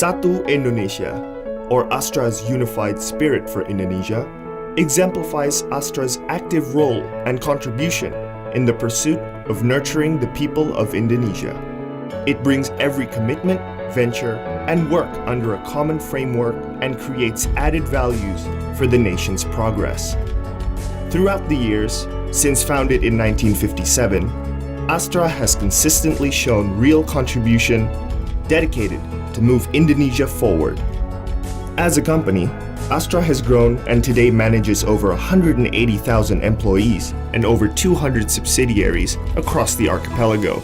Satu Indonesia, or Astra's unified spirit for Indonesia, exemplifies Astra's active role and contribution in the pursuit of nurturing the people of Indonesia. It brings every commitment, venture, and work under a common framework and creates added values for the nation's progress. Throughout the years, since founded in 1957, Astra has consistently shown real contribution dedicated to move Indonesia forward. As a company, Astra has grown and today manages over 180,000 employees and over 200 subsidiaries across the archipelago.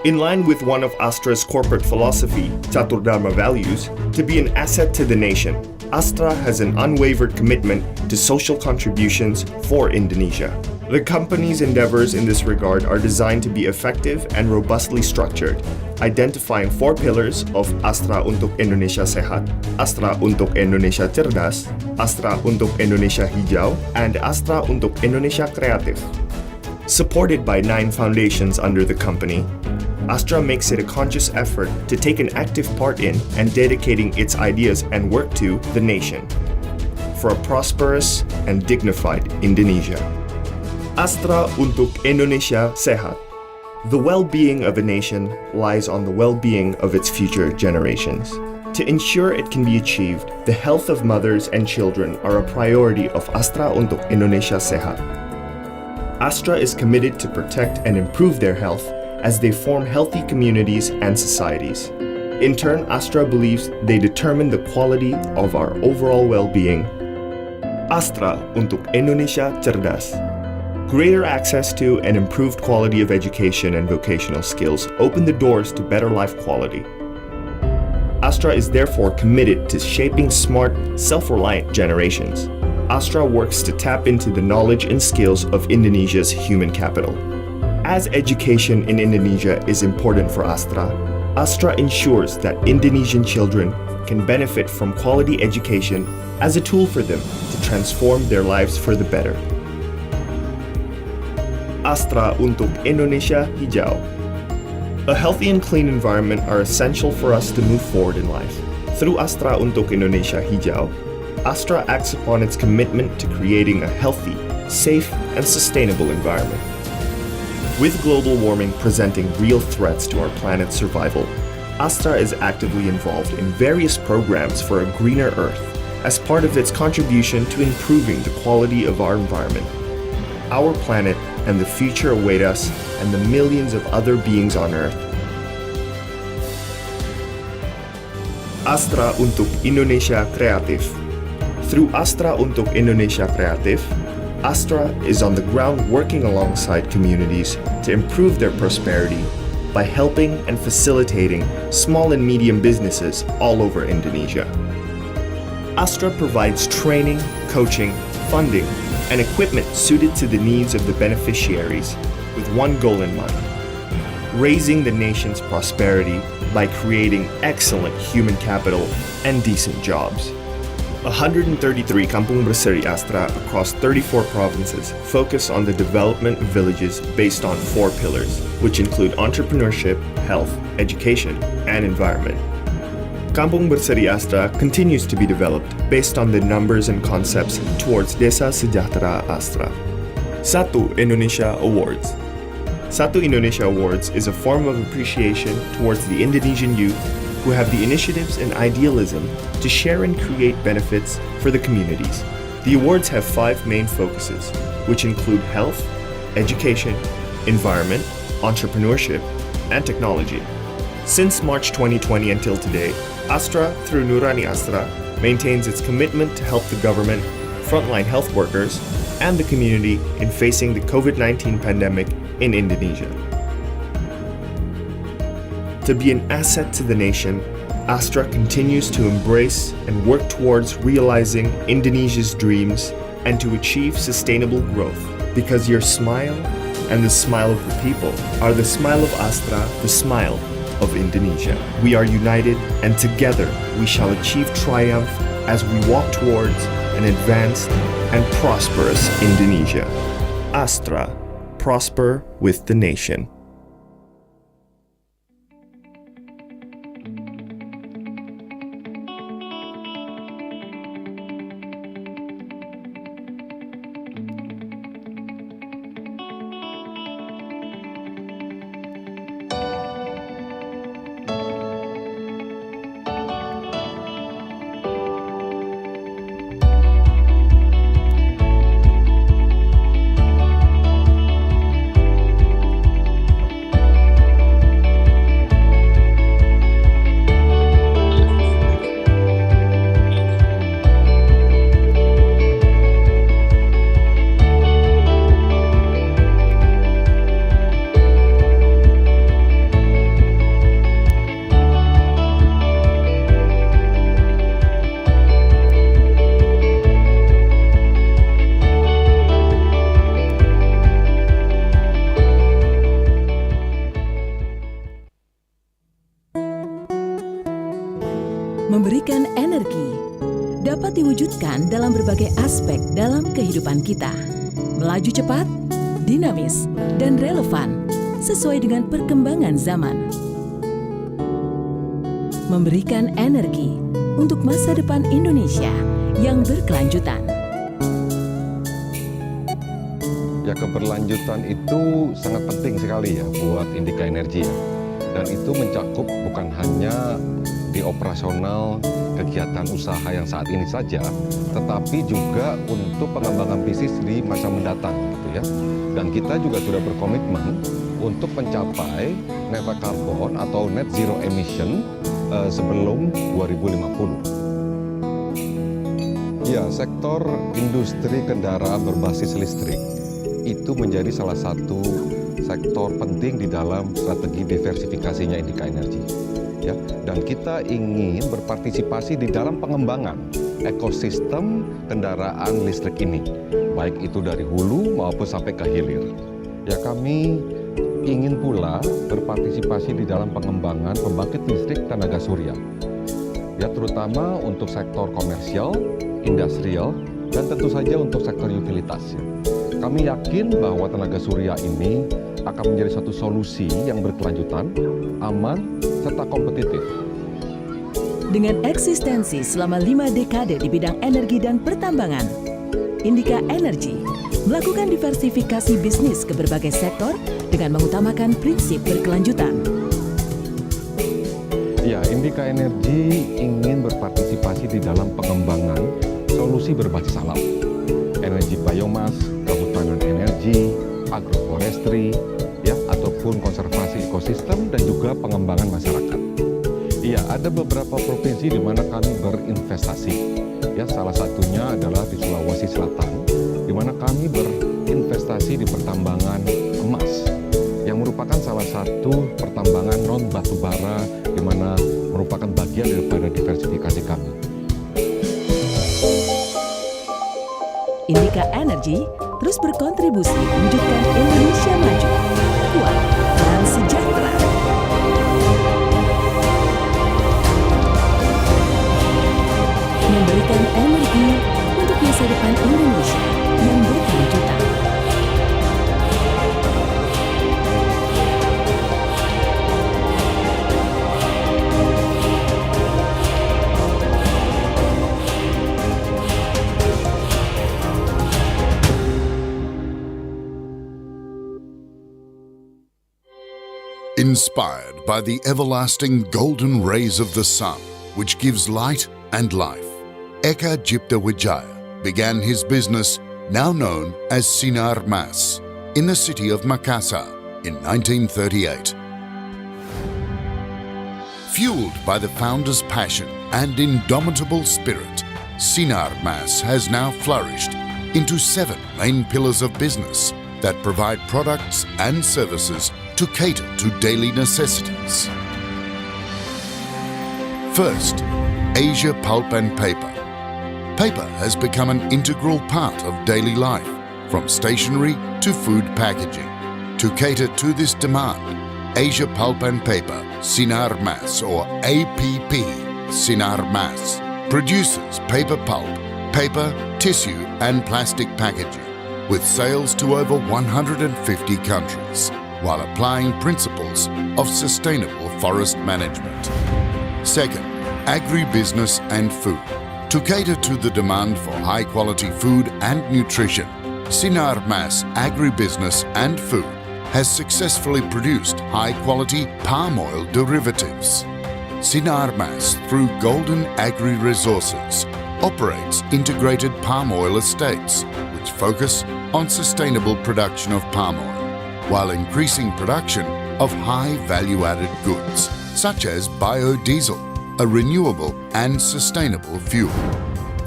In line with one of Astra's corporate philosophy, Catur Dharma values, to be an asset to the nation, Astra has an unwavered commitment to social contributions for Indonesia. The company's endeavors in this regard are designed to be effective and robustly structured, identifying 4 pillars of Astra untuk Indonesia Sehat, Astra untuk Indonesia Cerdas, Astra untuk Indonesia Hijau, and Astra untuk Indonesia Kreatif. Supported by 9 foundations under the company, Astra makes it a conscious effort to take an active part in and dedicating its ideas and work to the nation for a prosperous and dignified Indonesia. Astra untuk Indonesia Sehat. The well-being of a nation lies on the well-being of its future generations. To ensure it can be achieved, the health of mothers and children are a priority of Astra untuk Indonesia Sehat. Astra is committed to protect and improve their health as they form healthy communities and societies. In turn, Astra believes they determine the quality of our overall well-being. Astra untuk Indonesia Cerdas. Greater access to and improved quality of education and vocational skills open the doors to better life quality. Astra is therefore committed to shaping smart, self-reliant generations. Astra works to tap into the knowledge and skills of Indonesia's human capital. As education in Indonesia is important for Astra, Astra ensures that Indonesian children can benefit from quality education as a tool for them to transform their lives for the better. Astra untuk Indonesia Hijau. A healthy and clean environment are essential for us to move forward in life. Through Astra untuk Indonesia Hijau, Astra acts upon its commitment to creating a healthy, safe, and sustainable environment. With global warming presenting real threats to our planet's survival, Astra is actively involved in various programs for a greener Earth as part of its contribution to improving the quality of our environment. Our planet and the future await us and the millions of other beings on Earth. Astra untuk Indonesia Kreatif. Through Astra untuk Indonesia Kreatif, Astra is on the ground working alongside communities to improve their prosperity by helping and facilitating small and medium businesses all over Indonesia. Astra provides training, coaching, funding, and equipment suited to the needs of the beneficiaries with one goal in mind: raising the nation's prosperity by creating excellent human capital and decent jobs. 133 Kampung Berseri Astra across 34 provinces focus on the development of villages based on 4 pillars, which include entrepreneurship, health, education, and environment. Kampung Berseri Astra continues to be developed based on the numbers and concepts towards Desa Sejahtera Astra. Satu Indonesia Awards. Satu Indonesia Awards is a form of appreciation towards the Indonesian youth who have the initiatives and idealism to share and create benefits for the communities. The awards have 5 main focuses, which include health, education, environment, entrepreneurship, and technology. Since March 2020 until today, Astra, through Nurani Astra, maintains its commitment to help the government, frontline health workers, and the community in facing the COVID-19 pandemic in Indonesia. To be an asset to the nation, Astra continues to embrace and work towards realizing Indonesia's dreams and to achieve sustainable growth, because your smile and the smile of the people are the smile of Astra, the smile of Indonesia. We are united, and together we shall achieve triumph as we walk towards an advanced and prosperous Indonesia. Astra, prosper with the nation. Memberikan energi dapat diwujudkan dalam berbagai aspek dalam kehidupan kita. Melaju cepat, dinamis, dan relevan sesuai dengan perkembangan zaman. Memberikan energi untuk masa depan Indonesia yang berkelanjutan. Ya, keberlanjutan itu sangat penting sekali ya buat Indika Energi ya. Dan itu mencakup bukan hanya di operasional kegiatan usaha yang saat ini saja, tetapi juga untuk pengembangan bisnis di masa mendatang gitu ya. Dan kita juga sudah berkomitmen untuk mencapai never carbon atau net zero emission sebelum 2050. Ya, sektor industri kendaraan berbasis listrik itu menjadi salah satu sektor penting di dalam strategi diversifikasinya Indika Energi. Ya, dan kita ingin berpartisipasi di dalam pengembangan ekosistem kendaraan listrik ini, baik itu dari hulu maupun sampai ke hilir. Ya, kami ingin pula berpartisipasi di dalam pengembangan pembangkit listrik tenaga surya. Ya, terutama untuk sektor komersial, industrial, dan tentu saja untuk sektor utilitas. Kami yakin bahwa tenaga surya ini akan menjadi suatu solusi yang berkelanjutan, aman, serta kompetitif. Dengan eksistensi selama 5 dekade di bidang energi dan pertambangan, Indika Energi melakukan diversifikasi bisnis ke berbagai sektor dengan mengutamakan prinsip berkelanjutan. Ya, Indika Energi ingin berpartisipasi di dalam pengembangan solusi berbasis alam, energi biomas, kehutanan energi, agroforestry, ya, ataupun konservasi ekosistem dan juga pengembangan masyarakat. Iya, ada beberapa provinsi di mana kami berinvestasi. Ya, salah satunya adalah di Sulawesi Selatan, di mana kami berinvestasi di pertambangan emas, yang merupakan salah satu pertambangan non batubara, di mana merupakan bagian daripada diversifikasi kami. Indika Energi terus berkontribusi mewujudkan Indonesia maju, kuat, dan sejahtera. Memberikan energi untuk masa depan Indonesia yang berkelanjutan. Inspired by the everlasting golden rays of the sun, which gives light and life, Eka Cipta Wijaya began his business, now known as Sinar Mas, in the city of Makassar in 1938. Fueled by the founder's passion and indomitable spirit, Sinar Mas has now flourished into 7 main pillars of business that provide products and services to cater to daily necessities. First, Asia Pulp and Paper. Paper has become an integral part of daily life, from stationery to food packaging. To cater to this demand, Asia Pulp and Paper, Sinar Mas or APP, Sinar Mas, produces paper pulp, paper, tissue and plastic packaging, with sales to over 150 countries, while applying principles of sustainable forest management. Second, agribusiness and food. To cater to the demand for high-quality food and nutrition, Sinar Mas Agribusiness and Food has successfully produced high-quality palm oil derivatives. Sinar Mas, through Golden Agri Resources, operates integrated palm oil estates which focus on sustainable production of palm oil, while increasing production of high value-added goods, such as biodiesel, a renewable and sustainable fuel.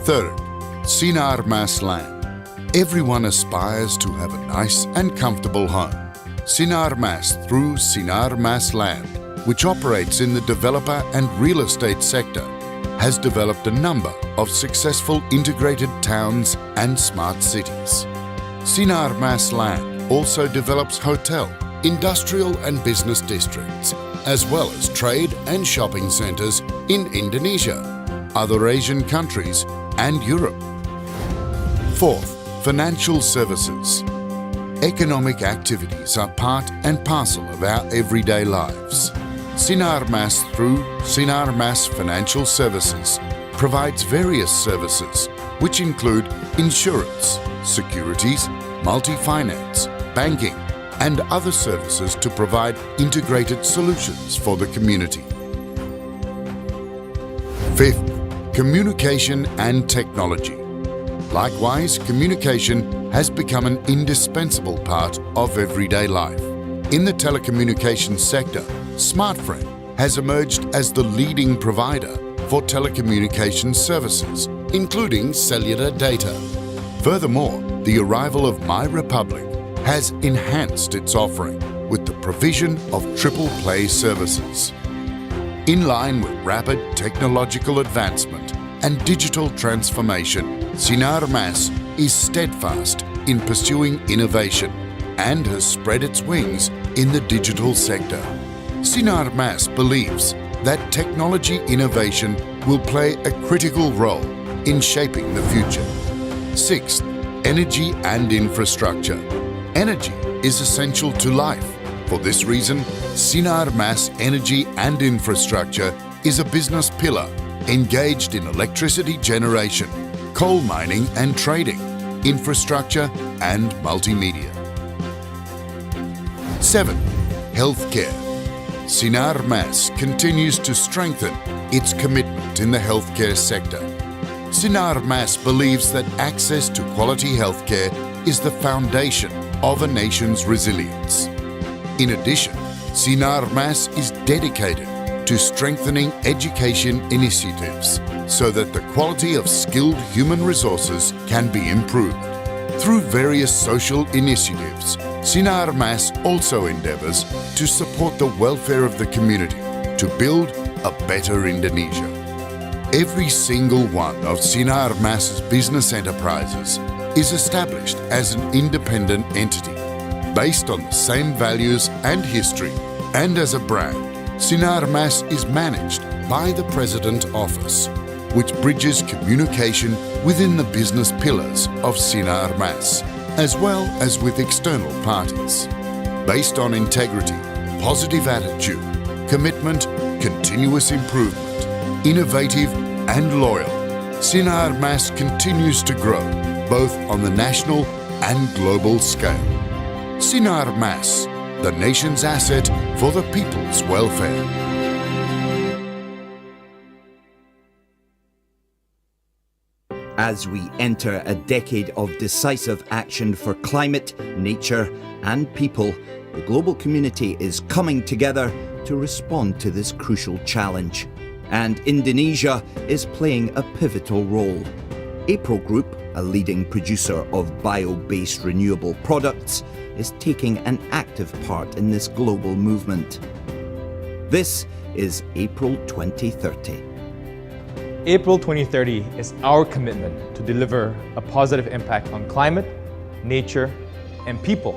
Third, Sinar Mas Land. Everyone aspires to have a nice and comfortable home. Sinar Mas, through Sinar Mas Land, which operates in the developer and real estate sector, has developed a number of successful integrated towns and smart cities. Sinar Mas Land also develops hotel, industrial and business districts, as well as trade and shopping centres in Indonesia, other Asian countries and Europe. Fourth, financial services. Economic activities are part and parcel of our everyday lives. Sinar Mas, through Sinar Mas Financial Services, provides various services which include insurance, securities, multi-finance, banking, and other services to provide integrated solutions for the community. Fifth, communication and technology. Likewise, communication has become an indispensable part of everyday life. In the telecommunications sector, SmartFriend has emerged as the leading provider for telecommunications services, including cellular data. Furthermore, the arrival of My Republic has enhanced its offering with the provision of triple play services. In line with rapid technological advancement and digital transformation, Sinar Mas is steadfast in pursuing innovation and has spread its wings in the digital sector. Sinar Mas believes that technology innovation will play a critical role in shaping the future. Sixth, energy and infrastructure. Energy is essential to life. For this reason, Sinar Mas Energy and Infrastructure is a business pillar engaged in electricity generation, coal mining and trading, infrastructure and multimedia. 7. Healthcare. Sinar Mas continues to strengthen its commitment in the healthcare sector. Sinar Mas believes that access to quality healthcare is the foundation of a nation's resilience. In addition, Sinar Mas is dedicated to strengthening education initiatives so that the quality of skilled human resources can be improved. Through various social initiatives, Sinar Mas also endeavors to support the welfare of the community to build a better Indonesia. Every single one of Sinar Mas's business enterprises is established as an independent entity based on the same values and history, and as a brand, Sinar Mas is managed by the President Office, which bridges communication within the business pillars of Sinar Mas, as well as with external parties. Based on integrity, positive attitude, commitment, continuous improvement, innovative and loyal, Sinar Mas continues to grow both on the national and global scale. Sinar Mas, the nation's asset for the people's welfare. As we enter a decade of decisive action for climate, nature, and people, the global community is coming together to respond to this crucial challenge. And Indonesia is playing a pivotal role. April Group, a leading producer of bio-based renewable products, is taking an active part in this global movement. This is April 2030. April 2030 is our commitment to deliver a positive impact on climate, nature, and people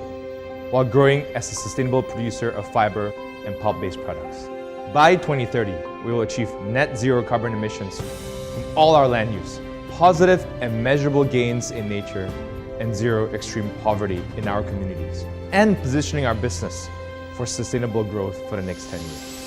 while growing as a sustainable producer of fiber and pulp-based products. By 2030, we will achieve net zero carbon emissions from all our land use, positive and measurable gains in nature, and zero extreme poverty in our communities, and positioning our business for sustainable growth for the next 10 years.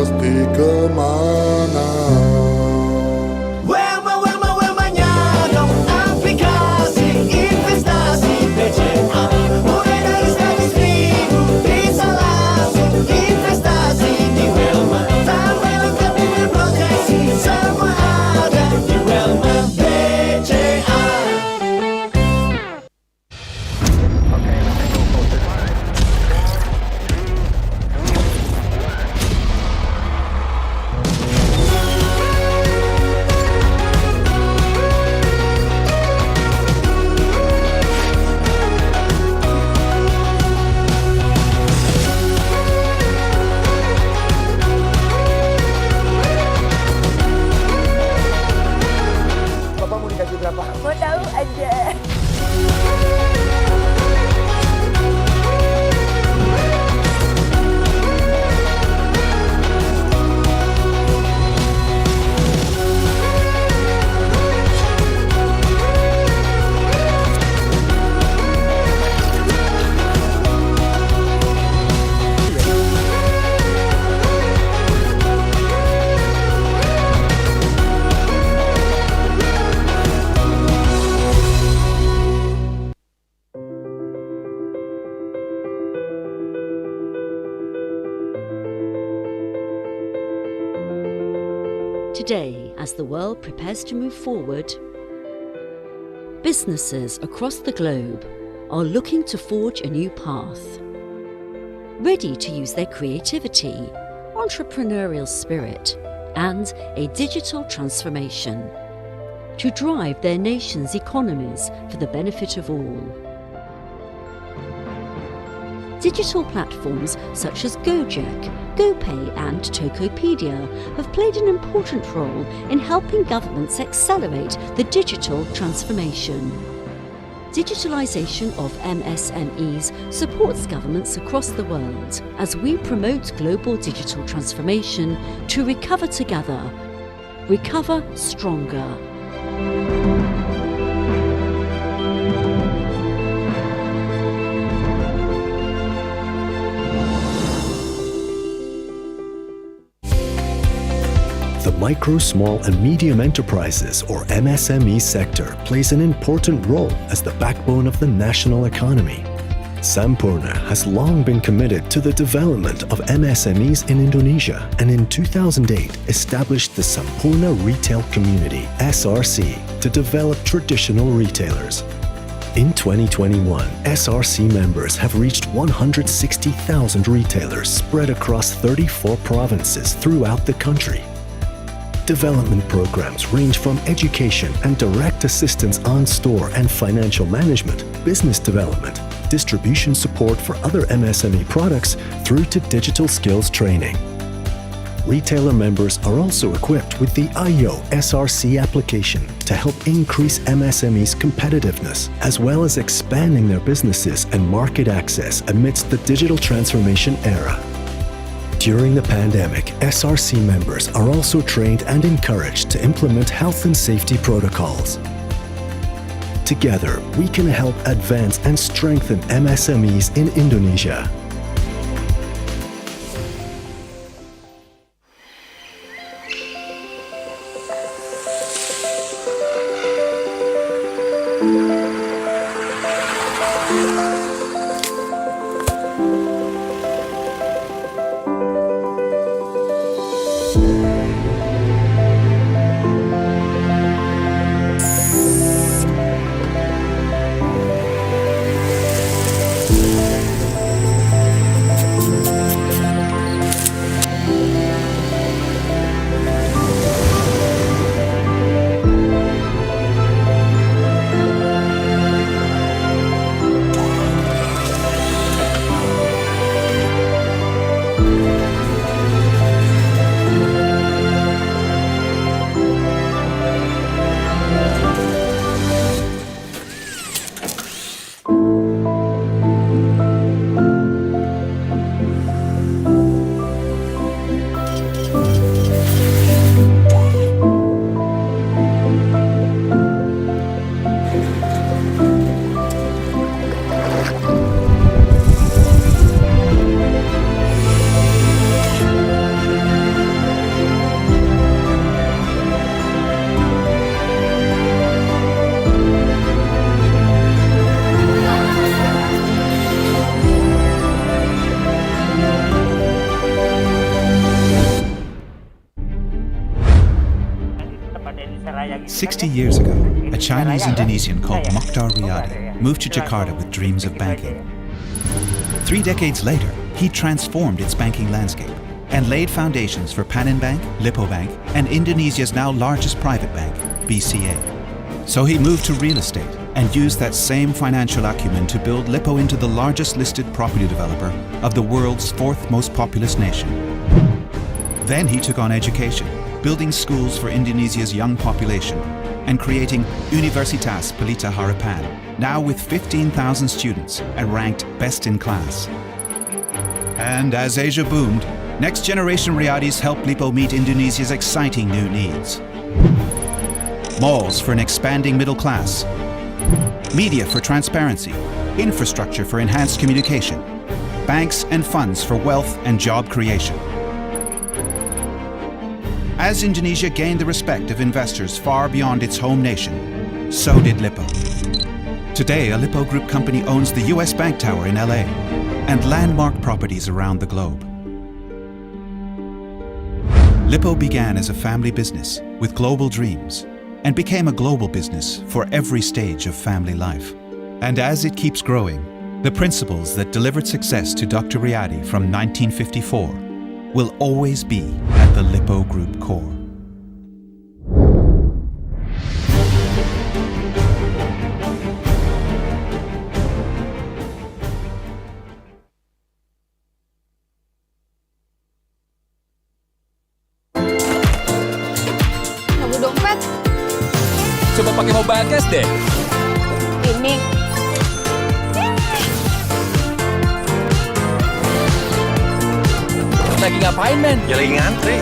pasti kemana. Welma-nya dong aplikasi investasi BCA. Mulai dari 100.000 bisa langsung investasi di Welma. Tambah lengkap dengan proteksi, semua ada di Welma BCA. Bapak mau dikasih berapa? Mau tahu aja. Today, as the world prepares to move forward, businesses across the globe are looking to forge a new path, ready to use their creativity, entrepreneurial spirit, and a digital transformation to drive their nation's economies for the benefit of all. Digital platforms such as Gojek, GoPay and Tokopedia have played an important role in helping governments accelerate the digital transformation. Digitalization of MSMEs supports governments across the world as we promote global digital transformation to recover together, recover stronger. The micro, small and medium enterprises or MSME sector plays an important role as the backbone of the national economy. Sampurna has long been committed to the development of MSMEs in Indonesia and in 2008 established the Sampurna Retail Community (SRC) to develop traditional retailers. In 2021, SRC members have reached 160,000 retailers spread across 34 provinces throughout the country. Development programs range from education and direct assistance on store and financial management, business development, distribution support for other MSME products, through to digital skills training. Retailer members are also equipped with the IO SRC application to help increase MSME's competitiveness, as well as expanding their businesses and market access amidst the digital transformation era. During the pandemic, SRC members are also trained and encouraged to implement health and safety protocols. Together, we can help advance and strengthen MSMEs in Indonesia. 60 years ago, a Chinese Indonesian called Mokhtar Riyadi moved to Jakarta with dreams of banking. 3 decades later, he transformed its banking landscape and laid foundations for Panin Bank, Lippo Bank, and Indonesia's now largest private bank, BCA. So he moved to real estate and used that same financial acumen to build Lippo into the largest listed property developer of the world's 4th most populous nation. Then he took on education, building schools for Indonesia's young population and creating Universitas Pelita Harapan, now with 15,000 students and ranked best in class. And as Asia boomed, next generation Riyadis helped Lippo meet Indonesia's exciting new needs. Malls for an expanding middle class, media for transparency, infrastructure for enhanced communication, banks and funds for wealth and job creation. As Indonesia gained the respect of investors far beyond its home nation, so did Lippo. Today, a Lippo Group company owns the US Bank Tower in LA and landmark properties around the globe. Lippo began as a family business with global dreams and became a global business for every stage of family life. And as it keeps growing, the principles that delivered success to Dr. Riyadi from 1954 will always be at the Lippo Group core. Nemu dompet. Coba pakai mobile cash deh. Ini. Lagi ngapain, men? Ya lagi ngantri.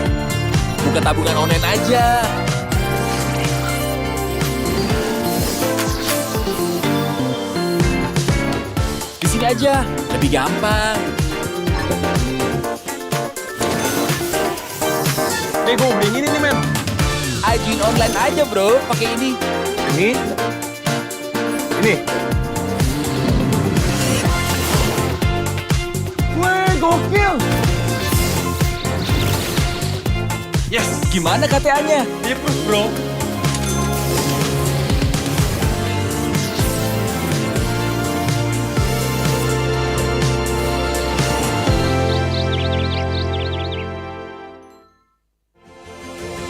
Buka tabungan online aja. Di sini aja, lebih gampang. Nih, gue beli ini nih, men. Ajuin online aja, bro. Pakai ini. Ini. Wih, gokil. Yes, gimana KTA-nya? Tipus, bro.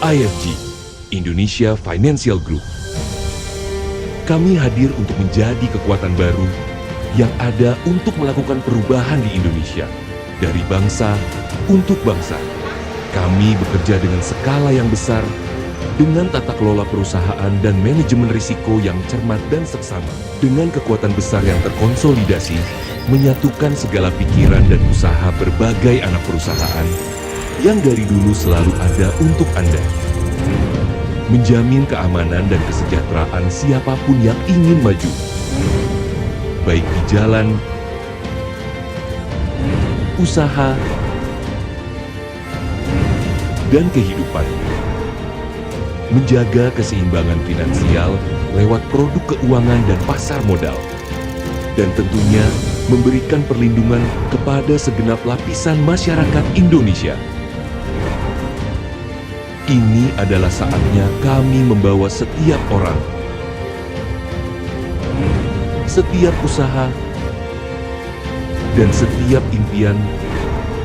IFG, Indonesia Financial Group. Kami hadir untuk menjadi kekuatan baru yang ada untuk melakukan perubahan di Indonesia, dari bangsa untuk bangsa. Kami bekerja dengan skala yang besar, dengan tata kelola perusahaan dan manajemen risiko yang cermat dan seksama. Dengan kekuatan besar yang terkonsolidasi, menyatukan segala pikiran dan usaha berbagai anak perusahaan yang dari dulu selalu ada untuk Anda. Menjamin keamanan dan kesejahteraan siapapun yang ingin maju, baik di jalan, usaha, dan kehidupan. Menjaga keseimbangan finansial lewat produk keuangan dan pasar modal. Dan tentunya memberikan perlindungan kepada segenap lapisan masyarakat Indonesia. Ini adalah saatnya kami membawa setiap orang, setiap usaha, dan setiap impian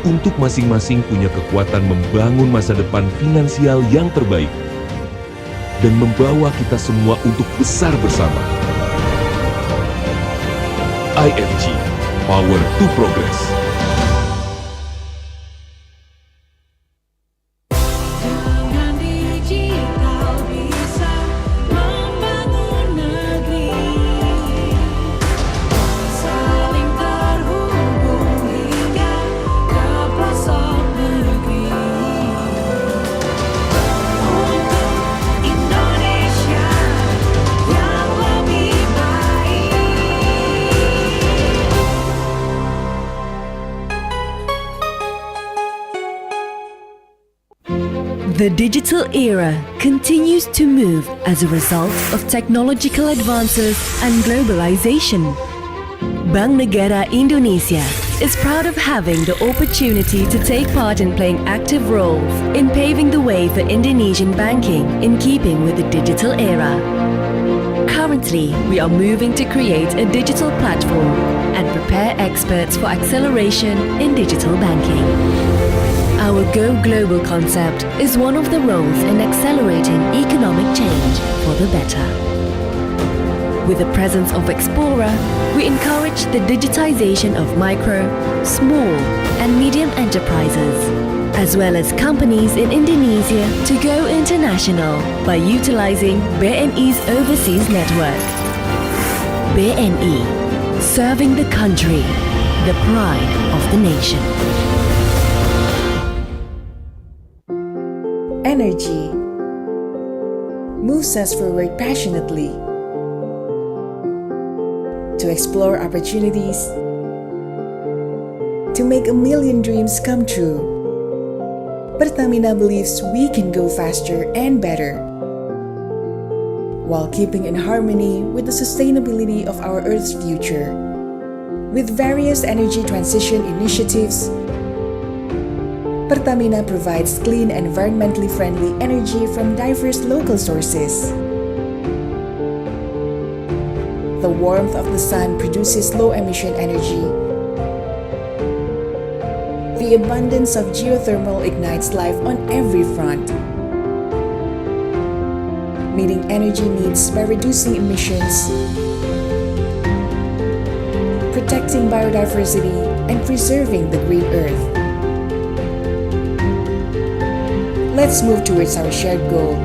untuk masing-masing punya kekuatan membangun masa depan finansial yang terbaik dan membawa kita semua untuk besar bersama. IFG, Power to Progress. The digital era continues to move as a result of technological advances and globalization. Bank Negara Indonesia is proud of having the opportunity to take part in playing active roles in paving the way for Indonesian banking in keeping with the digital era. Currently, we are moving to create a digital platform and prepare experts for acceleration in digital banking. Our Go Global concept is one of the roles in accelerating economic change for the better. With the presence of Explorer, we encourage the digitization of micro, small, and medium enterprises, as well as companies in Indonesia to go international by utilizing BNI's overseas network. BNI, serving the country, the pride of the nation. Energy moves us forward passionately to explore opportunities, to make a million dreams come true. Pertamina believes we can go faster and better while keeping in harmony with the sustainability of our Earth's future. With various energy transition initiatives, Pertamina provides clean and environmentally friendly energy from diverse local sources. The warmth of the sun produces low-emission energy. The abundance of geothermal ignites life on every front, meeting energy needs by reducing emissions, protecting biodiversity, and preserving the green earth. Let's move towards our shared goal.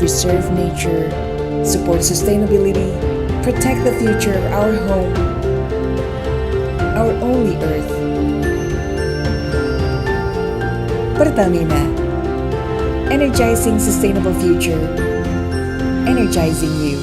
Preserve nature, support sustainability, protect the future of our home, our only Earth. Pertamina, energizing sustainable future, energizing you.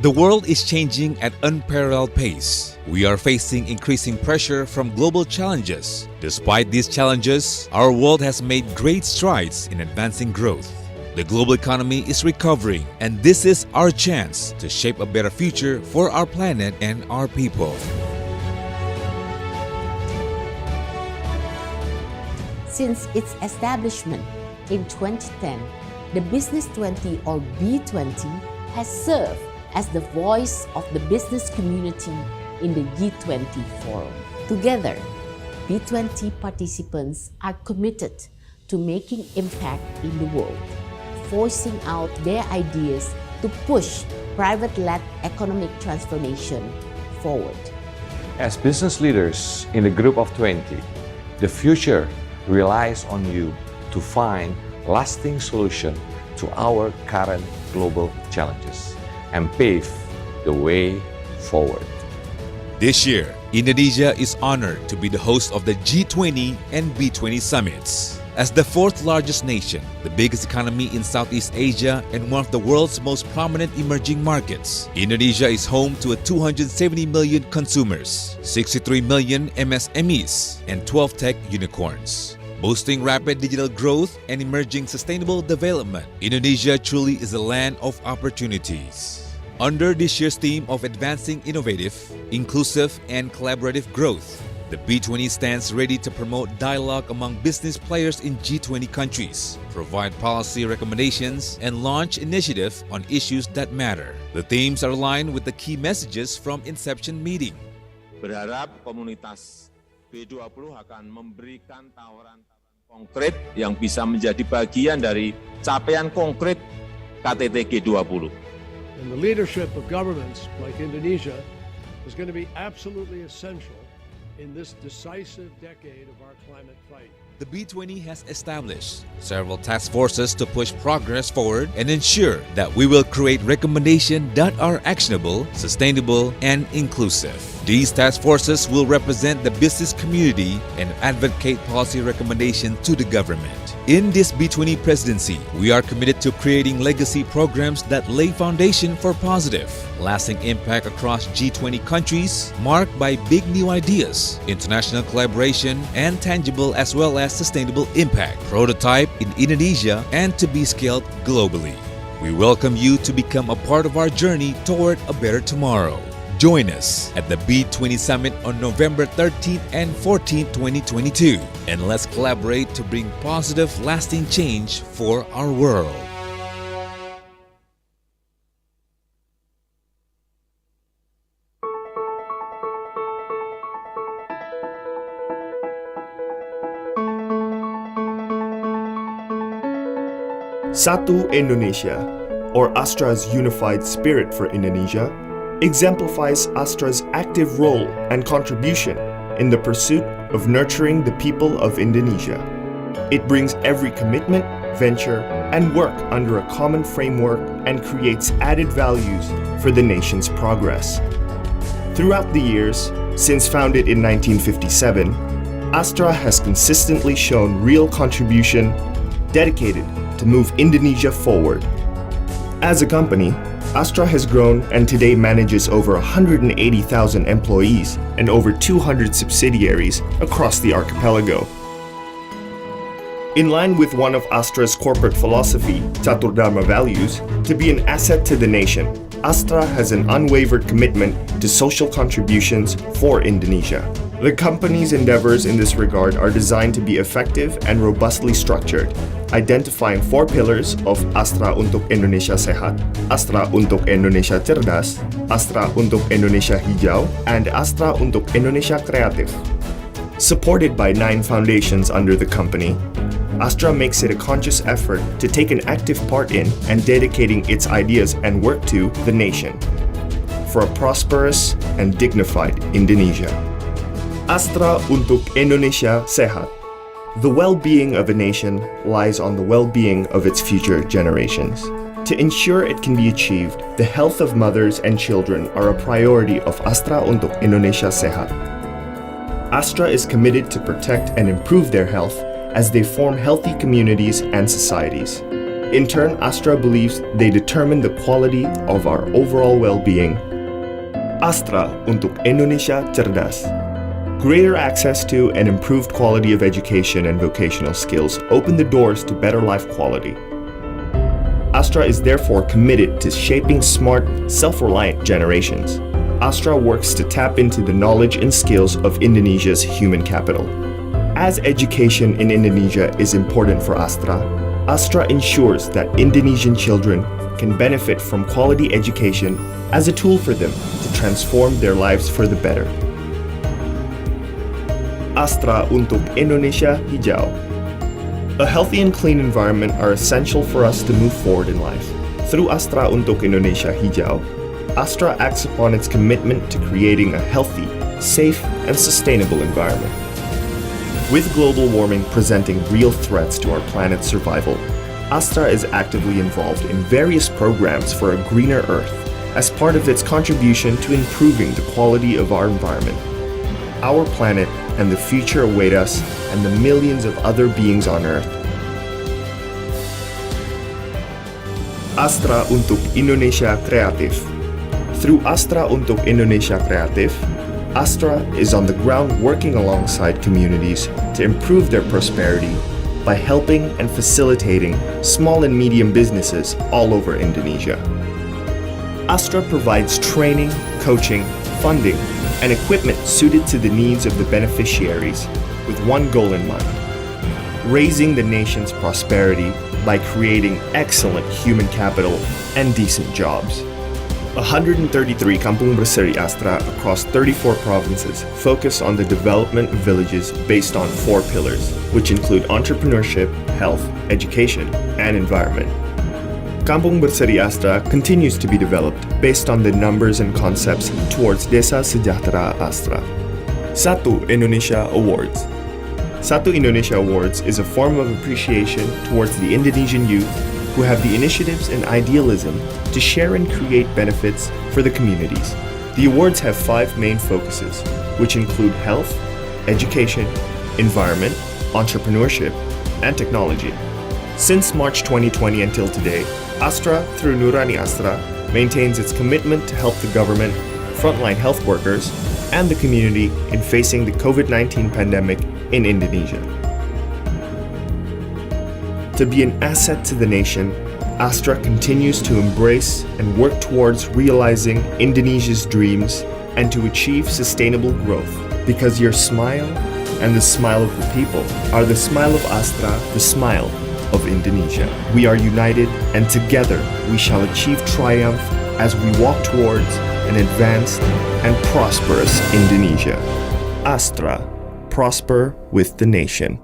The world is changing at unparalleled pace. We are facing increasing pressure from global challenges. Despite these challenges, our world has made great strides in advancing growth. The global economy is recovering, and this is our chance to shape a better future for our planet and our people. Since its establishment in 2010, the Business 20 or B20 has served as the voice of the business community in the G20 forum. Together, B20 participants are committed to making impact in the world, voicing out their ideas to push private-led economic transformation forward. As business leaders in the Group of 20, the future relies on you to find lasting solutions to our current global challenges and pave the way forward. This year, Indonesia is honored to be the host of the G20 and B20 summits. As the fourth largest nation, the biggest economy in Southeast Asia, and one of the world's most prominent emerging markets, Indonesia is home to 270 million consumers, 63 million MSMEs, and 12 tech unicorns. Boasting rapid digital growth and emerging sustainable development, Indonesia truly is a land of opportunities. Under this year's theme of advancing innovative, inclusive, and collaborative growth, the B20 stands ready to promote dialogue among business players in G20 countries, provide policy recommendations, and launch initiatives on issues that matter. The themes are aligned with the key messages from inception meeting. Berharap komunitas B20 akan memberikan tawaran konkret yang bisa menjadi bagian dari capaian konkret KTT G20. And the leadership of governments like Indonesia is going to be absolutely essential in this decisive decade of our climate fight. The B20 has established several task forces to push progress forward and ensure that we will create recommendations that are actionable, sustainable, and inclusive. These task forces will represent the business community and advocate policy recommendations to the government. In this B20 presidency, we are committed to creating legacy programs that lay foundation for positive, lasting impact across G20 countries, marked by big new ideas, international collaboration, and tangible as well as sustainable impact, prototype in Indonesia and to be scaled globally. We welcome you to become a part of our journey toward a better tomorrow. Join us at the B20 Summit on November 13th and 14th, 2022, and let's collaborate to bring positive, lasting change for our world. Satu Indonesia, or Astra's unified spirit for Indonesia, exemplifies Astra's active role and contribution in the pursuit of nurturing the people of Indonesia. It brings every commitment, venture, and work under a common framework and creates added values for the nation's progress. Throughout the years, since founded in 1957, Astra has consistently shown real contribution, dedicated to move Indonesia forward. As a company, Astra has grown and today manages over 180,000 employees and over 200 subsidiaries across the archipelago. In line with one of Astra's corporate philosophy, Catur Dharma values, to be an asset to the nation, Astra has an unwavered commitment to social contributions for Indonesia. The company's endeavors in this regard are designed to be effective and robustly structured, identifying 4 pillars of Astra untuk Indonesia Sehat, Astra untuk Indonesia Cerdas, Astra untuk Indonesia Hijau, and Astra untuk Indonesia Kreatif. Supported by 9 foundations under the company, Astra makes it a conscious effort to take an active part in and dedicating its ideas and work to the nation for a prosperous and dignified Indonesia. Astra untuk Indonesia Sehat. The well-being of a nation lies on the well-being of its future generations. To ensure it can be achieved, the health of mothers and children are a priority of Astra untuk Indonesia Sehat. Astra is committed to protect and improve their health as they form healthy communities and societies. In turn, Astra believes they determine the quality of our overall well-being. Astra untuk Indonesia Cerdas. Greater access to and improved quality of education and vocational skills open the doors to better life quality. Astra is therefore committed to shaping smart, self-reliant generations. Astra works to tap into the knowledge and skills of Indonesia's human capital. As education in Indonesia is important for Astra, Astra ensures that Indonesian children can benefit from quality education as a tool for them to transform their lives for the better. Astra untuk Indonesia Hijau. A healthy and clean environment are essential for us to move forward in life. Through Astra untuk Indonesia Hijau, Astra acts upon its commitment to creating a healthy, safe, and sustainable environment. With global warming presenting real threats to our planet's survival, Astra is actively involved in various programs for a greener Earth as part of its contribution to improving the quality of our environment. Our planet and the future await us and the millions of other beings on Earth. Astra untuk Indonesia Kreatif. Through Astra untuk Indonesia Kreatif, Astra is on the ground working alongside communities to improve their prosperity by helping and facilitating small and medium businesses all over Indonesia. Astra provides training, coaching, funding, and equipment suited to the needs of the beneficiaries with one goal in mind: raising the nation's prosperity by creating excellent human capital and decent jobs. 133 Kampung Berseri Astra across 34 provinces focus on the development of villages based on 4 pillars, which include entrepreneurship, health, education, and environment. Kampung Berseri Astra continues to be developed based on the numbers and concepts towards Desa Sejahtera Astra. Satu Indonesia Awards. Satu Indonesia Awards is a form of appreciation towards the Indonesian youth who have the initiatives and idealism to share and create benefits for the communities. The awards have 5 main focuses, which include health, education, environment, entrepreneurship, and technology. Since March 2020 until today, Astra, through Nurani Astra, maintains its commitment to help the government, frontline health workers, and the community in facing the COVID-19 pandemic in Indonesia. To be an asset to the nation, Astra continues to embrace and work towards realizing Indonesia's dreams and to achieve sustainable growth, because your smile and the smile of the people are the smile of Astra, the smile of Indonesia. We are united, and together we shall achieve triumph as we walk towards an advanced and prosperous Indonesia. Astra, prosper with the nation.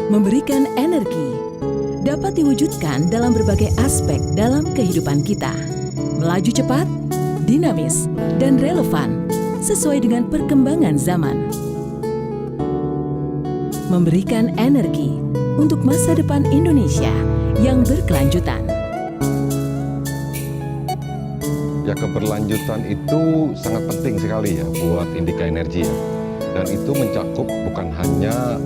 Memberikan energi dapat diwujudkan dalam berbagai aspek dalam kehidupan kita. Melaju cepat, dinamis, dan relevan sesuai dengan perkembangan zaman. Memberikan energi untuk masa depan Indonesia yang berkelanjutan. Ya, keberlanjutan itu sangat penting sekali ya buat Indika Energi ya. Dan itu mencakup bukan hanya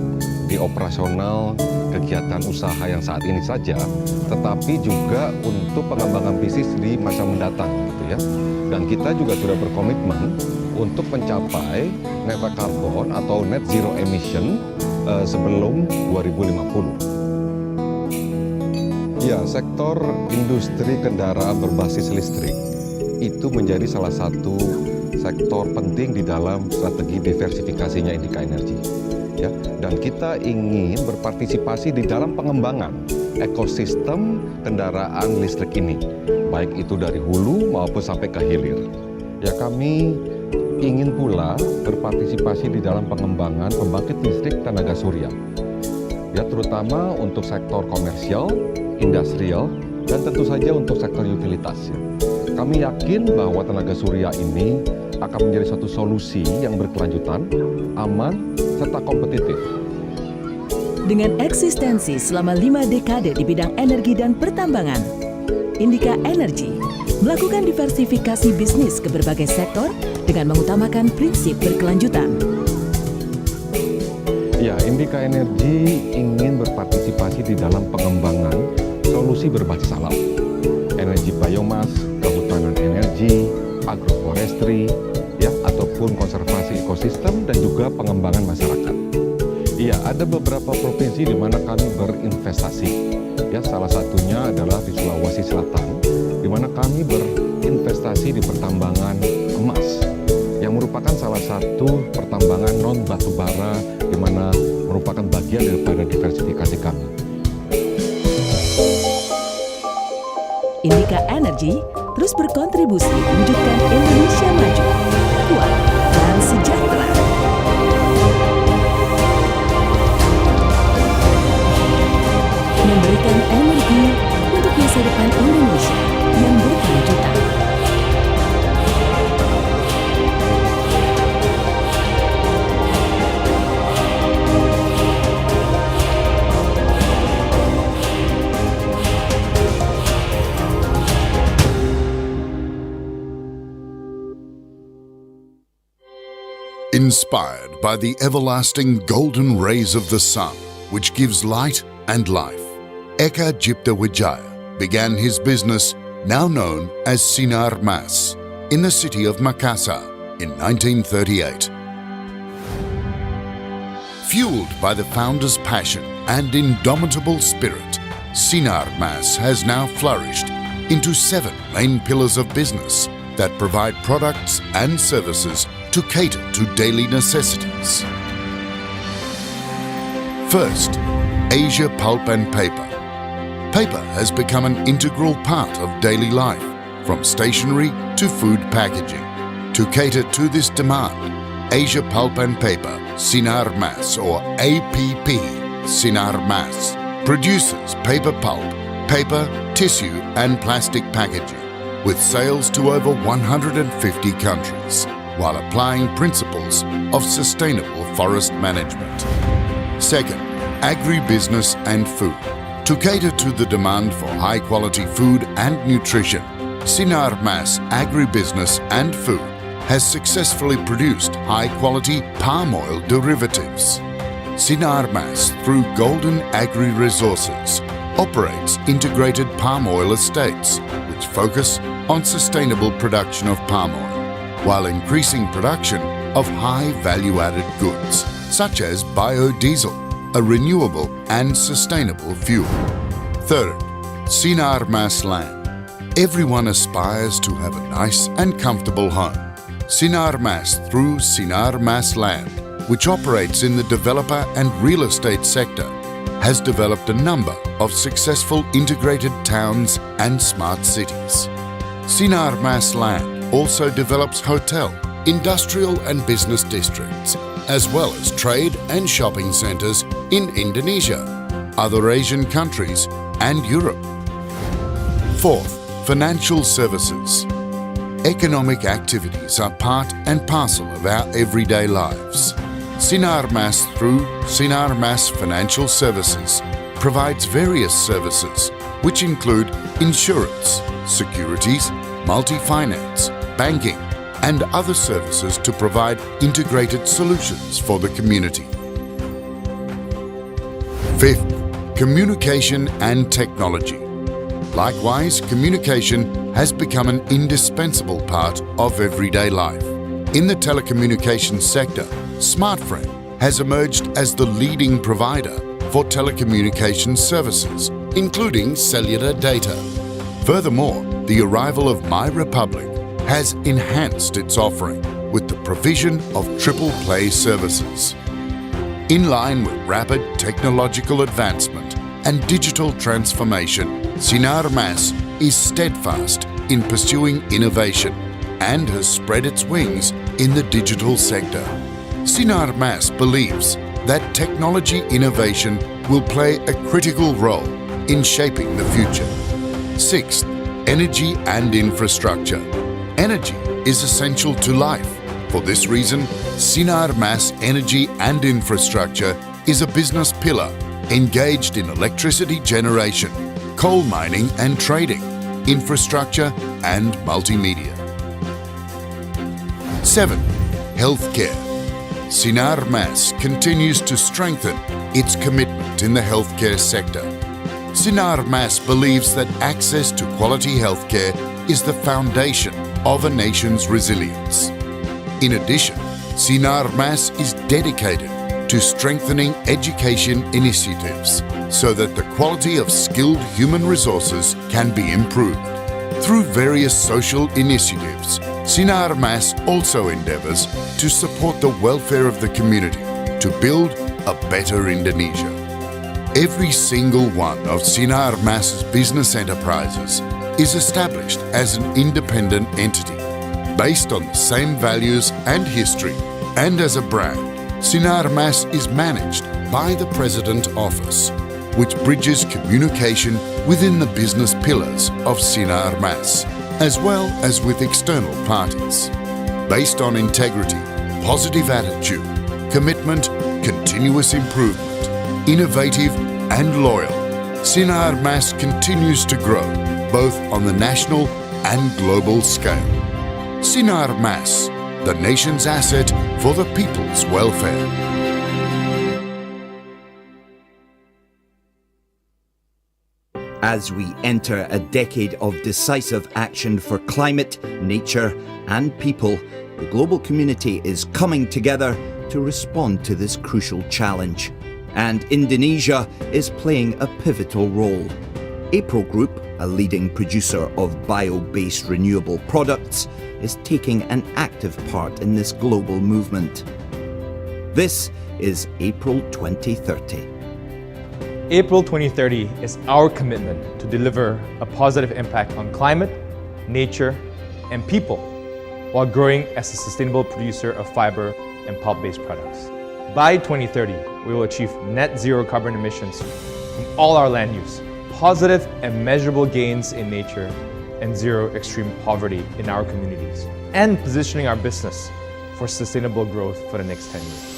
di operasional kegiatan usaha yang saat ini saja, tetapi juga untuk pengembangan bisnis di masa mendatang gitu ya. Dan kita juga sudah berkomitmen untuk mencapai net carbon atau net zero emission sebelum 2050. Ya, sektor industri kendaraan berbasis listrik itu menjadi salah satu sektor penting di dalam strategi diversifikasinya Indika Energi. Ya, dan kita ingin berpartisipasi di dalam pengembangan ekosistem kendaraan listrik ini, baik itu dari hulu maupun sampai ke hilir. Ya, kami ingin pula berpartisipasi di dalam pengembangan pembangkit listrik tenaga surya. Ya, terutama untuk sektor komersial, industrial, dan tentu saja untuk sektor utilitas. Ya. Kami yakin bahwa tenaga surya ini akan menjadi suatu solusi yang berkelanjutan, aman, serta kompetitif. Dengan eksistensi selama 5 dekade di bidang energi dan pertambangan, Indika Energi melakukan diversifikasi bisnis ke berbagai sektor dengan mengutamakan prinsip berkelanjutan. Ya, Indika Energi ingin berpartisipasi di dalam pengembangan solusi berbasis alam, energi biomas, kehutanan energi, agroforestry, ya, ataupun konservasi ekosistem dan juga pengembangan masyarakat. Iya, ada beberapa provinsi di mana kami berinvestasi. Ya, salah satunya adalah di Sulawesi Selatan, di mana kami berinvestasi di pertambangan emas, yang merupakan salah satu pertambangan non batubara, di mana merupakan bagian daripada diversifikasi kami. Indika Energi terus berkontribusi mewujudkan Indonesia maju, kuat, dan sejahtera. Memberikan energi untuk masa depan Indonesia yang berkelanjutan. Inspired by the everlasting golden rays of the sun, which gives light and life, Eka Cipta Wijaya began his business, now known as Sinar Mas, in the city of Makassar in 1938. Fueled by the founder's passion and indomitable spirit, Sinar Mas has now flourished into 7 main pillars of business that provide products and services to cater to daily necessities. First, Asia Pulp and Paper. Paper has become an integral part of daily life, from stationery to food packaging. To cater to this demand, Asia Pulp and Paper, Sinar Mas or APP, Sinar Mas, produces paper pulp, paper, tissue and plastic packaging, with sales to over 150 countries, while applying principles of sustainable forest management. Second, agribusiness and food. To cater to the demand for high-quality food and nutrition, Sinar Mas Agribusiness and Food has successfully produced high-quality palm oil derivatives. Sinar Mas, through Golden Agri Resources, operates integrated palm oil estates which focus on sustainable production of palm oil, while increasing production of high value-added goods, such as biodiesel, a renewable and sustainable fuel. Third, Sinar Mas Land. Everyone aspires to have a nice and comfortable home. Sinar Mas, through Sinar Mas Land, which operates in the developer and real estate sector, has developed a number of successful integrated towns and smart cities. Sinar Mas Land also develops hotel, industrial and business districts, as well as trade and shopping centres in Indonesia, other Asian countries and Europe. Fourth, financial services. Economic activities are part and parcel of our everyday lives. Sinar Mas, through Sinar Mas Financial Services, provides various services which include insurance, securities, multi-finance, banking, and other services to provide integrated solutions for the community. Fifth, communication and technology. Likewise, communication has become an indispensable part of everyday life. In the telecommunications sector, Smartfren has emerged as the leading provider for telecommunications services, including cellular data. Furthermore, the arrival of My Republic has enhanced its offering with the provision of triple play services. In line with rapid technological advancement and digital transformation, Sinar Mas is steadfast in pursuing innovation and has spread its wings in the digital sector. Sinar Mas believes that technology innovation will play a critical role in shaping the future. Sixth, energy and infrastructure. Energy is essential to life. For this reason, Sinar Mas Energy and Infrastructure is a business pillar engaged in electricity generation, coal mining and trading, infrastructure and multimedia. 7. Healthcare. Sinar Mas continues to strengthen its commitment in the healthcare sector. Sinar Mas believes that access to quality healthcare is the foundation of a nation's resilience. In addition, Sinar Mas is dedicated to strengthening education initiatives so that the quality of skilled human resources can be improved. Through various social initiatives, Sinar Mas also endeavours to support the welfare of the community to build a better Indonesia. Every single one of Sinar Mas's business enterprises is established as an independent entity, based on the same values and history, and as a brand, Sinar Mas is managed by the President Office, which bridges communication within the business pillars of Sinar Mas, as well as with external parties. Based on integrity, positive attitude, commitment, continuous improvement, innovative and loyal, Sinar Mas continues to grow both on the national and global scale. Sinar Mas, the nation's asset for the people's welfare. As we enter a decade of decisive action for climate, nature, and people, the global community is coming together to respond to this crucial challenge. And Indonesia is playing a pivotal role. April Group, a leading producer of bio-based renewable products, is taking an active part in this global movement. This is April 2030. April 2030 is our commitment to deliver a positive impact on climate, nature, and people while growing as a sustainable producer of fiber and pulp-based products. By 2030, we will achieve net zero carbon emissions from all our land use, positive and measurable gains in nature, and zero extreme poverty in our communities, and positioning our business for sustainable growth for the next 10 years.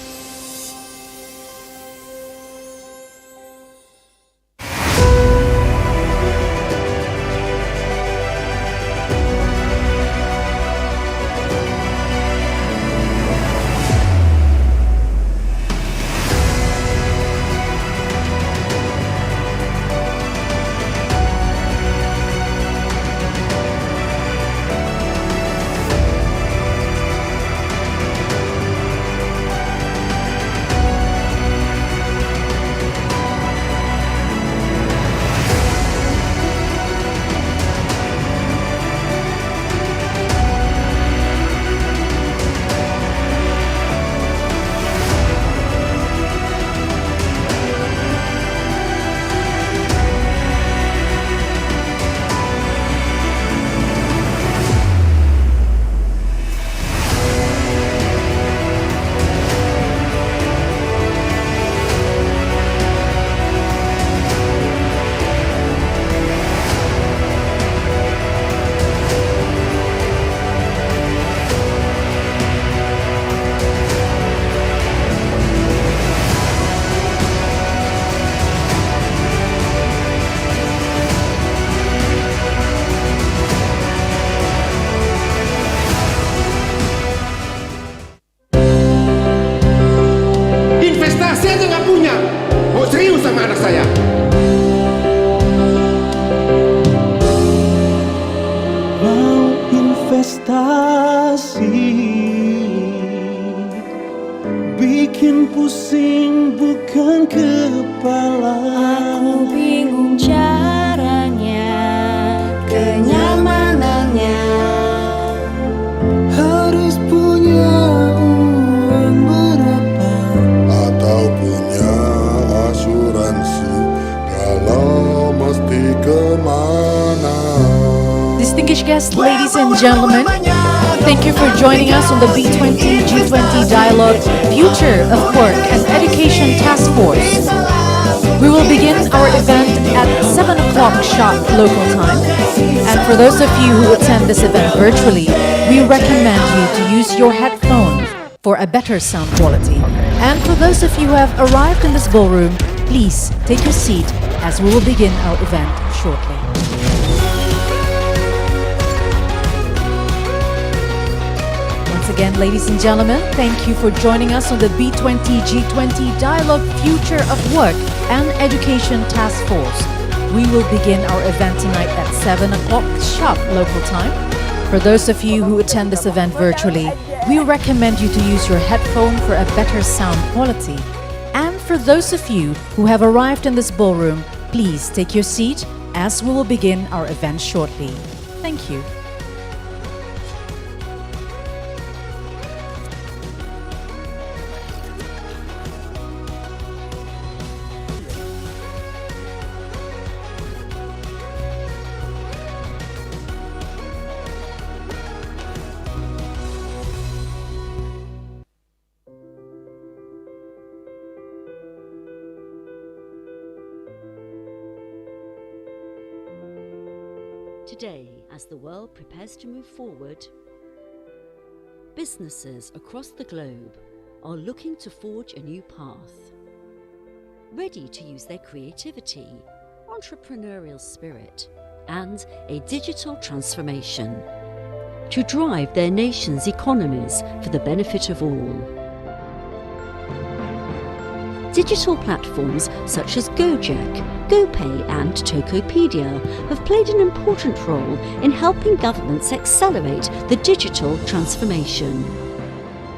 bikin pusing bukan kepala. Aku bingung caranya, kenyamanannya. Harus punya uang berapa atau punya asuransi kalau mesti kemana. Distinguished guests, ladies and gentlemen, thank you for joining us on the B20-G20 Dialogue Future of Work and Education Task Force. We will begin our event at 7 o'clock sharp local time. And for those of you who attend this event virtually, we recommend you to use your headphone for a better sound quality. And for those of you who have arrived in this ballroom, please take your seat as we will begin our event shortly. Once again, ladies and gentlemen, thank you for joining us on the B20-G20 Dialogue Future of Work and Education Task Force. We will begin our event tonight at 7 o'clock sharp local time. For those of you who attend this event virtually, we recommend you to use your headphone for a better sound quality. And for those of you who have arrived in this ballroom, please take your seat as we will begin our event shortly. Thank you. Today, as the world prepares to move forward, businesses across the globe are looking to forge a new path, ready to use their creativity, entrepreneurial spirit, and a digital transformation to drive their nation's economies for the benefit of all. Digital platforms such as Gojek, GoPay and Tokopedia have played an important role in helping governments accelerate the digital transformation.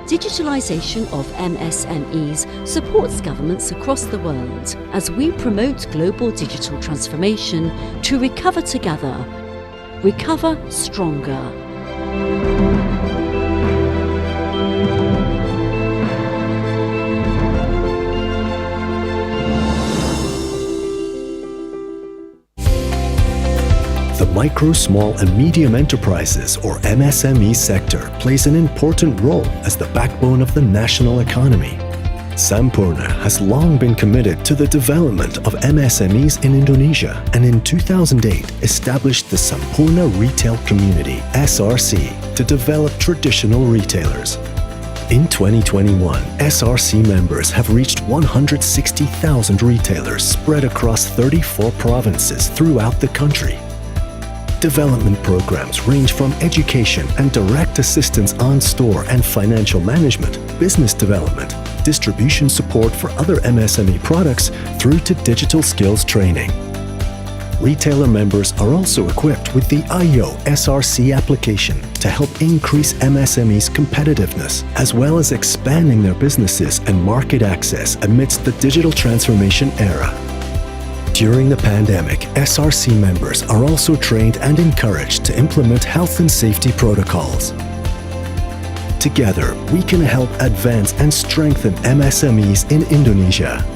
Digitalization of MSMEs supports governments across the world as we promote global digital transformation to recover together, recover stronger. The micro, small and medium enterprises or MSME sector plays an important role as the backbone of the national economy. Sampurna has long been committed to the development of MSMEs in Indonesia and in 2008 established the Sampurna Retail Community (SRC) to develop traditional retailers. In 2021, SRC members have reached 160,000 retailers spread across 34 provinces throughout the country. Development programs range from education and direct assistance on store and financial management, business development, distribution support for other MSME products through to digital skills training. Retailer members are also equipped with the IO SRC application to help increase MSMEs' competitiveness, as well as expanding their businesses and market access amidst the digital transformation era. During the pandemic, SRC members are also trained and encouraged to implement health and safety protocols. Together, we can help advance and strengthen MSMEs in Indonesia.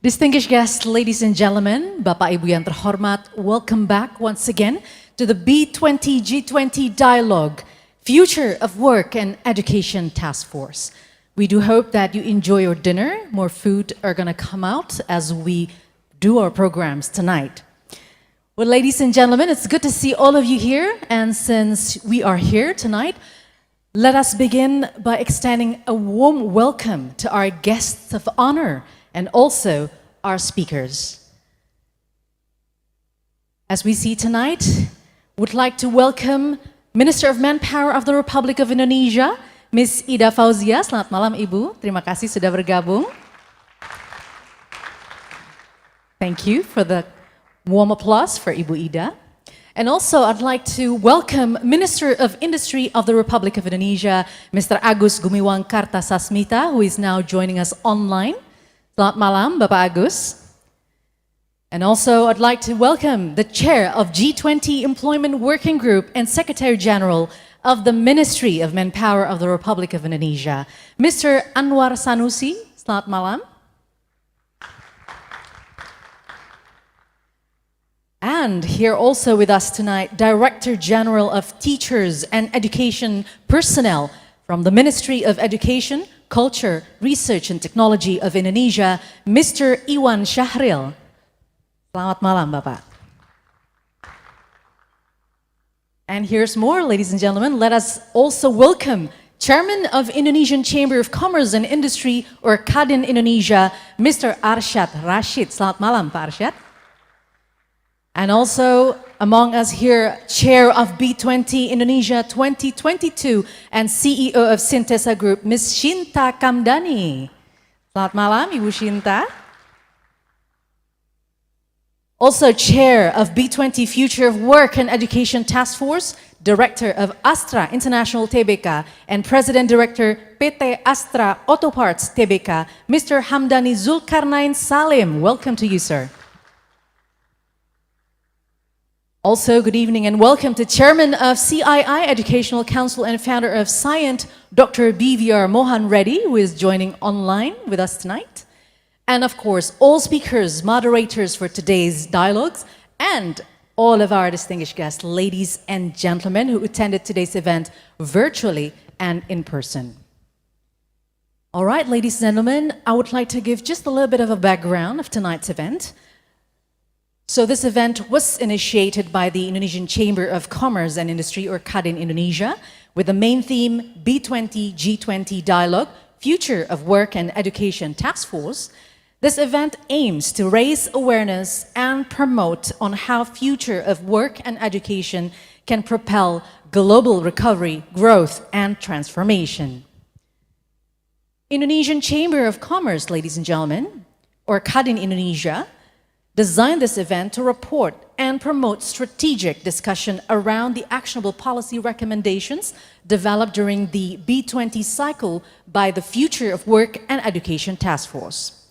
Distinguished guests, ladies and gentlemen, Bapak Ibu yang terhormat, welcome back once again to the B20-G20 Dialogue, Future of Work and Education Task Force. We do hope that you enjoy your dinner. More food are going to come out as we do our programs tonight. Well, ladies and gentlemen, it's good to see all of you here. And since we are here tonight, let us begin by extending a warm welcome to our guests of honor and also our speakers. As we see tonight, would like to welcome Minister of Manpower of the Republic of Indonesia, Ms. Ida Fauzia. Selamat malam, Ibu. Terima kasih sudah bergabung. Thank you for the warm applause for Ibu Ida. And also, I'd like to welcome Minister of Industry of the Republic of Indonesia, Mr. Agus Gumiwang Kartasasmita, who is now joining us online. Selamat malam, Bapak Agus. And also, I'd like to welcome the Chair of G20 Employment Working Group and Secretary General of the Ministry of Manpower of the Republic of Indonesia, Mr. Anwar Sanusi. Selamat malam. And here also with us tonight, Director General of Teachers and Education Personnel From the Ministry of Education, Culture, Research and Technology of Indonesia, Mr. Iwan Syahril. Selamat malam, Bapak. And here's more, ladies and gentlemen. Let us also welcome Chairman of Indonesian Chamber of Commerce and Industry, or Kadin Indonesia, Mr. Arsyad Rashid. Selamat malam, Pak Arsyad. And also among us here, Chair of B20 Indonesia 2022 and CEO of Sintesa Group, Ms. Shinta Kamdani. Selamat malam, Ibu Shinta. Also Chair of B20 Future of Work and Education Task Force, Director of Astra International Tbk, and President Director PT Astra Auto Parts Tbk, Mr. Hamdani Zulkarnain Salim. Welcome to you, sir. Also, good evening and welcome to Chairman of CII Educational Council and founder of Scient, Dr. BVR Mohan Reddy, who is joining online with us tonight. And of course, all speakers, moderators for today's dialogues, and all of our distinguished guests, ladies and gentlemen, who attended today's event virtually and in person. All right, ladies and gentlemen, I would like to give just a little bit of a background of tonight's event. So this event was initiated by the Indonesian Chamber of Commerce and Industry, or Kadin Indonesia, with the main theme B20-G20 Dialogue, Future of Work and Education Task Force. This event aims to raise awareness and promote on how future of work and education can propel global recovery, growth, and transformation. Indonesian Chamber of Commerce, ladies and gentlemen, or Kadin Indonesia, designed this event to report and promote strategic discussion around the actionable policy recommendations developed during the B20 cycle by the Future of Work and Education Task Force.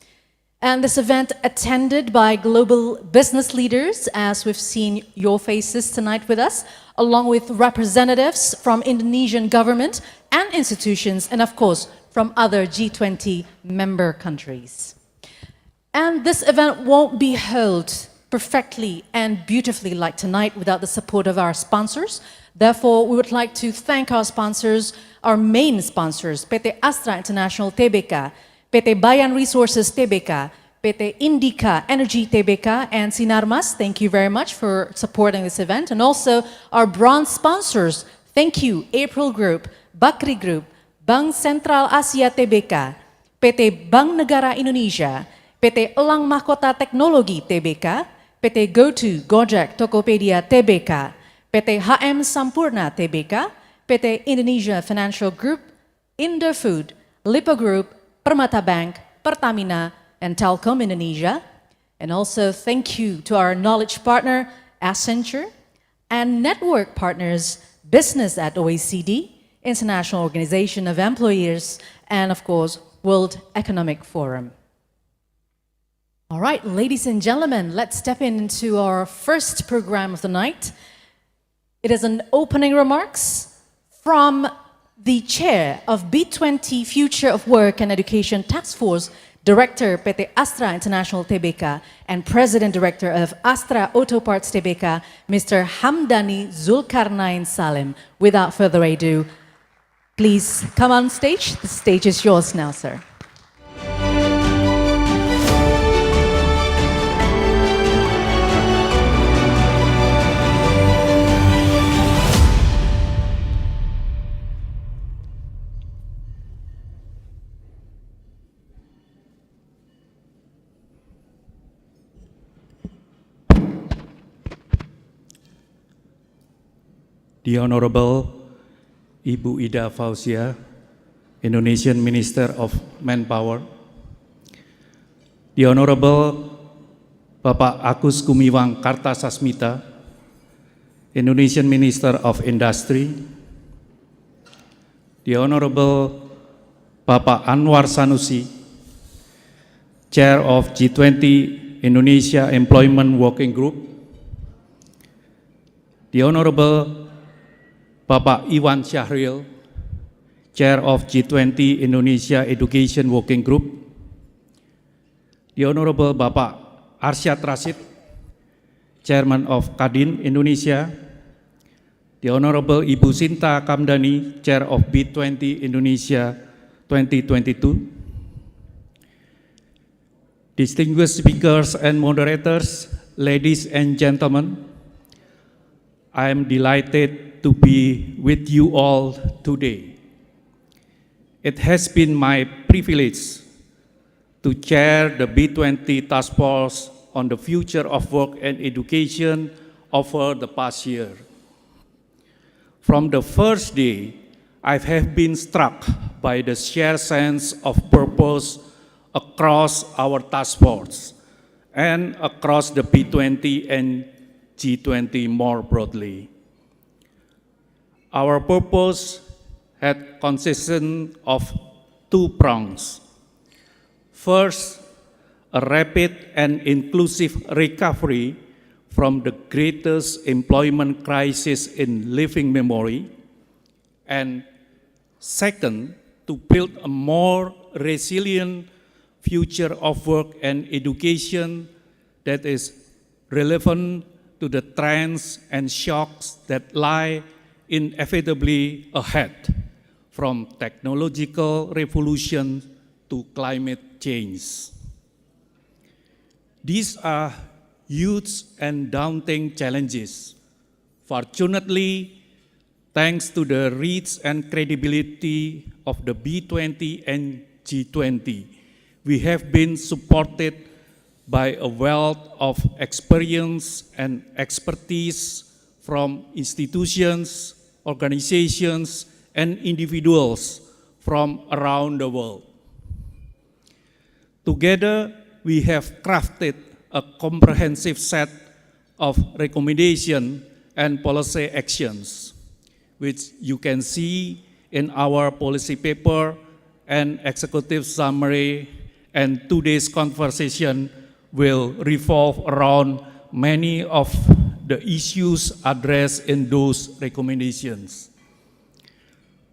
And this event attended by global business leaders, as we've seen your faces tonight with us, along with representatives from Indonesian government and institutions, and of course, from other G20 member countries. And this event won't be held perfectly and beautifully like tonight without the support of our sponsors. Therefore, we would like to thank our sponsors, our main sponsors, PT Astra International Tbk, PT Bayan Resources Tbk, PT Indica Energy Tbk, and Sinarmas. Thank you very much for supporting this event. And also our bronze sponsors, thank you, April Group, Bakri Group, Bank Sentral Asia Tbk, PT Bank Negara Indonesia, PT Elang Mahkota Teknologi Tbk, PT GoTo Gojek Tokopedia Tbk, PT HM Sampurna Tbk, PT Indonesia Financial Group, Indofood, Lipo Group, Permata Bank, Pertamina, and Telkom Indonesia. And also thank you to our knowledge partner, Accenture, and network partners, Business at OECD, International Organization of Employers, and of course, World Economic Forum. All right, ladies and gentlemen, let's step into our first program of the night. It is an opening remarks from the chair of B20 Future of Work and Education Task Force, Director PT Astra International Tbk, and President Director of Astra Auto Parts Tbk, Mr. Hamdani Zulkarnain Salim. Without further ado, please come on stage. The stage is yours now, sir. The Honorable Ibu Ida Fauzia, Indonesian Minister of Manpower. The Honorable Bapak Agus Gumiwang Kartasasmita, Indonesian Minister of Industry. The Honorable Bapak Anwar Sanusi, Chair of G20 Indonesia Employment Working Group. The Honorable Bapak Iwan Syahril, Chair of G20 Indonesia Education Working Group. The Honorable Bapak Arsyad Rashid, Chairman of Kadin Indonesia. the Honorable Ibu Sinta Kamdani, Chair of B20 Indonesia 2022, distinguished speakers and moderators, ladies and gentlemen, I am delighted to be with you all today. It has been my privilege to chair the B20 Task Force on the Future of Work and Education over the past year. From the first day, I have been struck by the shared sense of purpose across our task force and across the B20 and G20 more broadly. Our purpose had consisted of two prongs. First, a rapid and inclusive recovery from the greatest employment crisis in living memory, and second, to build a more resilient future of work and education that is relevant to the trends and shocks that lie inevitably ahead, from technological revolution to climate change. These are huge and daunting challenges. Fortunately, thanks to the reach and credibility of the B20 and G20, we have been supported by a wealth of experience and expertise from institutions, organizations, and individuals from around the world. Together, we have crafted a comprehensive set of recommendations and policy actions, which you can see in our policy paper and executive summary, and today's conversation will revolve around many of the issues addressed in those recommendations.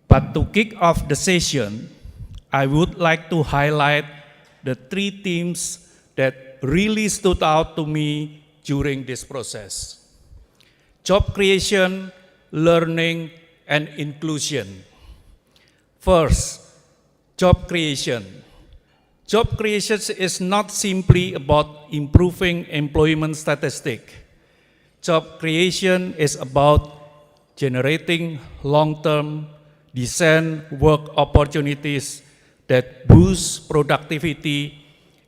But to kick off the session, I would like to highlight the three themes that really stood out to me during this process: job creation, learning, and inclusion. First, job creation. Job creation is not simply about improving employment statistics. Job creation is about generating long-term, decent work opportunities that boost productivity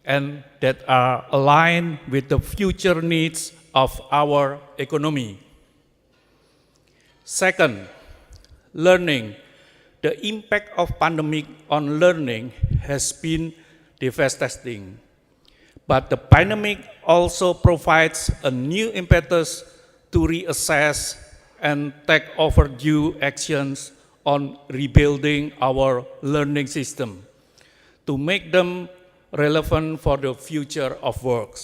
and that are aligned with the future needs of our economy. Second, learning. The impact of pandemic on learning has been devastating, but the pandemic also provides a new impetus to reassess and take overdue actions on rebuilding our learning system to make them relevant for the future of work.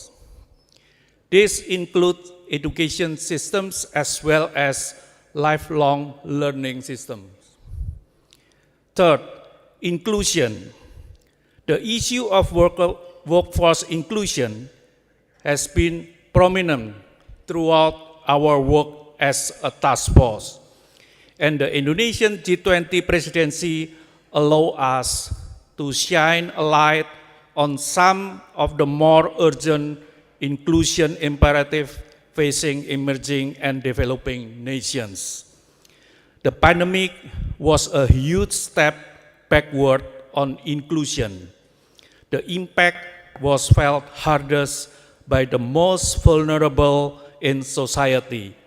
This includes education systems as well as lifelong learning systems. Third, inclusion. The issue of workforce inclusion has been prominent throughout our work as a task force, and the Indonesian G20 presidency allows us to shine a light on some of the more urgent inclusion imperatives facing emerging and developing nations. The pandemic was a huge step backward on inclusion. The impact was felt hardest by the most vulnerable in society.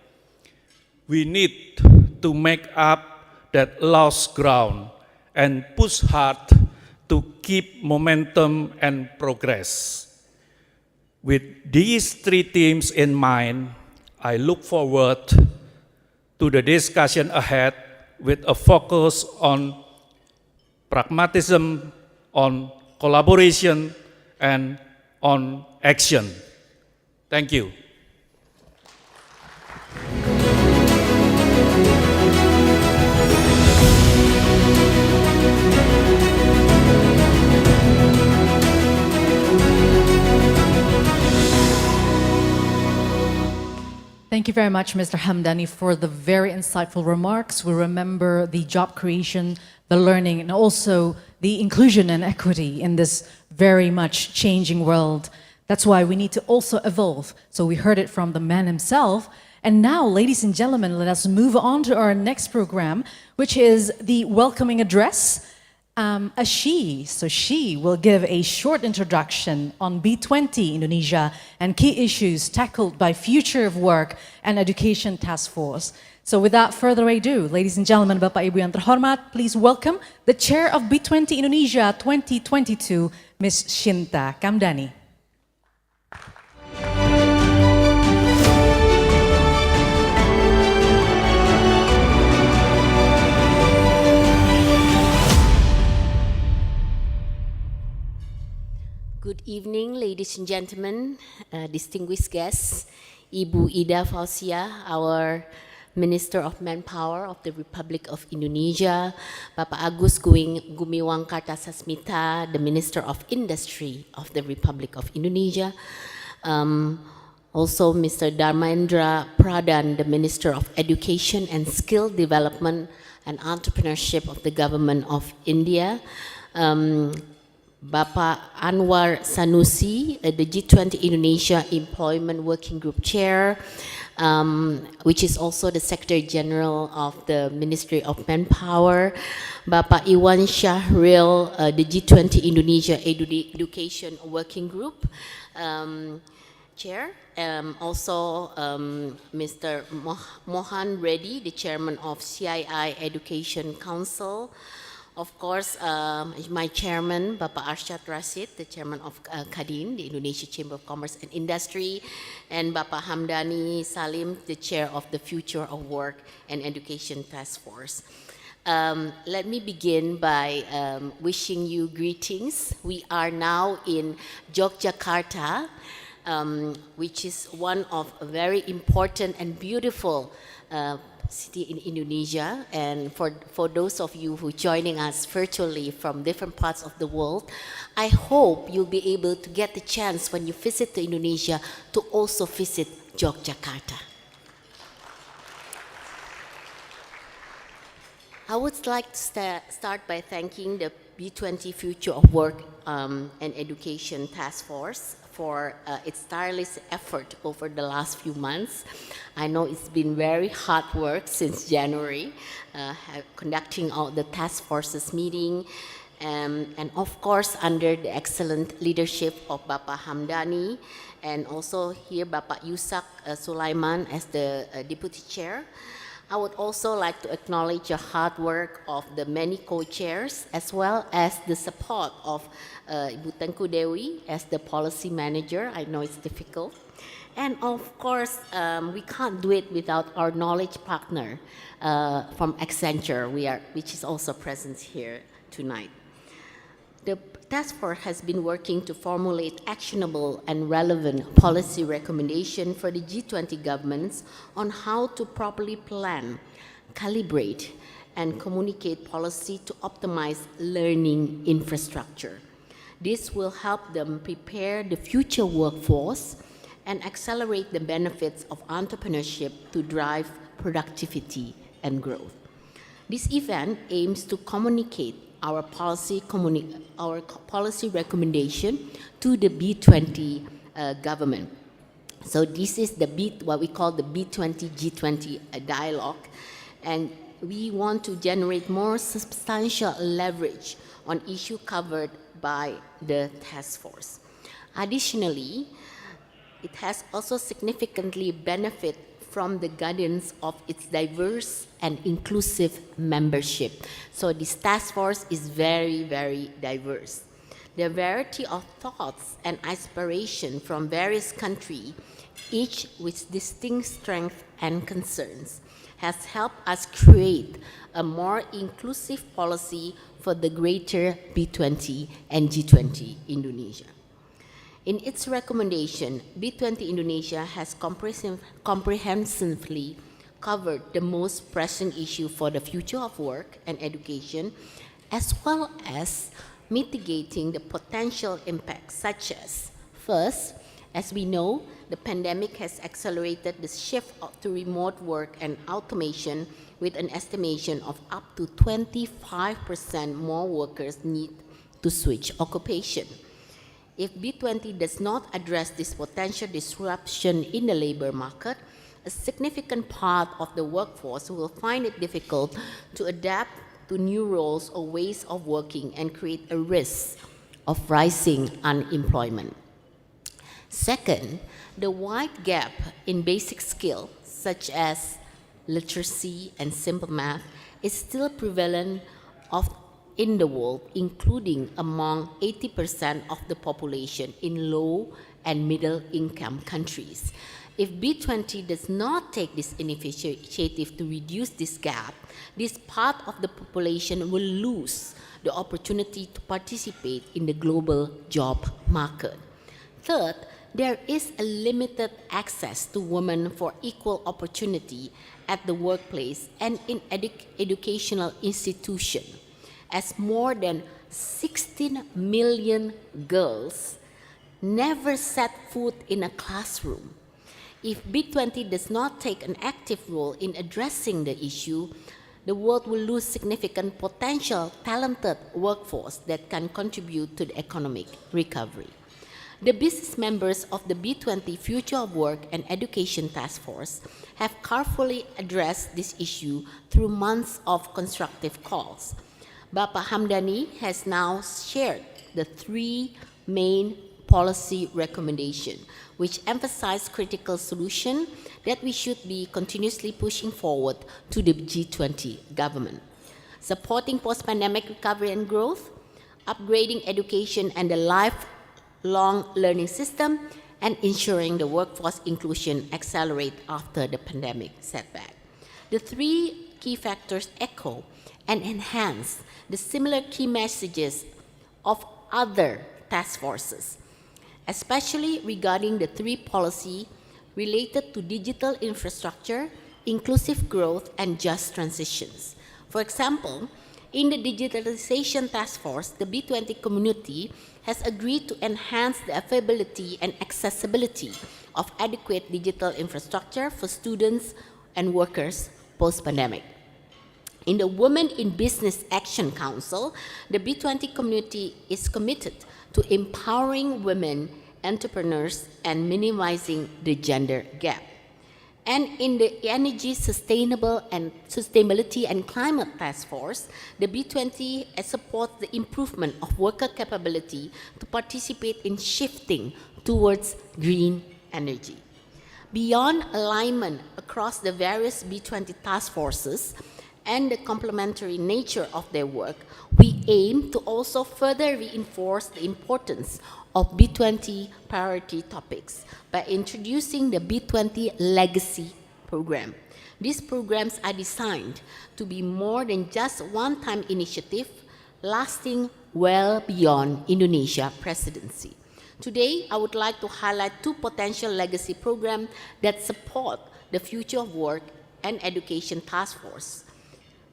We need to make up that lost ground and push hard to keep momentum and progress. With these three themes in mind, I look forward to the discussion ahead with a focus on pragmatism, on collaboration, and on action. Thank you. Thank you very much, Mr. Hamdani, for the very insightful remarks. We remember the job creation, the learning, and also the inclusion and equity in this very much changing world. That's why we need to also evolve. So we heard it from the man himself. And now, ladies and gentlemen, let us move on to our next program, which is the welcoming address. So she will give a short introduction on B20 Indonesia and key issues tackled by Future of Work and Education Task Force. So without further ado, ladies and gentlemen, Bapak Ibu yang terhormat, please welcome the Chair of B20 Indonesia 2022, Ms. Shinta Kamdani. Good evening, ladies and gentlemen, distinguished guests, Ibu Ida Fauzia, our Minister of Manpower of the Republic of Indonesia, Bapak Agus Gumiwang Kartasasmita, the Minister of Industry of the Republic of Indonesia, also Mr. Dharmendra Pradhan, the Minister of Education and Skill Development and Entrepreneurship of the Government of India, Bapak Anwar Sanusi, the G20 Indonesia Employment Working Group Chair, which is also the Secretary General of the Ministry of Manpower, Bapak Iwan Syahril, the G20 Indonesia Education Working Group Chair, also Mr. Mohan Reddy, the Chairman of CII Education Council. Of course, my chairman, Bapak Arsyad Rashid, the chairman of KADIN, the Indonesia Chamber of Commerce and Industry, and Bapak Hamdani Salim, the chair of the Future of Work and Education Task Force. Let me begin by wishing you greetings. We are now in Yogyakarta, which is one of a very important and beautiful city in Indonesia, and for those of you who are joining us virtually from different parts of the world, I hope you'll be able to get the chance when you visit to Indonesia to also visit Yogyakarta. I would like to start by thanking the B20 Future of Work and Education Task Force for its tireless effort over the last few months. I know it's been very hard work since January, conducting all the task forces meeting, and of course under the excellent leadership of Bapak Hamdani, and also here Bapak Yusak Sulaiman as the Deputy Chair. I would also like to acknowledge the hard work of the many co-chairs, as well as the support of Ibu Tengku Dewi as the policy manager. I know it's difficult. And of course, we can't do it without our knowledge partner from Accenture, which is also present here tonight. The task force has been working to formulate actionable and relevant policy recommendations for the G20 governments on how to properly plan, calibrate, and communicate policy to optimize learning infrastructure. This will help them prepare the future workforce and accelerate the benefits of entrepreneurship to drive productivity and growth. This event aims to communicate our policy recommendation to the B20 government. So this is what we call the B20-G20 dialogue, and we want to generate more substantial leverage on issues covered by the task force. Additionally, it has also significantly benefited from the guidance of its diverse and inclusive membership. So this task force is very, very diverse. The variety of thoughts and aspirations from various countries, each with distinct strengths and concerns, has helped us create a more inclusive policy for the greater B20 and G20 Indonesia. In its recommendation, B20 Indonesia has comprehensively covered the most pressing issue for the future of work and education, as well as mitigating the potential impacts such as, first, As we know, the pandemic has accelerated the shift to remote work and automation, with an estimation of up to 25% more workers need to switch occupation. If B20 does not address this potential disruption in the labor market, a significant part of the workforce will find it difficult to adapt to new roles or ways of working and create a risk of rising unemployment. Second, the wide gap in basic skills such as literacy and simple math is still prevalent in the world, including among 80% of the population in low and middle income countries. If B20 does not take this initiative to reduce this gap, this part of the population will lose the opportunity to participate in the global job market. Third, there is a limited access to women for equal opportunity at the workplace and in educational institutions, as more than 16 million girls never set foot in a classroom. If B20 does not take an active role in addressing the issue, the world will lose significant potential talented workforce that can contribute to the economic recovery. The business members of the B20 Future of Work and Education Task Force have carefully addressed this issue through months of constructive calls. Bapak Hamdani has now shared the three main policy recommendations, which emphasize critical solutions that we should be continuously pushing forward to the G20 government. Supporting post-pandemic recovery and growth, upgrading education and the lifelong learning system, and ensuring the workforce inclusion accelerate after the pandemic setback. The three key factors echo and enhance the similar key messages of other task forces, especially regarding the three policies related to digital infrastructure, inclusive growth, and just transitions. For example, in the Digitalization Task Force, the B20 community has agreed to enhance the availability and accessibility of adequate digital infrastructure for students and workers post-pandemic. In the Women in Business Action Council, the B20 community is committed to empowering women entrepreneurs and minimizing the gender gap. And in the Energy Sustainability and Climate Task Force, the B20 supports the improvement of worker capability to participate in shifting towards green energy. Beyond alignment across the various B20 task forces and the complementary nature of their work, we aim to also further reinforce the importance of B20 priority topics by introducing the B20 Legacy Program. These programs are designed to be more than just one-time initiative, lasting well beyond Indonesia presidency. Today, I would like to highlight two potential legacy programs that support the Future of Work and Education Task Force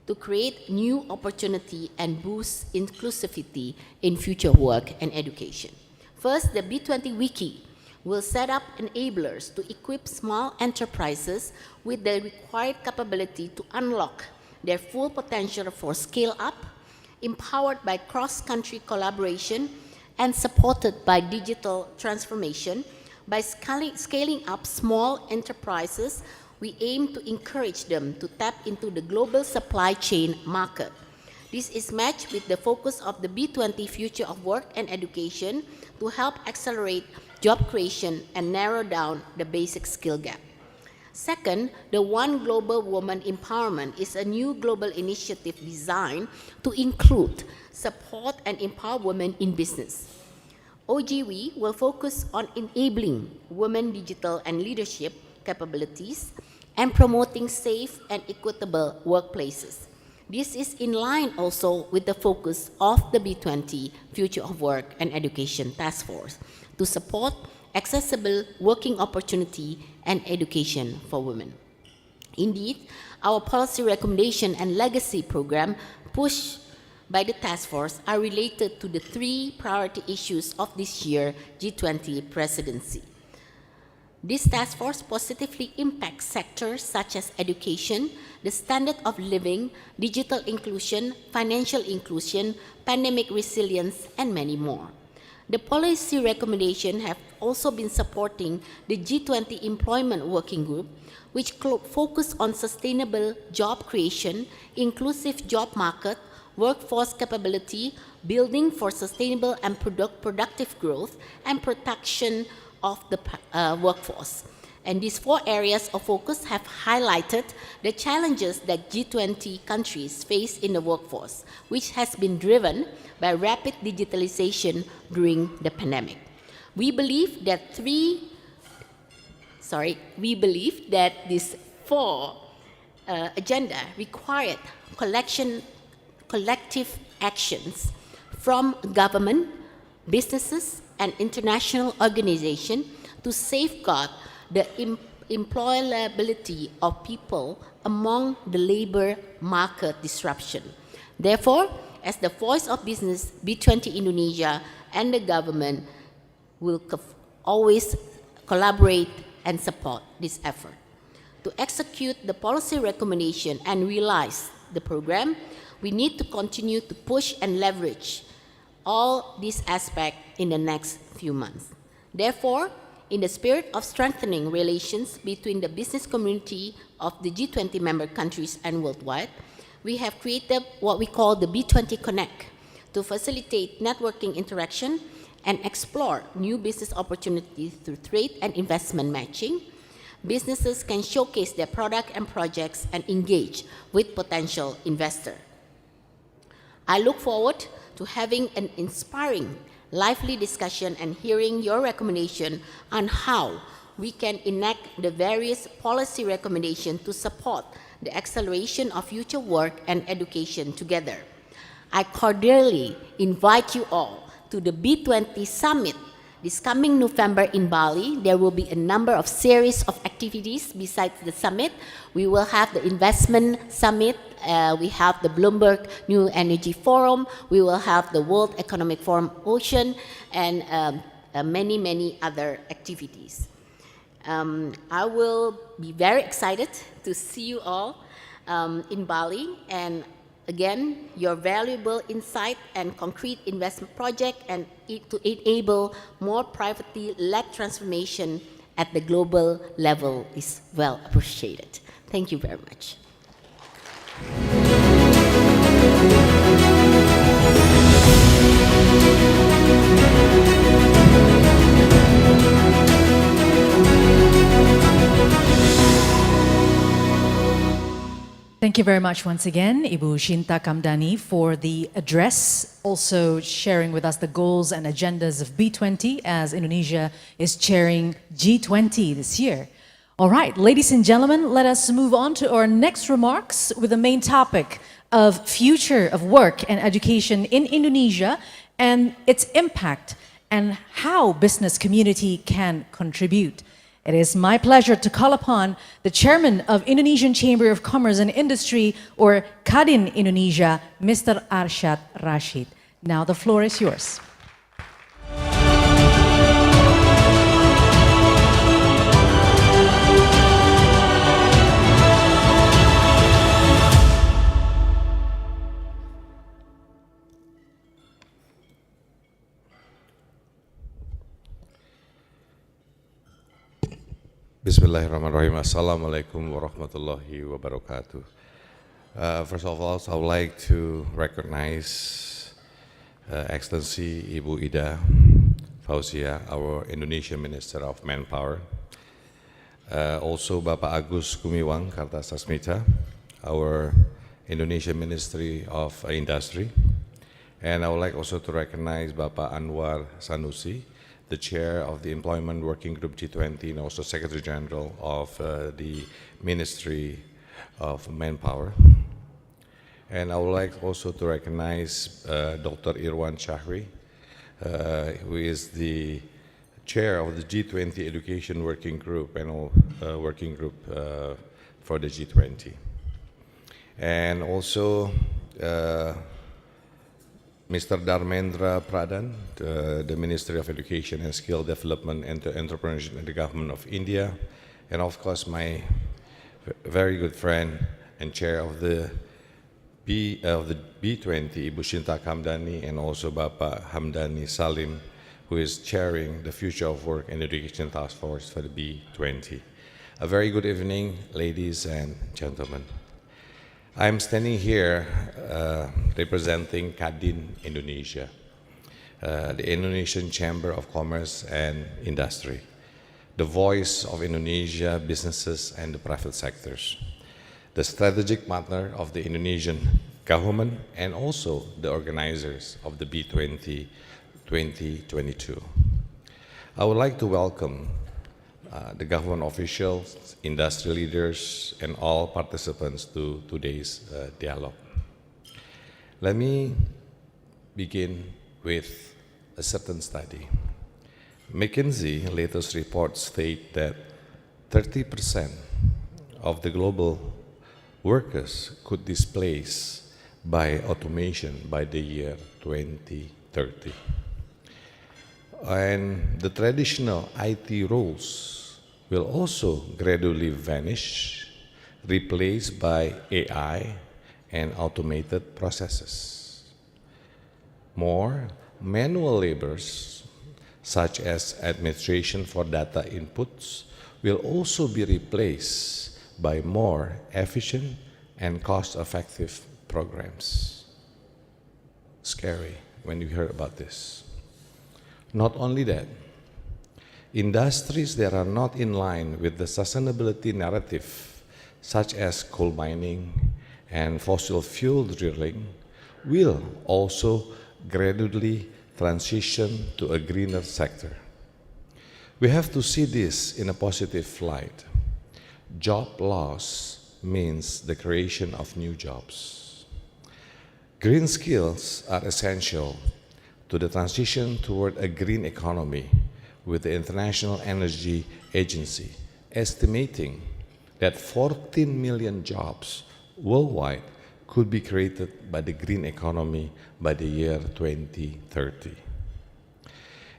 to create new opportunity and boost inclusivity in future work and education. First, the B20 Wiki will set up enablers to equip small enterprises with the required capability to unlock their full potential for scale-up, empowered by cross-country collaboration and supported by digital transformation. By scaling up small enterprises, we aim to encourage them to tap into the global supply chain market. This is matched with the focus of the B20 Future of Work and Education to help accelerate job creation and narrow down the basic skill gap. Second, the One Global Woman Empowerment is a new global initiative designed to include, support, and empower women in business. OGW will focus on enabling women digital and leadership capabilities and promoting safe and equitable workplaces. This is in line also with the focus of the B20 Future of Work and Education Task Force to support accessible working opportunity and education for women. Indeed, our policy recommendation and legacy program pushed by the task force are related to the three priority issues of this year's G20 presidency. This task force positively impacts sectors such as education, the standard of living, digital inclusion, financial inclusion, pandemic resilience, and many more. The policy recommendations have also been supporting the G20 Employment Working Group, which focus on sustainable job creation, inclusive job market, workforce capability, building for sustainable and productive growth, and protection of the workforce. And these 4 areas of focus have highlighted the challenges that G20 countries face in the workforce, which has been driven by rapid digitalization during the pandemic. We believe that these 4 agenda required collective actions from government, businesses, and international organizations to safeguard the employability of people among the labor market disruption. Therefore, as the voice of business, B20 Indonesia and the government will always collaborate and support this effort. To execute the policy recommendation and realize the program, we need to continue to push and leverage all these aspects in the next few months. Therefore, in the spirit of strengthening relations between the business community of the G20 member countries and worldwide, we have created what we call the B20 Connect to facilitate networking interaction and explore new business opportunities through trade and investment matching. Businesses can showcase their product and projects and engage with potential investors. I look forward to having an inspiring, lively discussion and hearing your recommendation on how we can enact the various policy recommendations to support the acceleration of future work and education together. I cordially invite you all to the B20 Summit this coming November in Bali. There will be a number of series of activities besides the summit. We will have the investment summit, we have the Bloomberg New Energy Forum, we will have the World Economic Forum Ocean, and many other activities. I will be very excited to see you all in Bali, and again, your valuable insight and concrete investment project and to enable more privately led transformation at the global level is well appreciated. Thank you very much. Thank you very much once again, Ibu Shinta Kamdani, for the address, also sharing with us the goals and agendas of B20 as Indonesia is chairing G20 this year. All right, ladies and gentlemen, let us move on to our next remarks with the main topic of future of work and education in Indonesia and its impact and how business community can contribute. It is my pleasure to call upon the chairman of Indonesian Chamber of Commerce and Industry, or Kadin Indonesia, Mr. Arsyad Rashid. Now the floor is yours. Bismillahirrahmanirrahim. Assalamualaikum warahmatullahi wabarakatuh. First of all, I would like to recognize Excellency Ibu Ida Fauzia, our Indonesian Minister of Manpower. Also Bapak Agus Gumiwang Kartasasmita, our Indonesian Ministry of Industry. And I would like also to recognize Bapak Anwar Sanusi, the chair of the Employment Working Group G20 and also Secretary General of the Ministry of Manpower. And I would like also to recognize Dr. Irwan Chahri, who is the chair of the G20 Education Working Group and working group for the G20. And also Mr. Dharmendra Pradhan, the Ministry of Education and Skill Development and Entrepreneurship in the Government of India, and of course my very good friend and chair of the B20, Ibu Shinta Hamdani, and also Bapak Hamdani Salim, who is chairing the Future of Work and Education Task Force for the B20. A very good evening, ladies and gentlemen. I'm standing here representing Kadin Indonesia, the Indonesian Chamber of Commerce and Industry, the voice of Indonesia businesses and the private sectors, the strategic partner of the Indonesian government, and also the organizers of the B20 2022. I would like to welcome the government officials, industry leaders, and all participants to today's dialogue. Let me begin with a certain study. McKinsey latest reports state that 30% of the global workers could displace by automation by the year 2030. And the traditional IT roles will also gradually vanish, replaced by AI and automated processes. More manual labors, such as administration for data inputs, will also be replaced by more efficient and cost-effective programs. Scary when you hear about this. Not only that, industries that are not in line with the sustainability narrative, such as coal mining and fossil fuel drilling, will also gradually transition to a greener sector. We have to see this in a positive light. Job loss means the creation of new jobs. Green skills are essential to the transition toward a green economy, with the International Energy Agency estimating that 14 million jobs worldwide could be created by the green economy by the year 2030.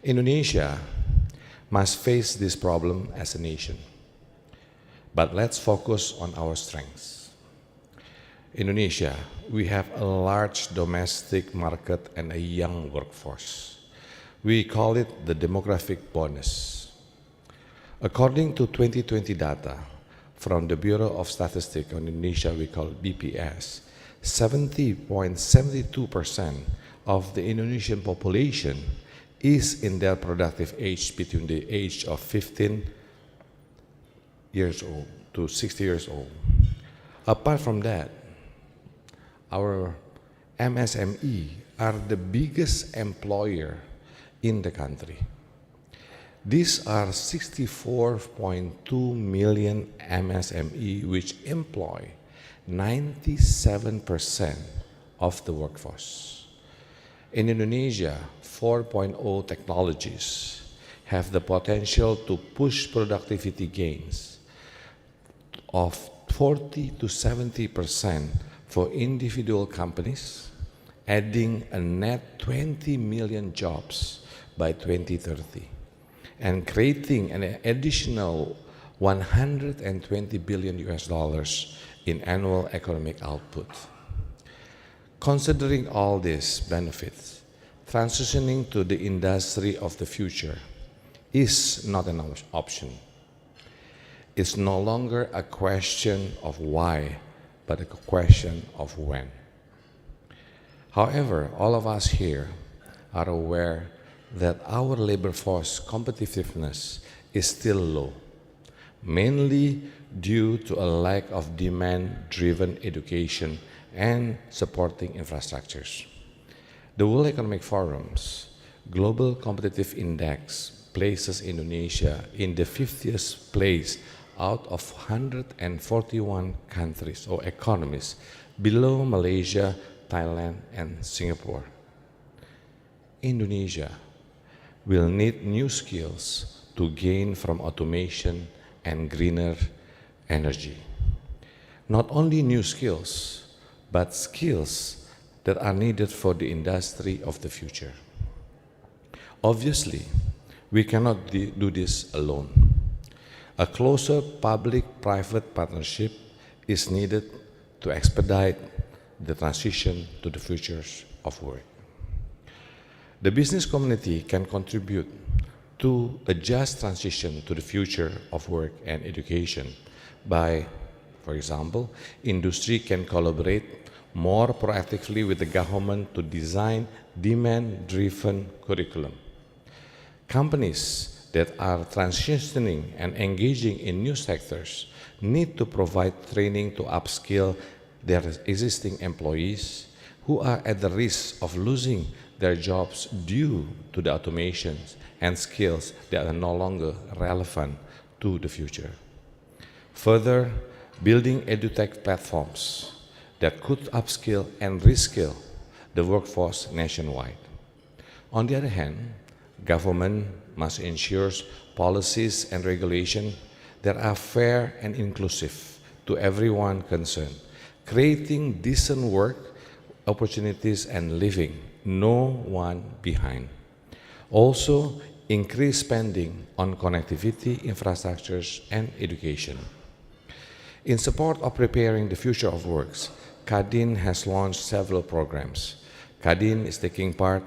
Indonesia must face this problem as a nation. But let's focus on our strengths. Indonesia, we have a large domestic market and a young workforce. We call it the demographic bonus. According to 2020 data from the Bureau of Statistics on Indonesia, we call it BPS, 70.72% of the Indonesian population is in their productive age between the age of 15 years old to 60 years old. Apart from that, our MSME are the biggest employer in the country. These are 64.2 million MSME which employ 97% of the workforce. In Indonesia, 4.0 technologies have the potential to push productivity gains of 40 to 70% for individual companies, adding a net 20 million jobs by 2030, and creating an additional $120 billion in annual economic output. Considering all these benefits, transitioning to the industry of the future is not an option. It's no longer a question of why, but a question of when. However, all of us here are aware that our labor force competitiveness is still low, mainly due to a lack of demand-driven education and supporting infrastructures. The World Economic Forum's Global Competitive Index places Indonesia in the 50th place out of 141 countries or economies, below Malaysia, Thailand, and Singapore. Indonesia will need new skills to gain from automation and greener energy. Not only new skills, but skills that are needed for the industry of the future. Obviously, we cannot do this alone. A closer public-private partnership is needed to expedite the transition to the futures of work. The business community can contribute to a just transition to the future of work and education by, for example, industry can collaborate more proactively with the government to design demand-driven curriculum. Companies that are transitioning and engaging in new sectors need to provide training to upskill their existing employees who are at the risk of losing their jobs due to the automations and skills that are no longer relevant to the future. Further, building edutech platforms that could upskill and reskill the workforce nationwide. On the other hand, government must ensure policies and regulations that are fair and inclusive to everyone concerned, creating decent work opportunities and leaving no one behind. Also, increase spending on connectivity, infrastructures, and education. In support of preparing the future of works, Kadin has launched several programs. Kadin is taking part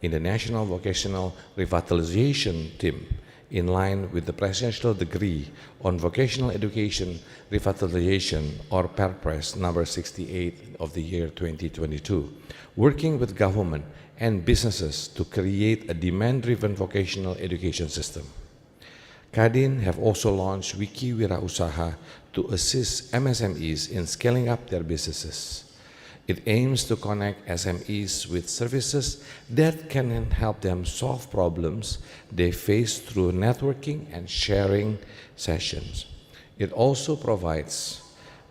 in the National Vocational Revitalization Team in line with the Presidential Decree on Vocational Education Revitalization, or PERPRES number 68 of the year 2022, working with government and businesses to create a demand-driven vocational education system. Kadin have also launched Wiki Wira Usaha to assist MSMEs in scaling up their businesses. It aims to connect SMEs with services that can help them solve problems they face through networking and sharing sessions. It also provides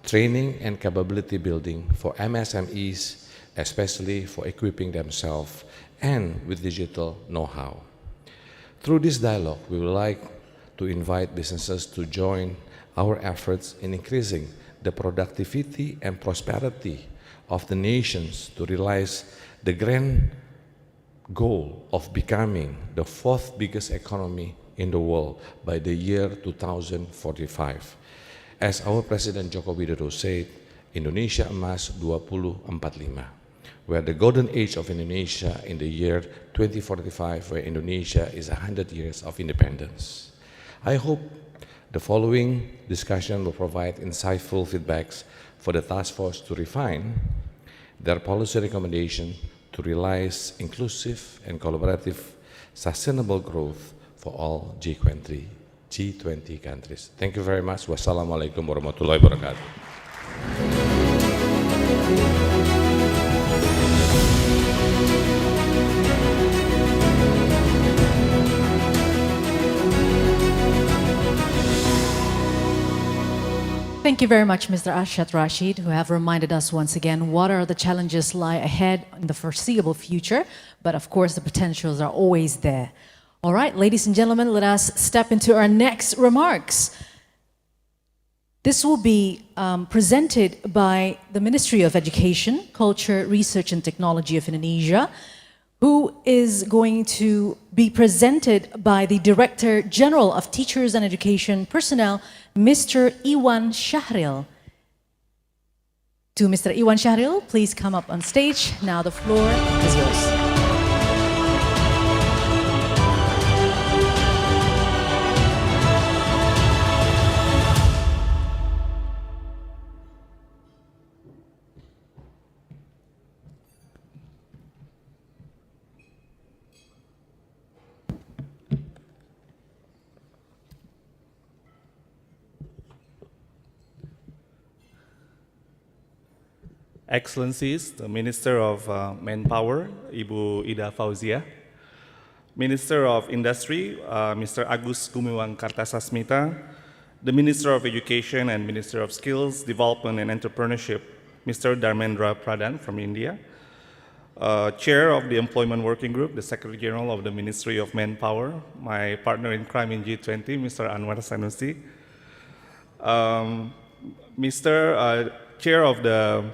training and capability building for MSMEs, especially for equipping themselves and with digital know-how. Through this dialogue, we would like to invite businesses to join our efforts in increasing the productivity and prosperity of the nations to realize the grand goal of becoming the fourth biggest economy in the world by the year 2045. As our President Joko Widodo said, Indonesia Emas 2045, where the golden age of Indonesia in the year 2045, where Indonesia is 100 years of independence. I hope the following discussion will provide insightful feedbacks for the task force to refine their policy recommendation to realize inclusive and collaborative sustainable growth for all G20 countries. Thank you very much. Wassalamualaikum warahmatullahi wabarakatuh. Thank you very much, Mr. Arshad Rashid, who have reminded us once again what are the challenges lie ahead in the foreseeable future, but of course the potentials are always there. All right, ladies and gentlemen, let us step into our next remarks. This will be presented by the Ministry of Education, Culture, Research and Technology of Indonesia, who is going to be presented by the Director General of Teachers and Education Personnel, Mr. Iwan Syahril. To Mr. Iwan Syahril, please come up on stage. Now the floor is yours. Excellencies, the Minister of Manpower, Ibu Ida Fauzia, Minister of Industry, Mr. Agus Gumiwang Kartasasmita, the Minister of Education and Minister of Skills, Development and Entrepreneurship, Mr. Dharmendra Pradhan from India, Chair of the Employment Working Group, the Secretary General of the Ministry of Manpower, my partner in crime in G20, Mr. Anwar Sanusi, Mr. Chair of the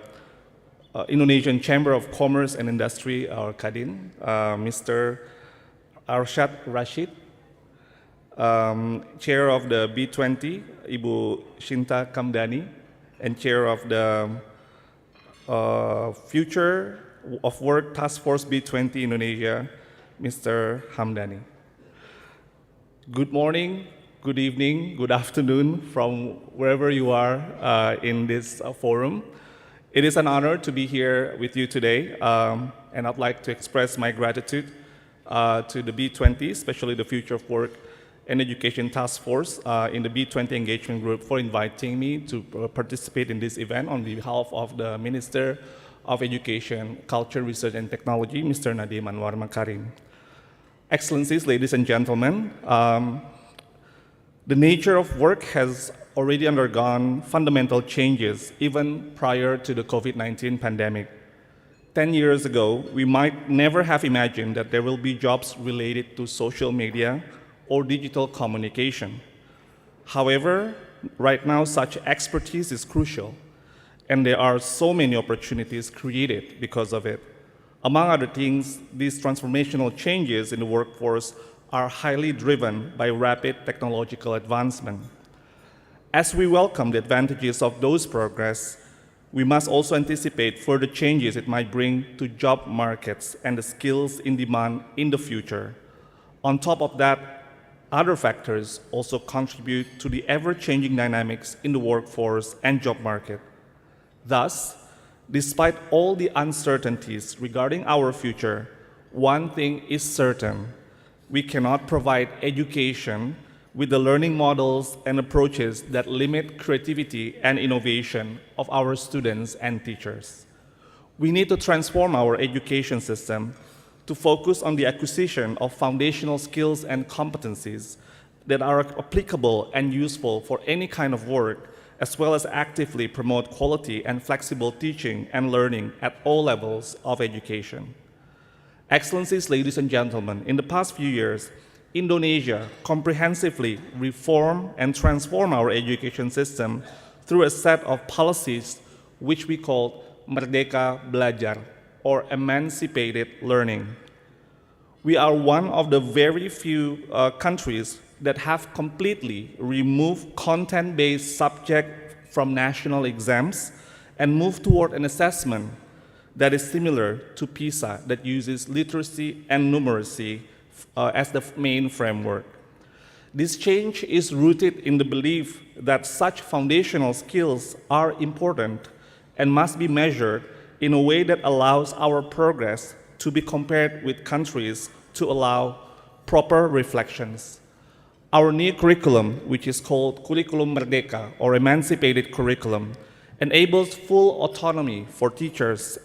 Indonesian Chamber of Commerce and Industry, or Kadin, Mr. Arshad Rashid, Chair of the B20, Ibu Shinta Kamdani, and Chair of the Future of Work Task Force B20 Indonesia, Mr. Hamdani. Good morning, good evening, good afternoon from wherever you are in this forum. It is an honor to be here with you today, and I'd like to express my gratitude to the B20, especially the Future of Work and Education Task Force in the B20 Engagement Group for inviting me to participate in this event on behalf of the Minister of Education, Culture, Research and Technology, Mr. Nadiem Anwar Makarim. Excellencies, ladies and gentlemen, the nature of work has already undergone fundamental changes even prior to the COVID-19 pandemic. 10 years ago, we might never have imagined that there will be jobs related to social media or digital communication. However, right now such expertise is crucial, and there are so many opportunities created because of it. Among other things, these transformational changes in the workforce are highly driven by rapid technological advancement. As we welcome the advantages of those progress, we must also anticipate further changes it might bring to job markets and the skills in demand in the future. On top of that, other factors also contribute to the ever-changing dynamics in the workforce and job market. Thus, despite all the uncertainties regarding our future, one thing is certain: we cannot provide education with the learning models and approaches that limit creativity and innovation of our students and teachers. We need to transform our education system to focus on the acquisition of foundational skills and competencies that are applicable and useful for any kind of work, as well as actively promote quality and flexible teaching and learning at all levels of education. Excellencies, ladies and gentlemen, in the past few years, Indonesia comprehensively reformed and transformed our education system through a set of policies which we call Merdeka Belajar, or emancipated learning. We are one of the very few countries that have completely removed content-based subject from national exams and moved toward an assessment that is similar to PISA, that uses literacy and numeracy as the main framework. This change is rooted in the belief that such foundational skills are important and must be measured in a way that allows our progress to be compared with countries to allow proper reflections. Our new curriculum, which is called Curriculum Merdeka, or Emancipated Curriculum, enables full autonomy for teachers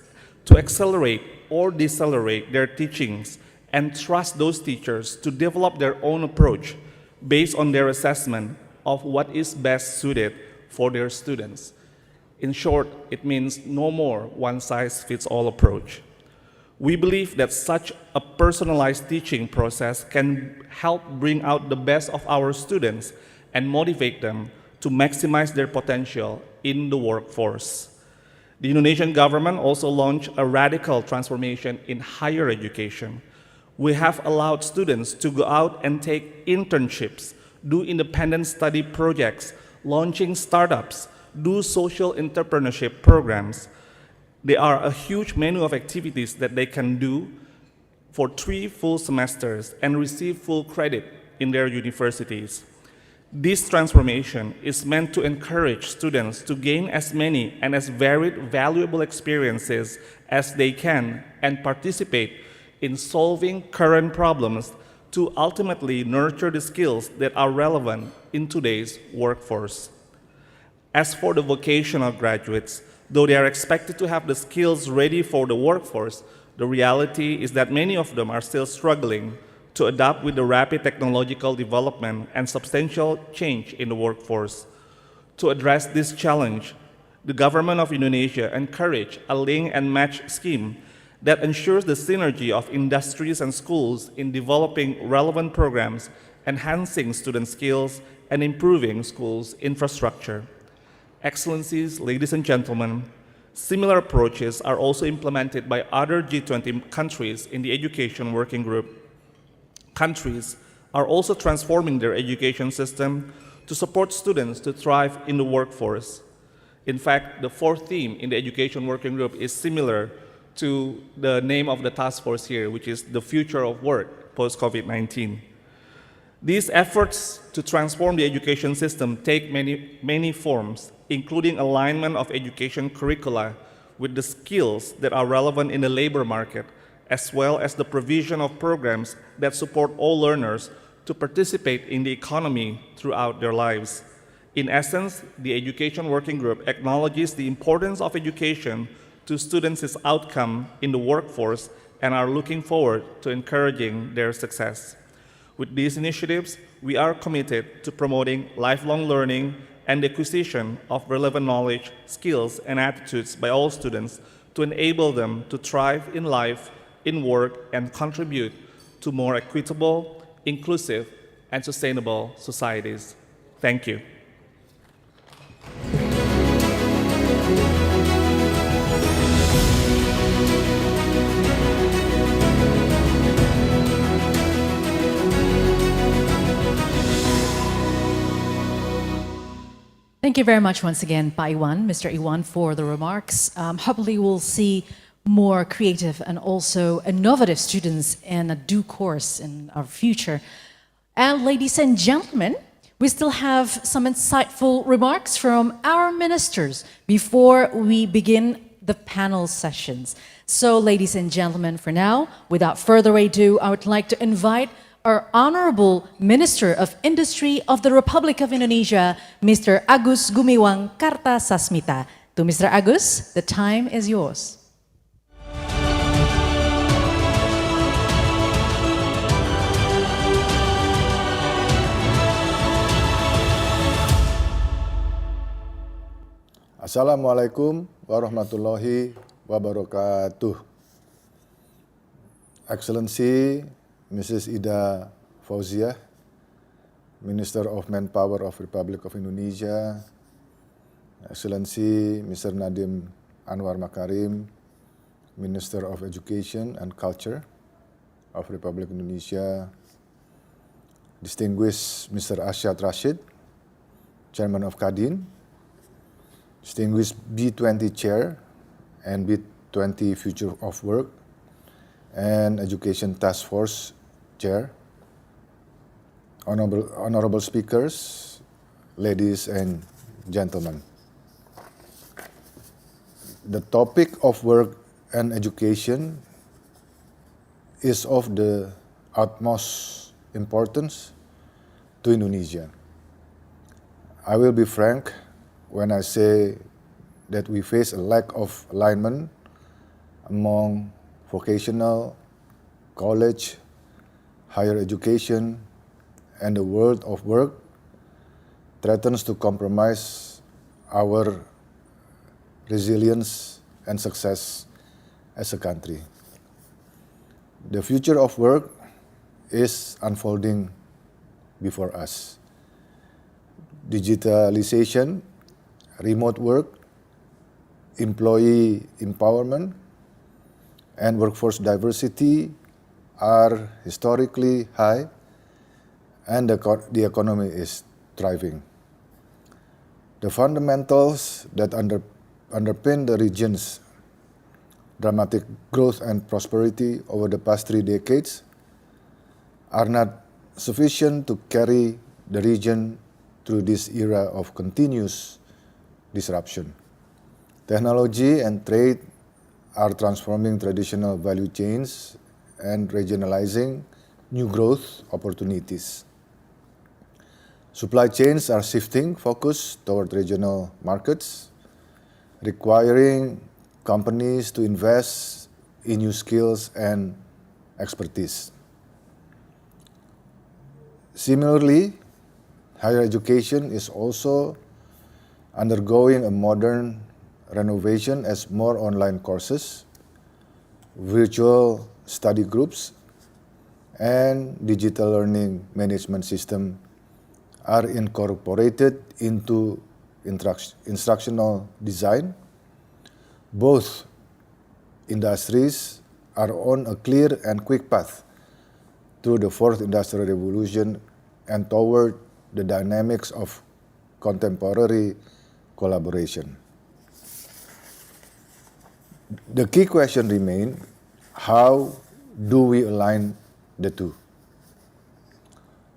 to accelerate or decelerate their teachings and trust those teachers to develop their own approach based on their assessment of what is best suited for their students. In short, it means no more one-size-fits-all approach. We believe that such a personalized teaching process can help bring out the best of our students and motivate them to maximize their potential in the workforce. The Indonesian government also launched a radical transformation in higher education. We have allowed students to go out and take internships, do independent study projects, launching startups, do social entrepreneurship programs. There are a huge menu of activities that they can do for 3 full semesters and receive full credit in their universities. This transformation is meant to encourage students to gain as many and as varied, valuable experiences as they can and participate in solving current problems to ultimately nurture the skills that are relevant in today's workforce. As for the vocational graduates, though they are expected to have the skills ready for the workforce, the reality is that many of them are still struggling to adapt with the rapid technological development and substantial change in the workforce. To address this challenge, the government of Indonesia encouraged a link and match scheme that ensures the synergy of industries and schools in developing relevant programs, enhancing student skills, and improving schools' infrastructure. Excellencies, ladies and gentlemen, Similar approaches are also implemented by other G20 countries in the Education Working Group. Countries are also transforming their education system to support students to thrive in the workforce. In fact, the fourth theme in the Education Working Group is similar to the name of the task force here, which is the future of work post-COVID-19. These efforts to transform the education system take many forms, including alignment of education curricula with the skills that are relevant in the labor market, as well as the provision of programs that support all learners to participate in the economy throughout their lives. In essence, the Education Working Group acknowledges the importance of education to students' outcome in the workforce and are looking forward to encouraging their success. With these initiatives, we are committed to promoting lifelong learning and the acquisition of relevant knowledge, skills, and attitudes by all students to enable them to thrive in life, in work, and contribute to more equitable, inclusive, and sustainable societies. Thank you. Thank you very much once again, Pa Iwan, Mr. Iwan, for the remarks. Hopefully we'll see more creative and also innovative students in a due course in our future. And ladies and gentlemen, we still have some insightful remarks from our ministers before we begin the panel sessions. So ladies and gentlemen, for now, without further ado, I would like to invite our Honorable Minister of Industry of the Republic of Indonesia, Mr. Agus Gumiwang Kartasasmita. To Mr. Agus, the time is yours. Assalamualaikum warahmatullahi wabarakatuh. Excellency Mrs. Ida Fauzia, Minister of Manpower of Republic of Indonesia, Excellency Mr. Nadiem Anwar Makarim, Minister of Education and Culture of Republic of Indonesia, distinguished Mr. Arsyad Rashid, Chairman of Kadin, distinguished B20 Chair and B20 Future of Work and Education Task Force Chair, honorable speakers, ladies and gentlemen. The topic of work and education is of the utmost importance to Indonesia. I will be frank when I say that we face a lack of alignment among vocational, college, higher education, and the world of work threatens to compromise our resilience and success as a country. The future of work is unfolding before us. Digitalization, remote work, employee empowerment, and workforce diversity are historically high, and the economy is thriving. The fundamentals that underpin the region's dramatic growth and prosperity over the past 3 decades are not sufficient to carry the region through this era of continuous disruption. Technology and trade are transforming traditional value chains and regionalizing new growth opportunities. Supply chains are shifting focus toward regional markets, requiring companies to invest in new skills and expertise. Similarly, higher education is also undergoing a modern renovation as more online courses, virtual study groups, and digital learning management system are incorporated into instructional design, Both industries are on a clear and quick path through the fourth industrial revolution and toward the dynamics of contemporary collaboration. The key question remains, how do we align the two?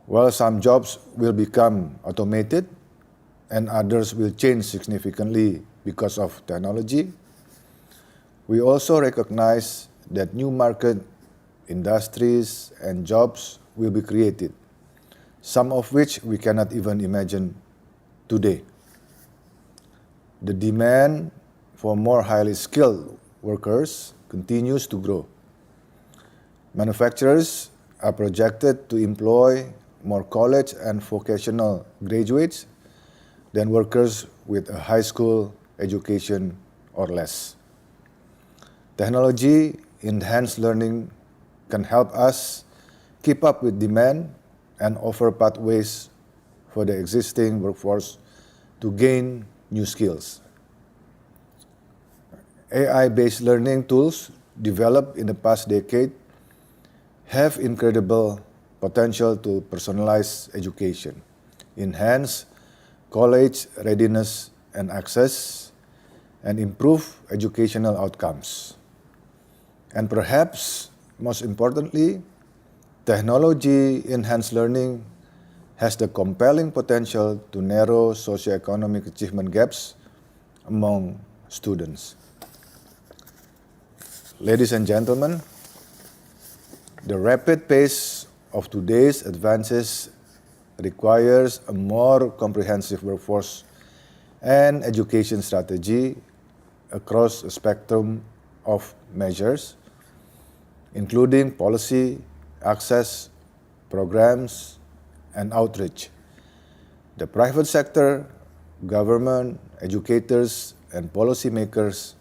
While some jobs will become automated and others will change significantly because of technology, we also recognize that new market industries and jobs will be created, some of which we cannot even imagine today. The demand for more highly skilled workers continues to grow. Manufacturers are projected to employ more college and vocational graduates than workers with a high school education or less. Technology-enhanced learning can help us keep up with demand and offer pathways for the existing workforce to gain new skills. AI-based learning tools developed in the past decade have incredible potential to personalize education, enhance college readiness and access, and improve educational outcomes. And perhaps most importantly, technology-enhanced learning has the compelling potential to narrow socioeconomic achievement gaps among students. Ladies and gentlemen, the rapid pace of today's advances requires a more comprehensive workforce and education strategy across a spectrum of measures, including policy, access, programs, and outreach. The private sector, government, educators, and policymakers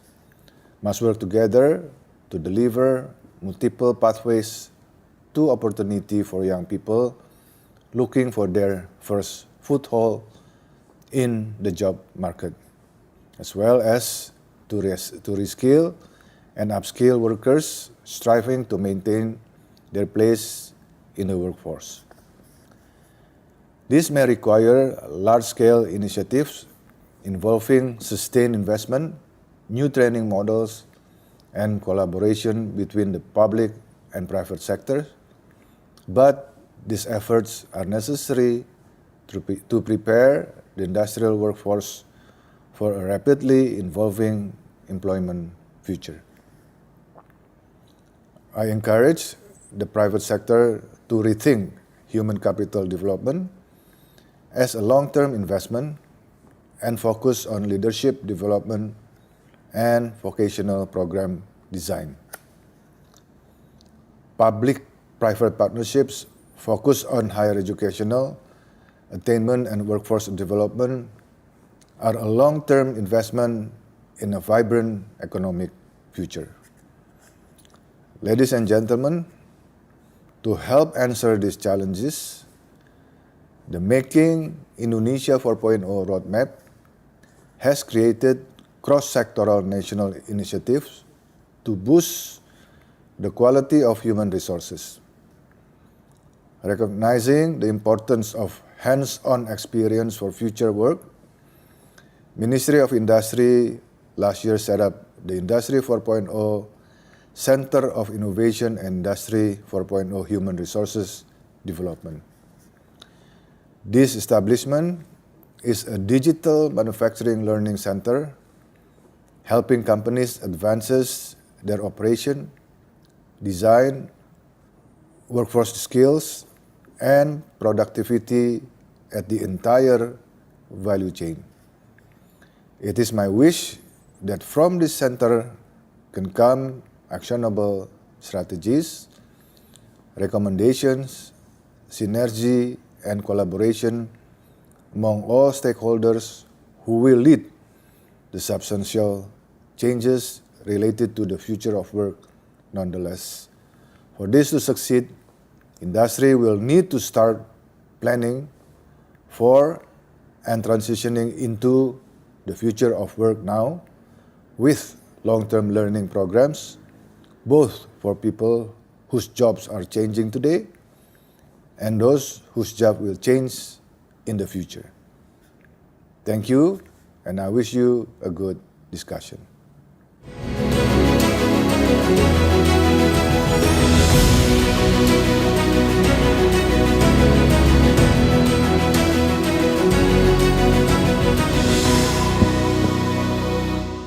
must work together to deliver multiple pathways to opportunity for young people looking for their first foothold in the job market, as well as to reskill and upskill workers striving to maintain their place in the workforce. This may require large-scale initiatives involving sustained investment, new training models, and collaboration between the public and private sectors, but these efforts are necessary to prepare the industrial workforce for a rapidly evolving employment future. I encourage the private sector to rethink human capital development as a long-term investment and focus on leadership development and vocational program design. Public-private partnerships focus on higher educational attainment and workforce development are a long-term investment in a vibrant economic future. Ladies and gentlemen, to help answer these challenges, the Making Indonesia 4.0 roadmap has created cross-sectoral national initiatives to boost the quality of human resources. Recognizing the importance of hands-on experience for future work, Ministry of Industry last year set up the Industry 4.0 Center of Innovation and Industry 4.0 Human Resources Development. This establishment is a digital manufacturing learning center helping companies advance their operation, design, workforce skills, and productivity at the entire value chain. It is my wish that from this center can come actionable strategies, recommendations, synergy, and collaboration among all stakeholders who will lead the substantial changes related to the future of work nonetheless. For this to succeed, industry will need to start planning for and transitioning into the future of work now with long-term learning programs, both for people whose jobs are changing today and those whose job will change in the future. Thank you, and I wish you a good discussion.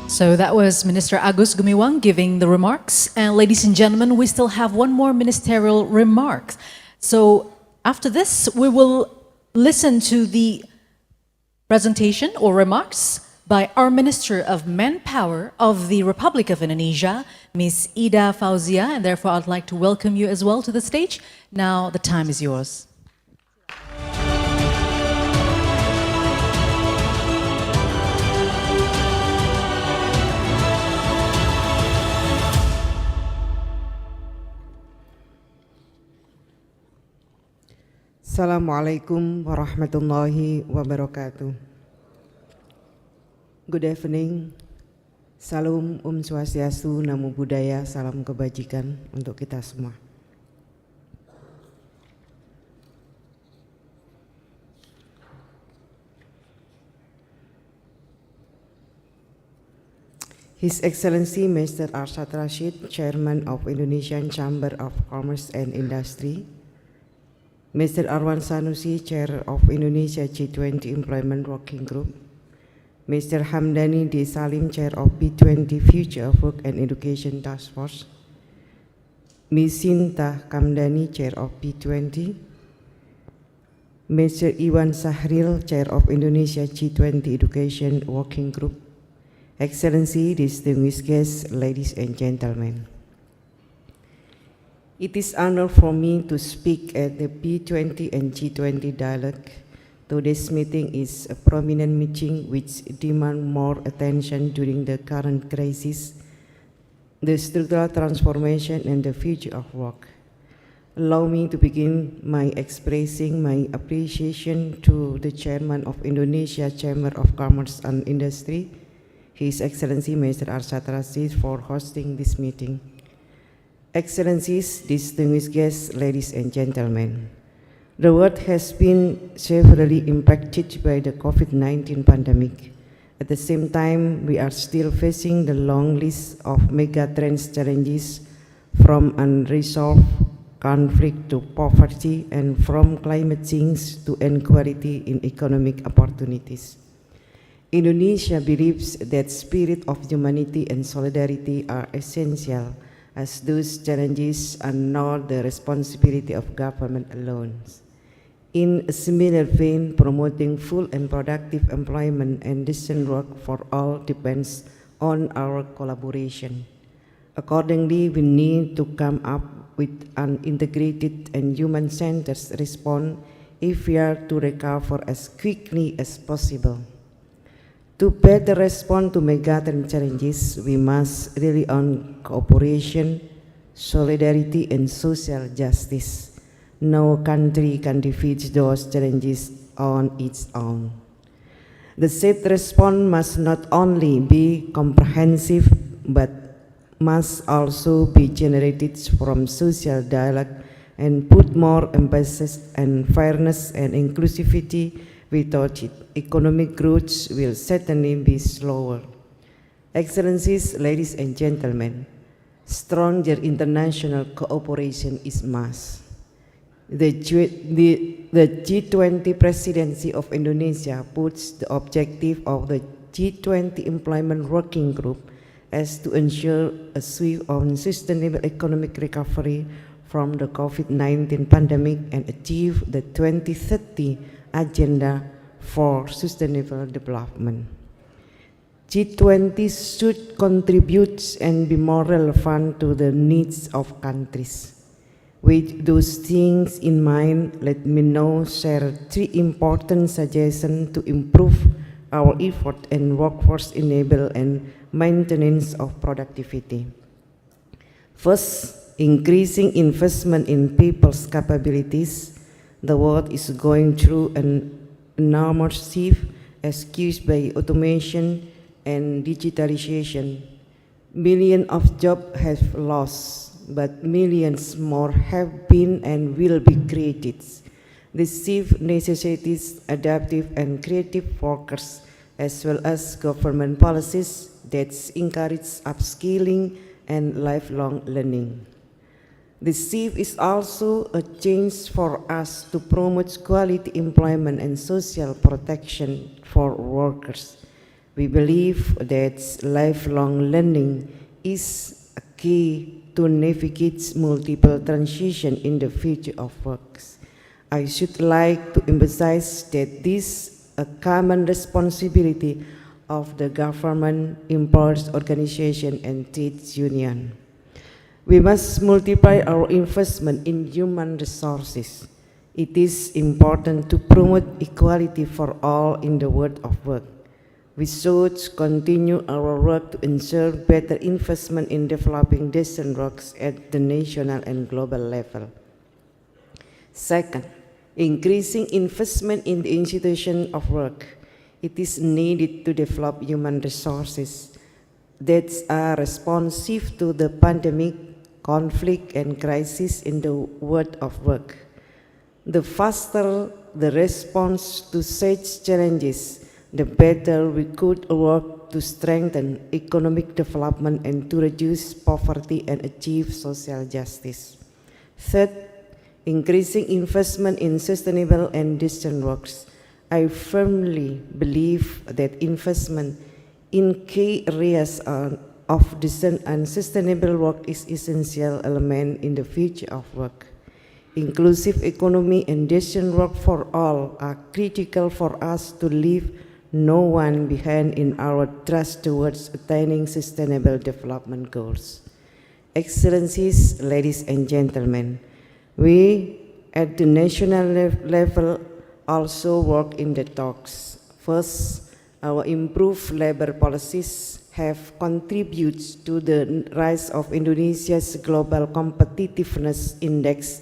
So that was Minister Agus Gumiwang giving the remarks. And ladies and gentlemen, we still have one more ministerial remark. So after this, we will listen to the presentation or remarks by our Minister of Manpower of the Republic of Indonesia, Ms. Ida Fauzia, and therefore I'd like to welcome you as well to the stage. Now the time is yours. Assalamualaikum warahmatullahi wabarakatuh. Good evening. Salam Swastiastu, Namo Buddhaya, salam kebajikan untuk kita semua. His Excellency Mr. Arsyad Rashid, Chairman of Indonesian Chamber of Commerce and Industry, Mr. Arwan Sanusi, Chair of Indonesia G20 Employment Working Group, Mr. Hamdani D. Salim, Chair of B20 Future of Work and Education Task Force, Ms. Sinta Kamdani, Chair of B20, Mr. Iwan Sahril, Chair of Indonesia G20 Education Working Group, Excellency, distinguished guests, ladies and gentlemen. It is an honor for me to speak at the B20 and G20 dialogue. Today's meeting is a prominent meeting which demands more attention during the current crisis, the structural transformation and the future of work. Allow me to begin by expressing my appreciation to the Chairman of Indonesia Chamber of Commerce and Industry, His Excellency Mr. Arsyad Rashid, for hosting this meeting. Excellencies, distinguished guests, ladies and gentlemen, the world has been severely impacted by the COVID-19 pandemic. At the same time, we are still facing the long list of mega-trends challenges, from unresolved conflict to poverty, and from climate change to inequality in economic opportunities. Indonesia believes that spirit of humanity and solidarity are essential, as those challenges are not the responsibility of government alone. In a similar vein, promoting full and productive employment and decent work for all depends on our collaboration. Accordingly, we need to come up with an integrated and human-centered response if we are to recover as quickly as possible. To better respond to megatrend challenges, we must rely on cooperation, solidarity, and social justice. No country can defeat those challenges on its own. The said response must not only be comprehensive, but must also be generated from social dialogue and put more emphasis on fairness and inclusivity. Without it, economic growth will certainly be slower. Excellencies, ladies and gentlemen, stronger international cooperation is must. The G20 presidency of Indonesia puts the objective of the G20 Employment Working Group as to ensure a swift and sustainable economic recovery from the COVID-19 pandemic and achieve the 2030 agenda for sustainable development. G20 should contribute and be more relevant to the needs of countries. With those things in mind, let me now share 3 important suggestions to improve our effort and workforce enable and maintenance of productivity. First, increasing investment in people's capabilities. The world is going through an enormous shift caused by automation and digitalization. Millions of jobs have lost, but millions more have been and will be created. This shift necessitates adaptive and creative workers, as well as government policies that encourage upskilling and lifelong learning. This shift is also a chance for us to promote quality employment and social protection for workers. We believe that lifelong learning is a key to navigate multiple transitions in the future of work. I should like to emphasize that this is a common responsibility of the government, employers' organization, and trade union. We must multiply our investment in human resources. It is important to promote equality for all in the world of work. We should continue our work to ensure better investment in developing decent works at the national and global level. Second, increasing investment in the institution of work. It is needed to develop human resources that are responsive to the pandemic, conflict, and crisis in the world of work. The faster the response to such challenges, the better we could work to strengthen economic development and to reduce poverty and achieve social justice. Third, increasing investment in sustainable and decent works. I firmly believe that investment in key areas of decent and sustainable work is essential element in the future of work. Inclusive economy and decent work for all are critical for us to leave no one behind in our thrust towards attaining sustainable development goals. Excellencies, ladies and gentlemen, we at the national level also work in the talks. First, our improved labor policies have contributed to the rise of Indonesia's global competitiveness index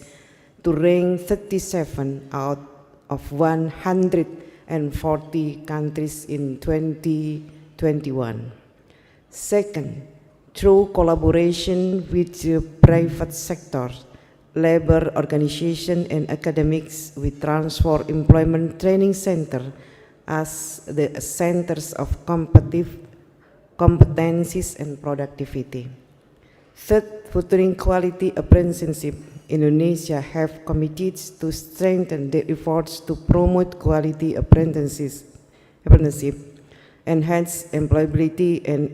to rank 37 out of 140 countries in 2021. Second, through collaboration with the private sector, labor organization and academics, we transform employment training center as the centers of competencies and productivity. Third, furthering quality apprenticeship. Indonesia have committed to strengthen their efforts to promote quality apprenticeship, enhance employability, and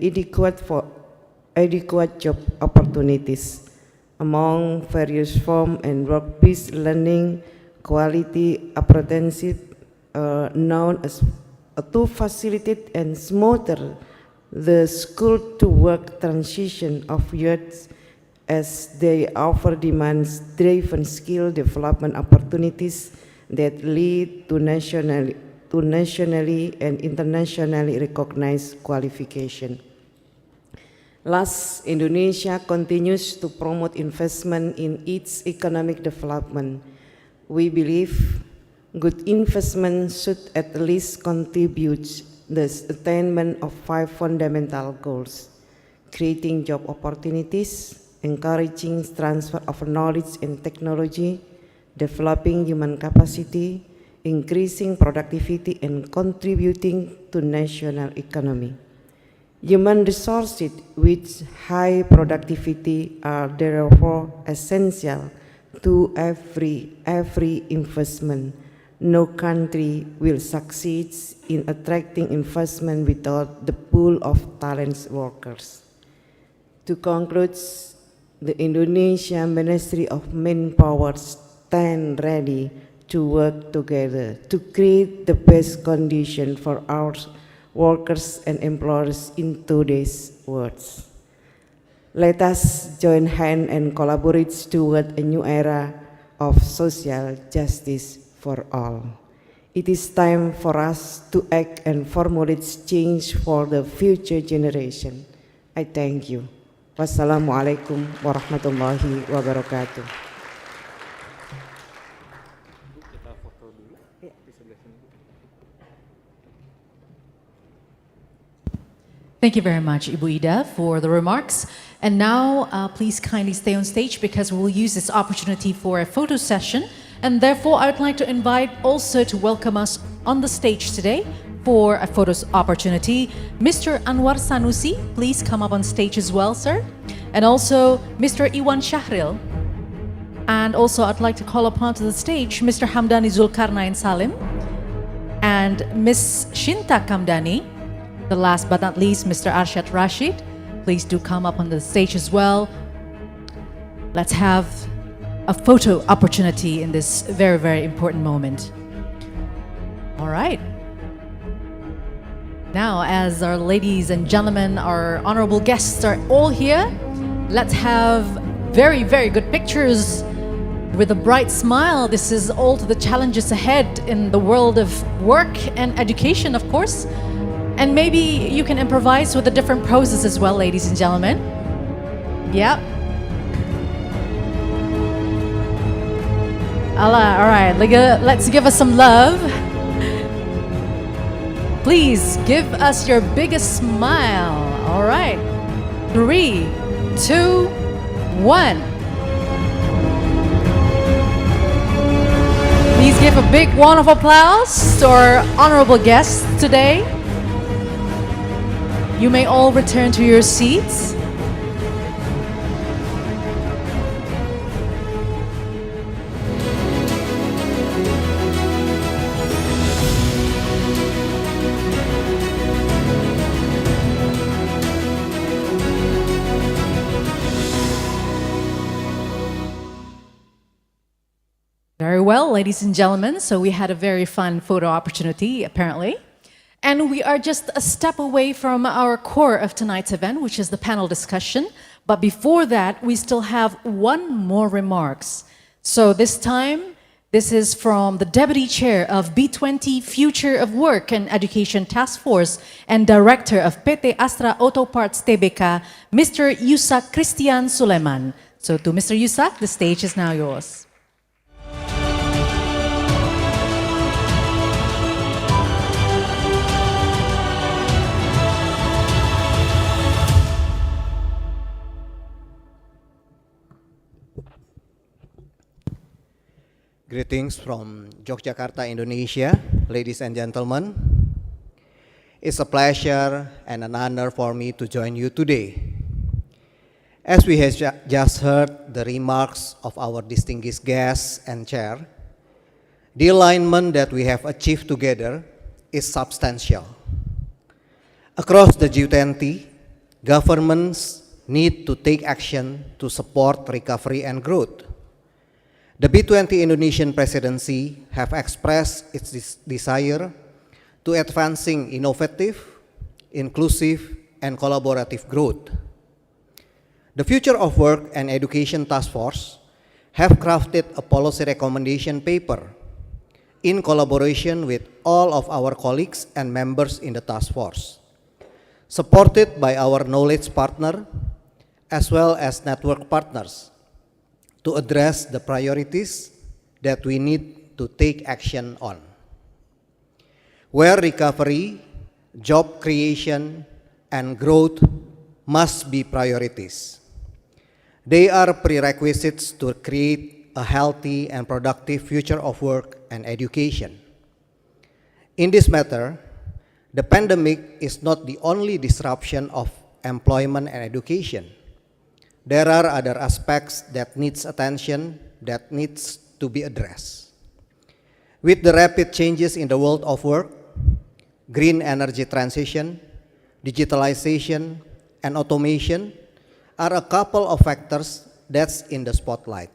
adequate job opportunities. Among various forms and work-based learning, quality apprenticeship known as to facilitate and smoother the school-to-work transition of youth as they offer demand-driven skill development opportunities that lead to nationally and internationally recognized qualification. Last, Indonesia continues to promote investment in its economic development. We believe good investment should at least contribute the attainment of 5 fundamental goals: creating job opportunities, encouraging transfer of knowledge and technology, developing human capacity, increasing productivity, and contributing to national economy. Human resources with high productivity are therefore essential to every investment. No country will succeed in attracting investment without the pool of talented workers. To conclude, the Indonesian Ministry of Manpower stands ready to work together to create the best condition for our workers and employers in today's world. Let us join hands and collaborate toward a new era of social justice for all. It is time for us to act and formulate change for the future generation. I thank you. Wassalamualaikum warahmatullahi wabarakatuh. Thank you very much, Ibu Ida, for the remarks. And now, please kindly stay on stage because we will use this opportunity for a photo session. And therefore, I would like to invite also to welcome us on the stage today for a photo opportunity, Mr. Anwar Sanusi. Please come up on stage as well, sir. And also, Mr. Iwan Shahril. And also, I'd like to call upon to the stage Mr. Hamdani Zulkarnain Salim and Miss Shinta Kamdani. The last but not least, Mr. Arshad Rashid. Please do come up on the stage as well. Let's have a photo opportunity in this very, very important moment. All right. Now, as our ladies and gentlemen, our honorable guests are all here, let's have very, very good pictures with a bright smile. This is all to the challenges ahead in the world of work and education, of course. And maybe you can improvise with the different poses as well, ladies and gentlemen. Yep. All right, let's give us some love. Please give us your biggest smile. All right. 3, 2, 1. Please give a big round of applause to our honorable guests today. You may all return to your seats. Very well, ladies and gentlemen. So we had a very fun photo opportunity, apparently. And we are just a step away from our core of tonight's event, which is the panel discussion. But before that, we still have one more remarks. So this time, this is from the Deputy Chair of B20 Future of Work and Education Task Force and Director of PT Astra Auto Parts Tbk, Mr. Yusak Christian Suleman. So to Mr. Yusak, the stage is now yours. Greetings from Yogyakarta, Indonesia, ladies and gentlemen. It's a pleasure and an honor for me to join you today. As we have just heard the remarks of our distinguished guests and chair, the alignment that we have achieved together is substantial. Across the G20, governments need to take action to support recovery and growth. The B20 Indonesian presidency have expressed its desire to advancing innovative, inclusive, and collaborative growth. The Future of Work and Education Task Force have crafted a policy recommendation paper in collaboration with all of our colleagues and members in the task force, supported by our knowledge partner as well as network partners, to address the priorities that we need to take action on. Where recovery, job creation, and growth must be priorities. They are prerequisites to create a healthy and productive future of work and education. In this matter, the pandemic is not the only disruption of employment and education. There are other aspects that needs attention, that needs to be addressed. With the rapid changes in the world of work, green energy transition, digitalization, and automation are a couple of factors that's in the spotlight.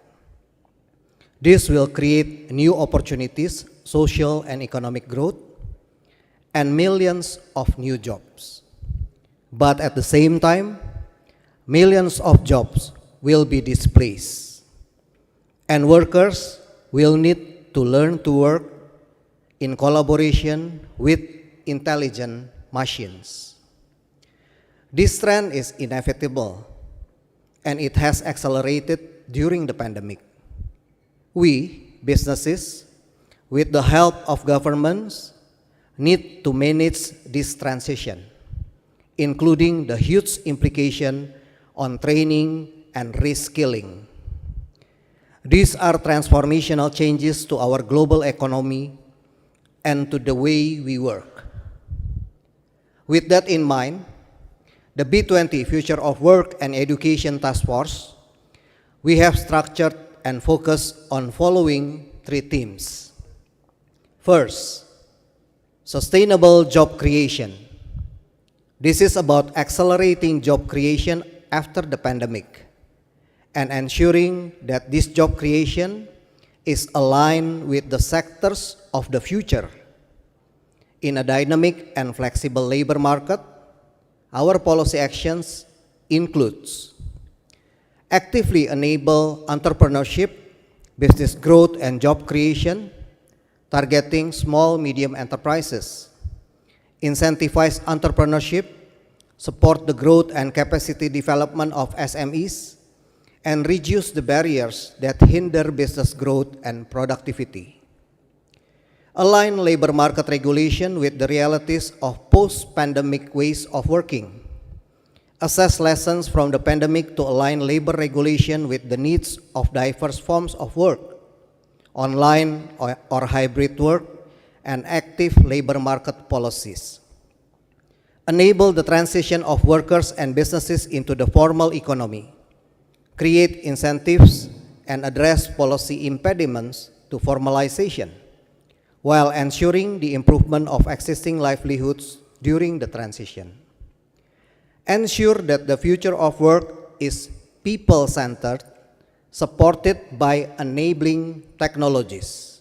This will create new opportunities, social and economic growth, and millions of new jobs. But at the same time, millions of jobs will be displaced, and workers will need to learn to work in collaboration with intelligent machines. This trend is inevitable, and it has accelerated during the pandemic. We, businesses, with the help of governments, need to manage this transition including the huge implication on training and reskilling. These are transformational changes to our global economy and to the way we work. With that in mind, the B20 Future of Work and Education Task Force, we have structured and focused on following three themes. First, sustainable job creation. This is about accelerating job creation after the pandemic and ensuring that this job creation is aligned with the sectors of the future. In a dynamic and flexible labor market, our policy actions includes actively enable entrepreneurship, business growth and job creation, targeting small, medium enterprises, incentivize entrepreneurship, support the growth and capacity development of SMEs, and reduce the barriers that hinder business growth and productivity. Align labor market regulation with the realities of post-pandemic ways of working. Assess lessons from the pandemic to align labor regulation with the needs of diverse forms of work, online or hybrid work, and active labor market policies. Enable the transition of workers and businesses into the formal economy. Create incentives and address policy impediments to formalization, while ensuring the improvement of existing livelihoods during the transition. Ensure that the future of work is people-centered, supported by enabling technologies.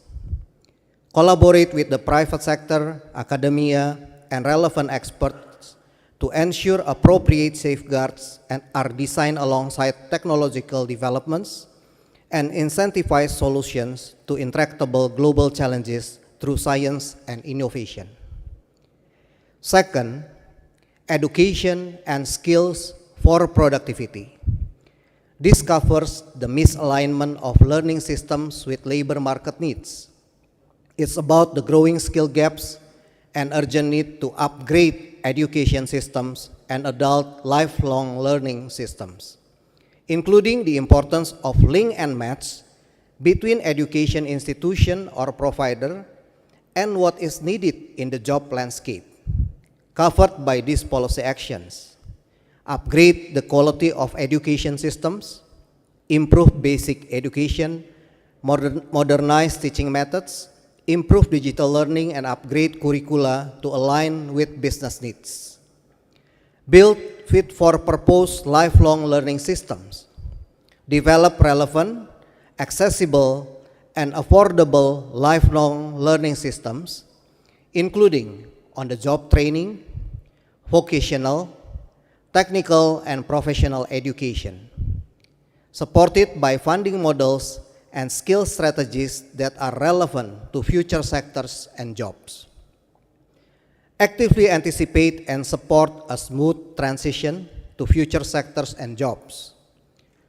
Collaborate with the private sector, academia, and relevant experts to ensure appropriate safeguards and are designed alongside technological developments and incentivize solutions to intractable global challenges through science and innovation. Second, education and skills for productivity. This covers the misalignment of learning systems with labor market needs. It's about the growing skill gaps and urgent need to upgrade education systems and adult lifelong learning systems, including the importance of link and match between education institution or provider and what is needed in the job landscape, covered by these policy actions. Upgrade the quality of education systems, improve basic education, modernize teaching methods, improve digital learning, and upgrade curricula to align with business needs. Build fit-for-purpose lifelong learning systems. Develop relevant, accessible, and affordable lifelong learning systems, including on-the-job training, vocational, technical, and professional education, supported by funding models and skill strategies that are relevant to future sectors and jobs. Actively anticipate and support a smooth transition to future sectors and jobs.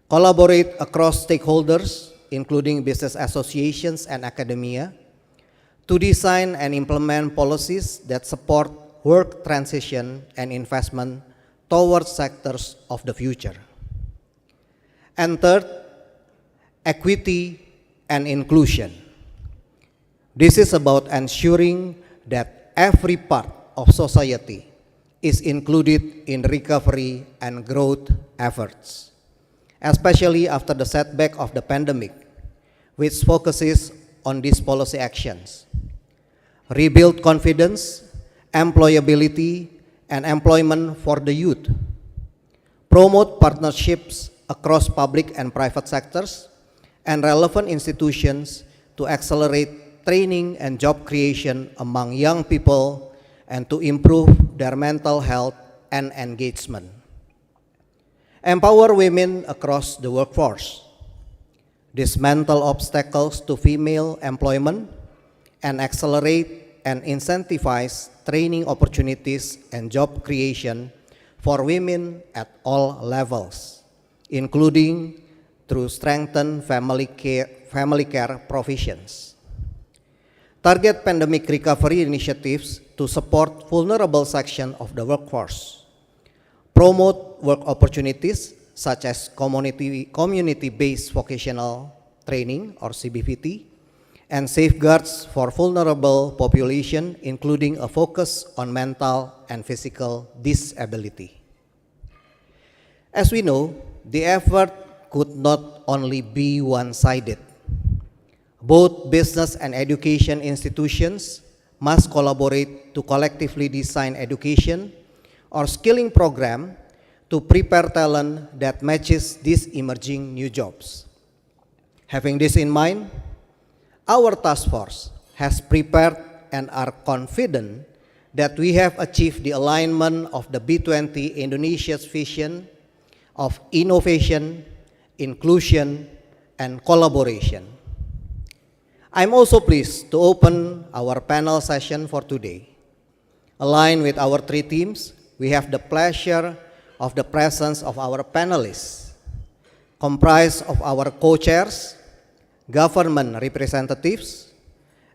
Collaborate across stakeholders, including business associations and academia, to design and implement policies that support work transition and investment towards sectors of the future. And third, equity and inclusion. This is about ensuring that every part of society is included in recovery and growth efforts, especially after the setback of the pandemic, which focuses on these policy actions. Rebuild confidence, employability, and employment for the youth. Promote partnerships across public and private sectors and relevant institutions to accelerate training and job creation among young people and to improve their mental health and engagement. Empower women across the workforce. Dismantle obstacles to female employment and accelerate and incentivize training opportunities and job creation for women at all levels, including through strengthened family care provisions. Target pandemic recovery initiatives to support vulnerable sections of the workforce, promote work opportunities such as community-based vocational training or CBVT, and safeguards for vulnerable population, including a focus on mental and physical disability. As we know, the effort could not only be one-sided. Both business and education institutions must collaborate to collectively design education or skilling program to prepare talent that matches these emerging new jobs. Having this in mind, our task force has prepared and are confident that we have achieved the alignment of the B20 Indonesia's vision of innovation, inclusion, and collaboration. I'm also pleased to open our panel session for today. Aligned with our three themes, we have the pleasure of the presence of our panelists, comprised of our co-chairs, government representatives,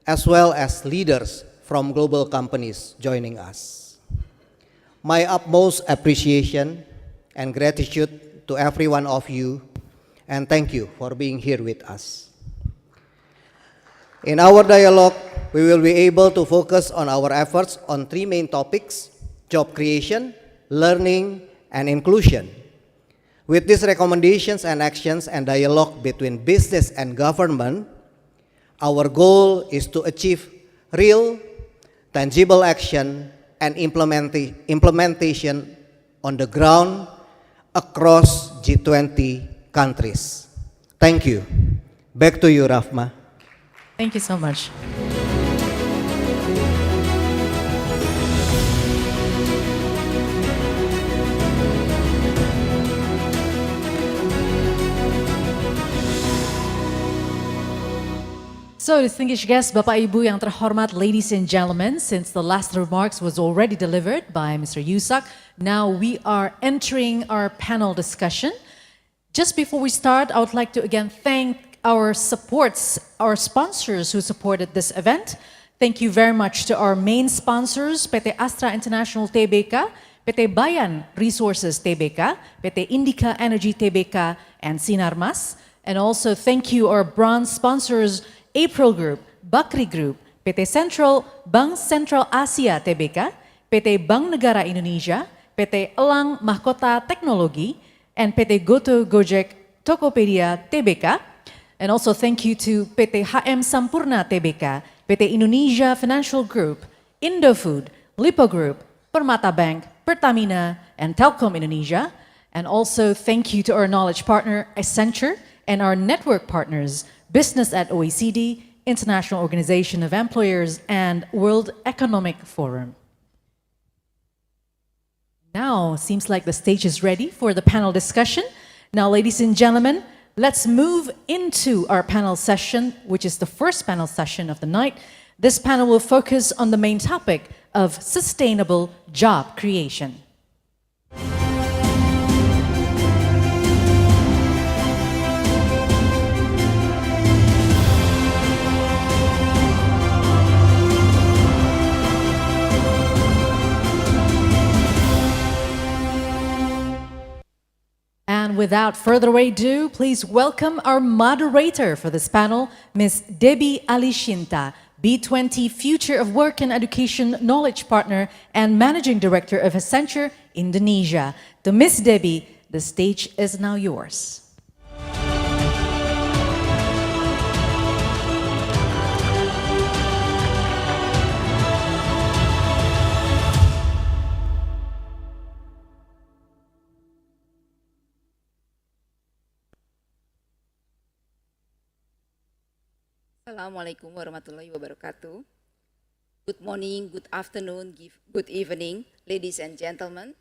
as well as leaders from global companies joining us. My utmost appreciation and gratitude to every one of you, and thank you for being here with us. In our dialogue, we will be able to focus on our efforts on three main topics: job creation, learning, and inclusion. With these recommendations and actions and dialogue between business and government, our goal is to achieve real, tangible action and implementation on the ground across G20 countries. Thank you. Back to you, Rahma. Thank you so much. So, distinguished guests, Bapak Ibu yang terhormat, ladies and gentlemen, since the last remarks was already delivered by Mr. Yusak, now we are entering our panel discussion. Just before we start, I would like to again thank our sponsors who supported this event. Thank you very much to our main sponsors, PT Astra International Tbk, PT Bayan Resources Tbk, PT Indica Energy Tbk, and Sinarmas. And also thank you our bronze sponsors, April Group, Bakri Group, PT Central, Bank Sentral Asia Tbk, PT Bank Negara Indonesia, PT Elang Mahkota Teknologi, and PT Goto Gojek Tokopedia Tbk. And also thank you to PT HM Sampurna Tbk, PT Indonesia Financial Group, Indofood, Lipo Group, Permata Bank, Pertamina, and Telkom Indonesia. And also thank you to our knowledge partner, Accenture, and our network partners, Business at OECD, International Organization of Employers, and World Economic Forum. Now, seems like the stage is ready for the panel discussion. Now, ladies and gentlemen, let's move into our panel session, which is the first panel session of the night. This panel will focus on the main topic of sustainable job creation. And without further ado, please welcome our moderator for this panel, Ms. Debbie Alishinta, B20 Future of Work and Education Knowledge Partner and Managing Director of Accenture, Indonesia. To Ms. Debbie, the stage is now yours. Assalamualaikum warahmatullahi wabarakatuh. Good morning, good afternoon, good evening, ladies and gentlemen.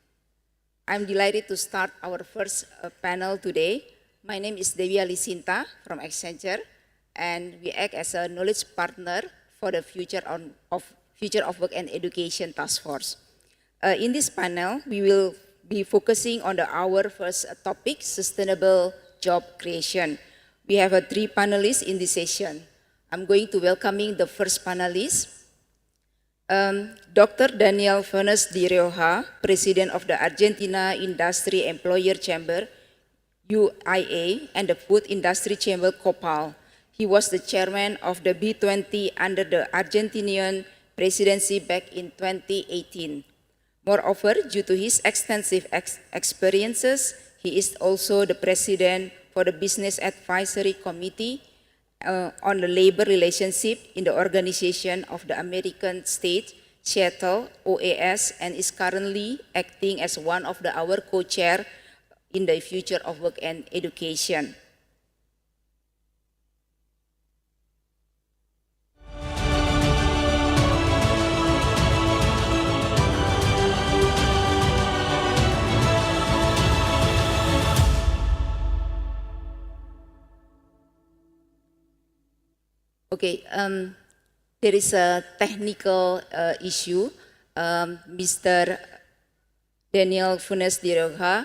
I'm delighted to start our first panel today. My name is Debbie Alishinta from Accenture, and we act as a knowledge partner for the Future of Work and Education Task Force. In this panel, we will be focusing on our first topic, sustainable job creation. We have three panelists in this session. I'm going to welcoming the first panelist. Dr. Daniel Funes de Rioja, President of the Argentina Industry Employer Chamber, UIA, and the Food Industry Chamber, COPAL. He was the chairman of the B20 under the Argentinian presidency back in 2018. Moreover, due to his extensive experiences, he is also the president for the Business Advisory Committee on the labor relationship in the Organization of the American States, Seattle, OAS, and is currently acting as one of our co-chair in the Future of Work and Education. Okay, there is a technical issue. Mr. Daniel Funes de Rioja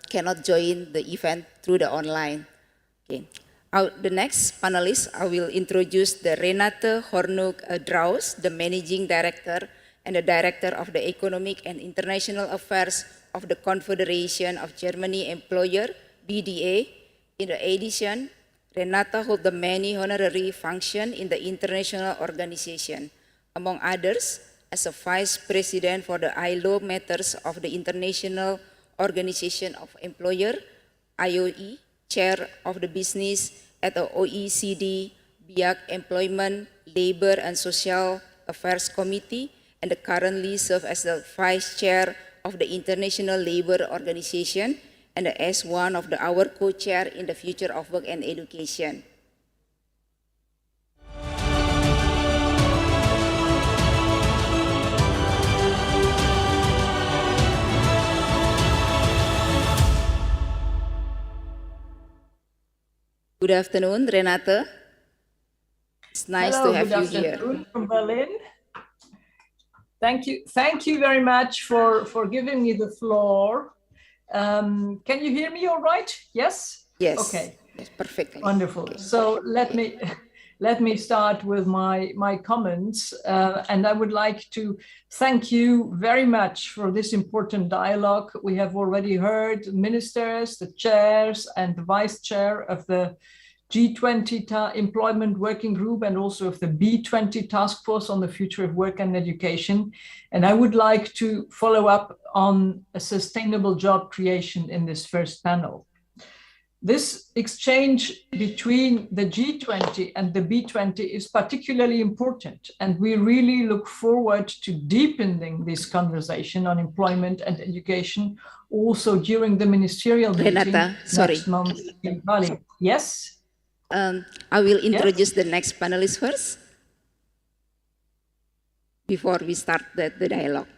cannot join the event through the online. Okay. The next panelist, I will introduce the Renate Hornung-Draus, the Managing Director and the Director of the Economic and International Affairs of the Confederation of Germany Employer, BDA. In addition, Renata holds the many honorary functions in the international organization, among others, as a Vice President for the ILO matters of the International Organization of Employer, IOE, Chair of the Business at the OECD, BIAC Employment, Labor and Social Affairs Committee, and currently serves as the Vice Chair of the International Labor Organization, and as one of our co-chair in the Future of Work and Education. Good afternoon, Renate. It's nice to have you here. Good afternoon from Berlin. Thank you very much for giving me the floor. Can you hear me all right? Yes? Yes. Okay. Yes, perfectly. Wonderful. Okay. So let me start with my comments, and I would like to thank you very much for this important dialogue. We have already heard ministers, the chairs, and the vice chair of the G20 Employment Working Group and also of the B20 Task Force on the Future of Work and Education. And I would like to follow up on a sustainable job creation in this first panel. This exchange between the G20 and the B20 is particularly important, and we really look forward to deepening this conversation on employment and education also during the ministerial meeting next month in Bali. Yes? I will introduce the next panelist first before we start the dialogue.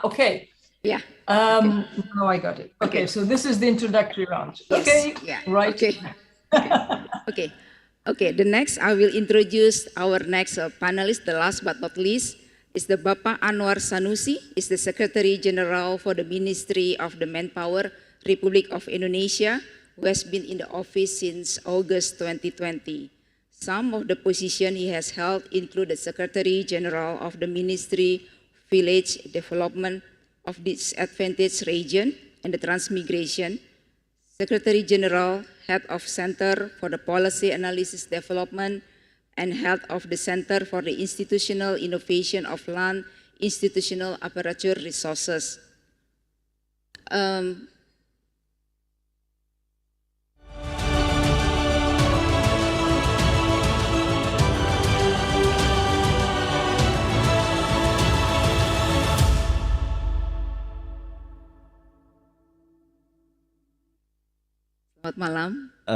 Okay. Yeah. Now I got it. Okay, so this is the introductory round. Yes. Okay. Yeah. Right. Okay. Okay. The next, I will introduce our next panelist. The last but not least is the Bapak Anwar Sanusi, is the Secretary General for the Ministry of the Manpower, Republic of Indonesia, who has been in the office since August 2020. Some of the positions he has held include the Secretary General of the Ministry of Village Development of Disadvantaged Region and the Transmigration, Secretary General, Head of Center for the Policy Analysis Development, and Head of the Center for the Institutional Innovation of Land Institutional Apparature Resources. Selamat malam.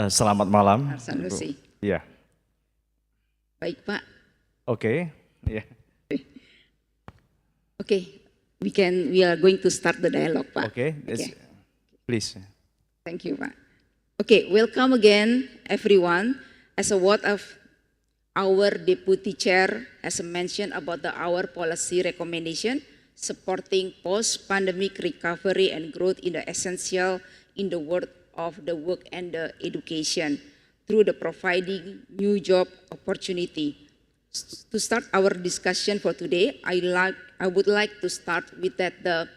Selamat malam. Pak Sanusi. Iya. Baik, Pak. Oke. Yeah. Okay, we are going to start the dialogue, Pak. Okay. Please. Thank you, Pak. Okay, welcome again, everyone. As a word of our Deputy Chair has mentioned about our policy recommendation supporting post-pandemic recovery and growth in the essential in the world of the work and the education through the providing new job opportunity, to start our discussion for today, I would like to start with the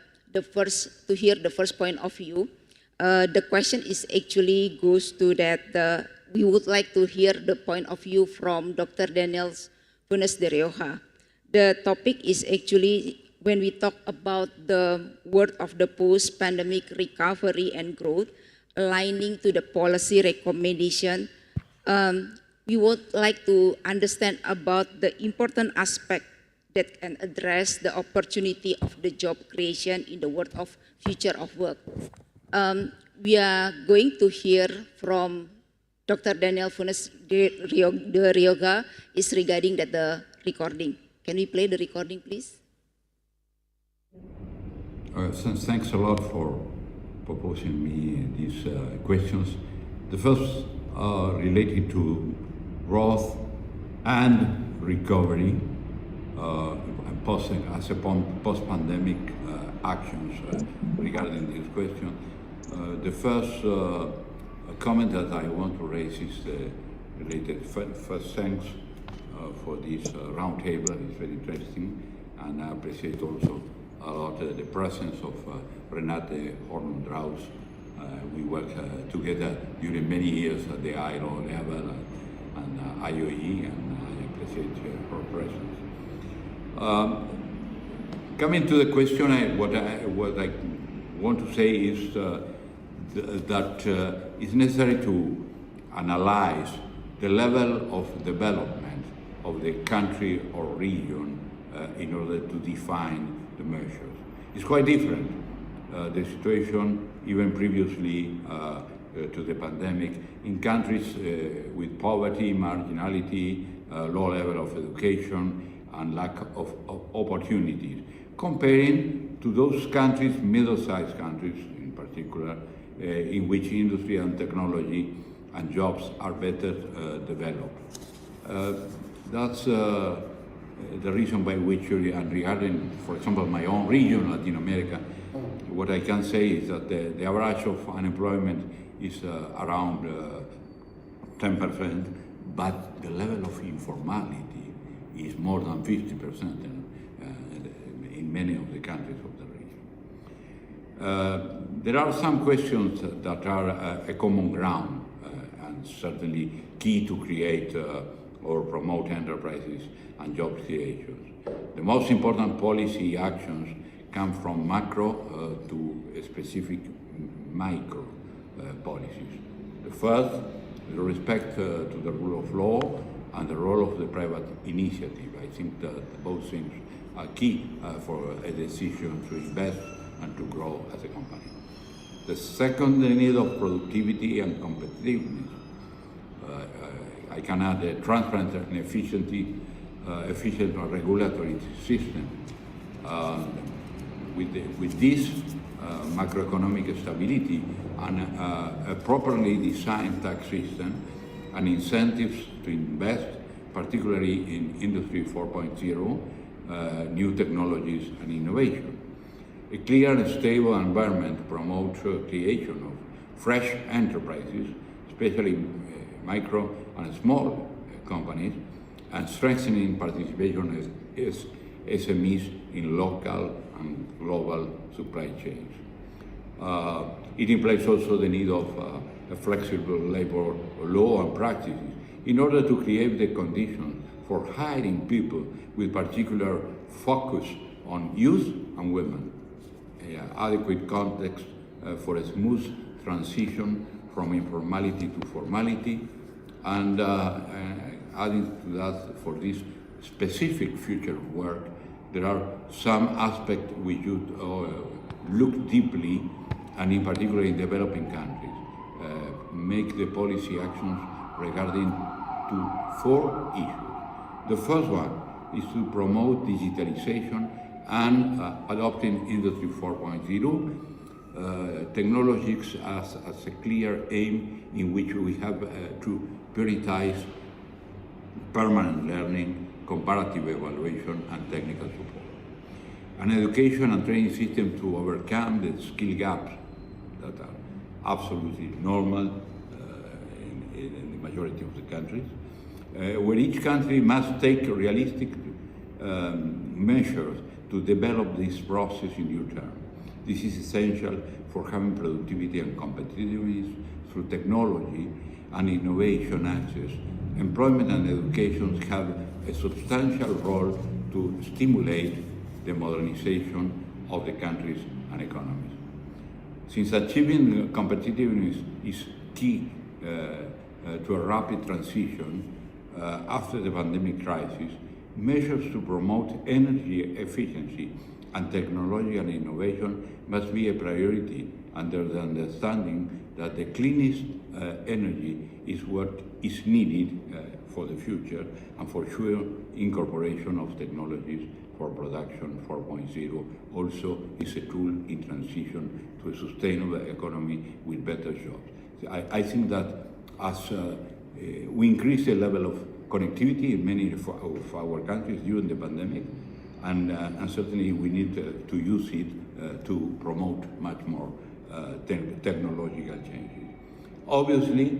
first point of view. The question is actually goes to that we would like to hear the point of view from Dr. Daniel Funes de Rioja. The topic is actually when we talk about the world of the post-pandemic recovery and growth, aligning to the policy recommendation. We would like to understand about the important aspect that can address the opportunity of the job creation in the world of future of work. We are going to hear from Dr. Daniel Funes de Rioja is regarding that the recording. Can we play the recording, please? Thanks a lot for proposing me these questions. The first are related to growth and recovery as a post-pandemic actions regarding this question. The first comment that I want to raise is related. First, thanks for this roundtable. It's very interesting, and I appreciate also a lot the presence of Renate Horndraus. We worked together during many years at the ILO level and IOE, and I appreciate her presence. Coming to the question, what I want to say is that it's necessary to analyze the level of development of the country or region in order to define the measures. It's quite different, the situation even previously to the pandemic in countries with poverty, marginality, low level of education and lack of opportunities, comparing to those countries, middle-sized countries in particular, in which industry and technology and jobs are better developed. That's the reason by which, and regarding, for example, my own region, Latin America, what I can say is that the average of unemployment is around 10%, but the level of informality is more than 50% in many of the countries of the region. There are some questions that are a common ground and certainly key to create or promote enterprises and job creations. The most important policy actions come from macro to specific micro policies. The first, the respect to the rule of law and the role of the private initiative. I think that both things are key for a decision to invest and to grow as a company. The second, the need of productivity and competitiveness. I can add a transparent and efficient regulatory system. With this macroeconomic stability and a properly designed tax system and incentives to invest, particularly in Industry 4.0, new technologies and innovation. A clear and stable environment promotes creation of fresh enterprises, especially micro and small companies, and strengthening participation as SMEs in local and global supply chains. It implies also the need of a flexible labor law and practices in order to create the conditions for hiring people with particular focus on youth and women. Adequate context for a smooth transition from informality to formality, and adding to that, for this specific future work, there are some aspects we should look deeply, and in particular in developing countries, make the policy actions regarding to 4 issues. The first one is to promote digitalization and adopting Industry 4.0 technologies as a clear aim in which we have to prioritize permanent learning, comparative evaluation, and technical support. An education and training system to overcome the skill gaps that are absolutely normal in the majority of the countries. where each country must take realistic measures to develop this process in due term. This is essential for having productivity and competitiveness through technology and innovation access. Employment and education have a substantial role to stimulate the modernization of the countries and economies. Since achieving competitiveness is key to a rapid transition after the pandemic crisis, measures to promote energy efficiency and technological innovation must be a priority under the understanding that the cleanest energy is what is needed for the future, and for sure incorporation of technologies for production 4.0 also is a tool in transition to a sustainable economy with better jobs. I think that as we increase the level of connectivity in many of our countries during the pandemic, and certainly we need to use it to promote much more technological changes. Obviously,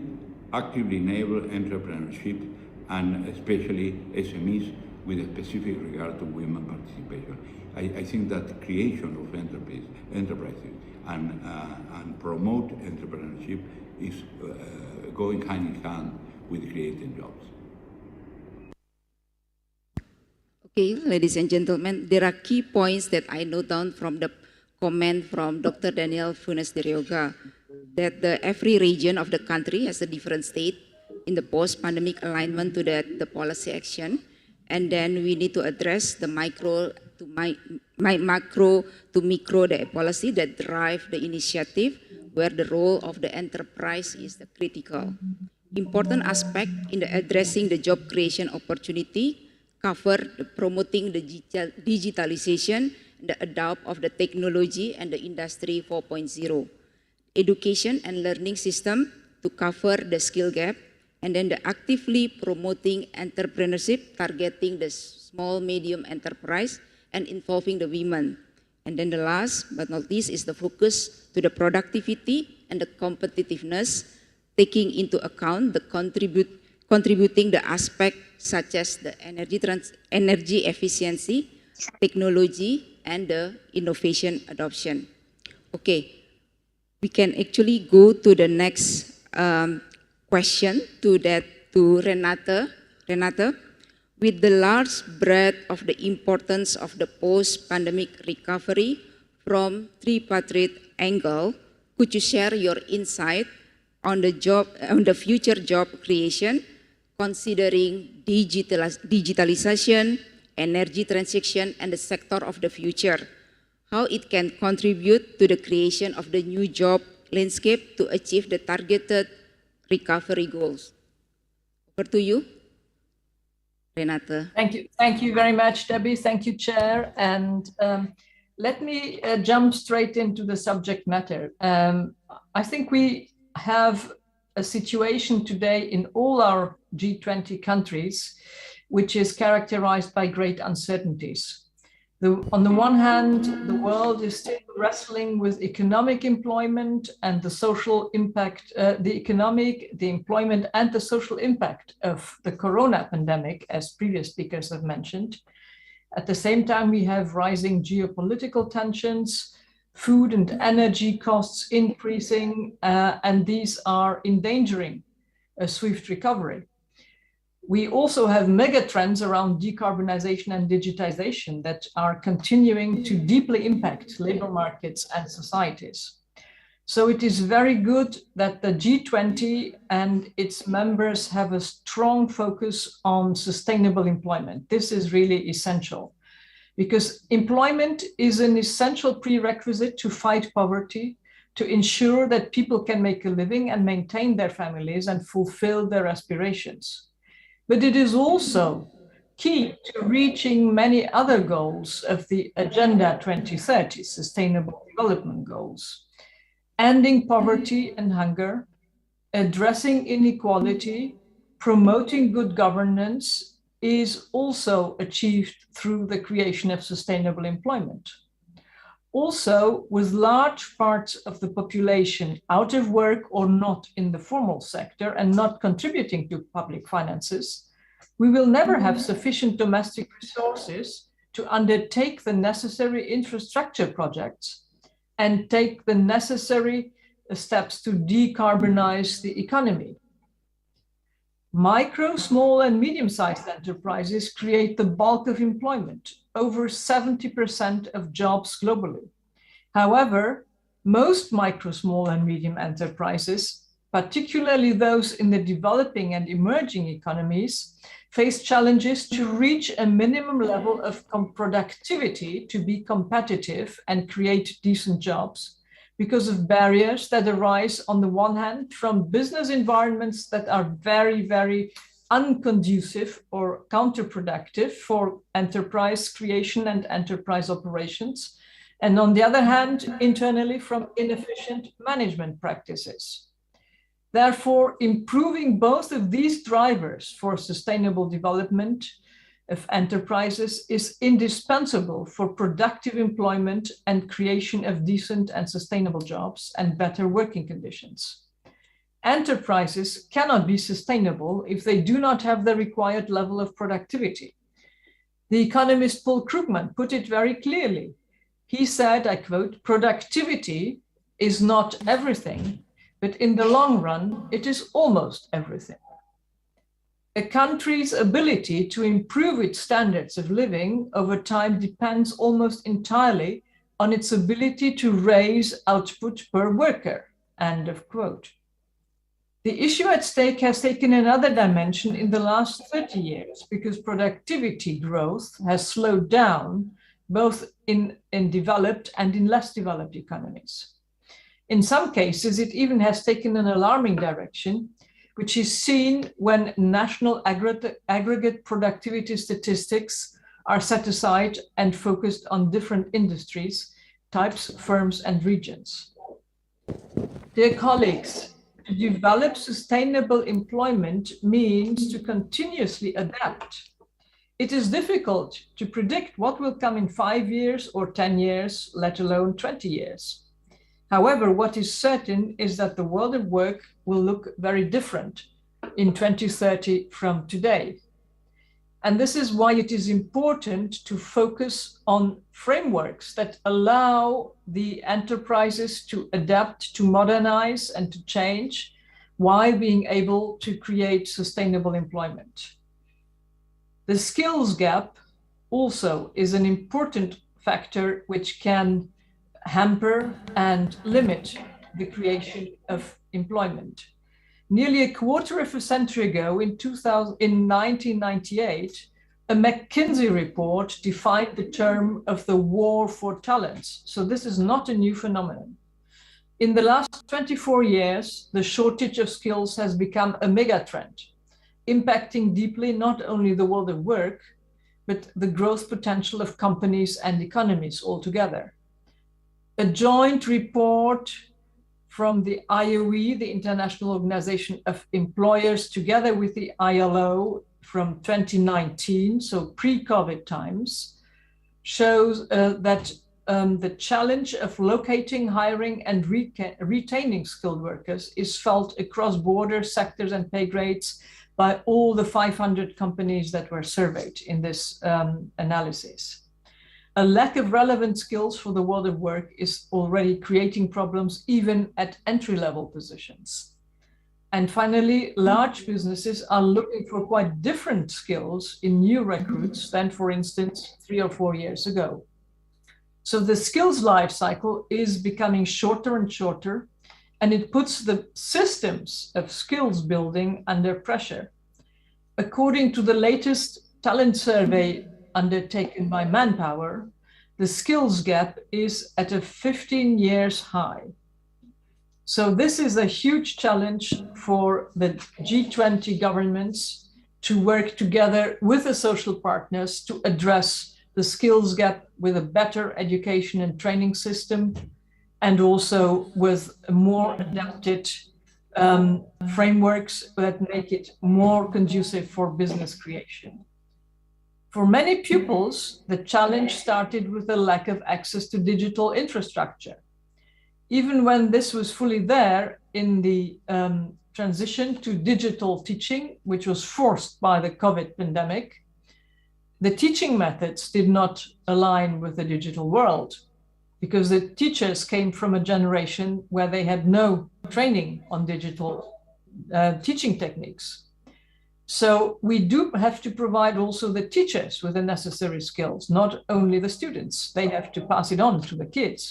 actively enable entrepreneurship and especially SMEs with a specific regard to women participation. I think that creation of enterprises and promote entrepreneurship is going hand in hand with creating jobs. Okay, ladies and gentlemen, there are key points that I note down from the comment from Dr. Daniel Funes de Rioga, that every region of the country has a different state in the post-pandemic alignment to the policy action, and then we need to address the macro to micro the policy that drive the initiative, where the role of the enterprise is the critical. Important aspect in the addressing the job creation opportunity cover the promoting the digitalization, the adopt of the technology and the industry 4.0, education and learning system to cover the skill gap, and then the actively promoting entrepreneurship, targeting the small, medium enterprise and involving the women. And then the last but not least is the focus to the productivity and the competitiveness, taking into account the contributing the aspect such as the energy efficiency, technology, and the innovation adoption. Okay, we can actually go to the next question to Renate. Renate, with the large breadth of the importance of the post-pandemic recovery from tripartite angle, could you share your insight on the future job creation, considering digitalization, energy transition, and the sector of the future, how it can contribute to the creation of the new job landscape to achieve the targeted recovery goals? Over to you, Renate. Thank you very much, Debbie. Thank you, Chair. And let me jump straight into the subject matter. I think we have a situation today in all our G20 countries, which is characterized by great uncertainties. On the one hand, the world is still wrestling with economic employment and the social impact, the employment and the social impact of the corona pandemic, as previous speakers have mentioned. At the same time, we have rising geopolitical tensions, food and energy costs increasing, and these are endangering a swift recovery. We also have mega trends around decarbonization and digitization that are continuing to deeply impact labor markets and societies. So it is very good that the G20 and its members have a strong focus on sustainable employment. This is really essential, because employment is an essential prerequisite to fight poverty, to ensure that people can make a living and maintain their families and fulfill their aspirations. But it is also key to reaching many other goals of the Agenda 2030, Sustainable Development Goals. Ending poverty and hunger, addressing inequality, promoting good governance is also achieved through the creation of sustainable employment. Also, with large parts of the population out of work or not in the formal sector and not contributing to public finances, We will never have sufficient domestic resources to undertake the necessary infrastructure projects and take the necessary steps to decarbonize the economy. Micro, small, and medium-sized enterprises create the bulk of employment, over 70% of jobs globally. However, most micro, small, and medium enterprises, particularly those in the developing and emerging economies, face challenges to reach a minimum level of productivity to be competitive and create decent jobs, because of barriers that arise, on the one hand, from business environments that are very, very unconducive or counterproductive for enterprise creation and enterprise operations, and on the other hand, internally from inefficient management practices. Therefore, improving both of these drivers for sustainable development of enterprises is indispensable for productive employment and creation of decent and sustainable jobs and better working conditions. Enterprises cannot be sustainable if they do not have the required level of productivity. The economist Paul Krugman put it very clearly. He said, I quote, "Productivity is not everything, but in the long run, it is almost everything." A country's ability to improve its standards of living over time depends almost entirely on its ability to raise output per worker, end of quote. The issue at stake has taken another dimension in the last 30 years because productivity growth has slowed down both in developed and in less developed economies. In some cases, it even has taken an alarming direction, which is seen when national aggregate productivity statistics are set aside and focused on different industries, types, firms, and regions. Dear colleagues, to develop sustainable employment means to continuously adapt. It is difficult to predict what will come in 5 years or 10 years, let alone 20 years. However, what is certain is that the world of work will look very different in 2030 from today. And this is why it is important to focus on frameworks that allow the enterprises to adapt, to modernize, and to change while being able to create sustainable employment. The skills gap also is an important factor which can hamper and limit the creation of employment. Nearly a quarter of a century ago, in 1998, a McKinsey report defined the term of the war for talents. So this is not a new phenomenon. In the last 24 years, the shortage of skills has become a megatrend, impacting deeply not only the world of work, but the growth potential of companies and economies altogether. A joint report from the IOE, the International Organization of Employers, together with the ILO from 2019, so pre-COVID times, shows that the challenge of locating, hiring, and retaining skilled workers is felt across borders, sectors, and pay grades by all the 500 companies that were surveyed in this analysis. A lack of relevant skills for the world of work is already creating problems even at entry-level positions. And finally, large businesses are looking for quite different skills in new recruits than, for instance, 3 or 4 years ago. So the skills life cycle is becoming shorter and shorter, and it puts the systems of skills building under pressure. According to the latest talent survey undertaken by Manpower, the skills gap is at a 15 years high. So this is a huge challenge for the G20 governments to work together with the social partners to address the skills gap with a better education and training system, and also with more adapted frameworks that make it more conducive for business creation. For many pupils, the challenge started with a lack of access to digital infrastructure. Even when this was fully there in the transition to digital teaching, which was forced by the COVID pandemic, the teaching methods did not align with the digital world because the teachers came from a generation where they had no training on digital teaching techniques. So we do have to provide also the teachers with the necessary skills, not only the students. They have to pass it on to the kids.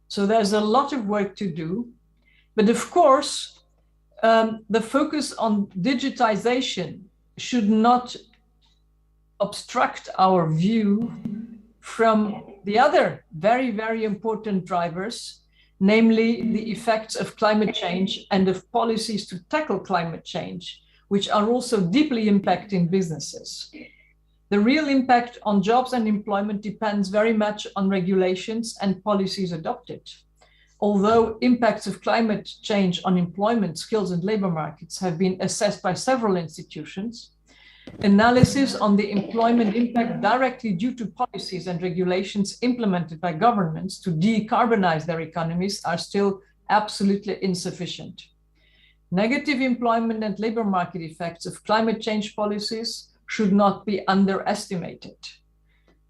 So there's a lot of work to do. But of course, the focus on digitization should not obstruct our view from the other very, very important drivers, namely the effects of climate change and of policies to tackle climate change, which are also deeply impacting businesses. The real impact on jobs and employment depends very much on regulations and policies adopted. Although impacts of climate change on employment, skills, and labor markets have been assessed by several institutions, analysis on the employment impact directly due to policies and regulations implemented by governments to decarbonize their economies are still absolutely insufficient. Negative employment and labor market effects of climate change policies should not be underestimated.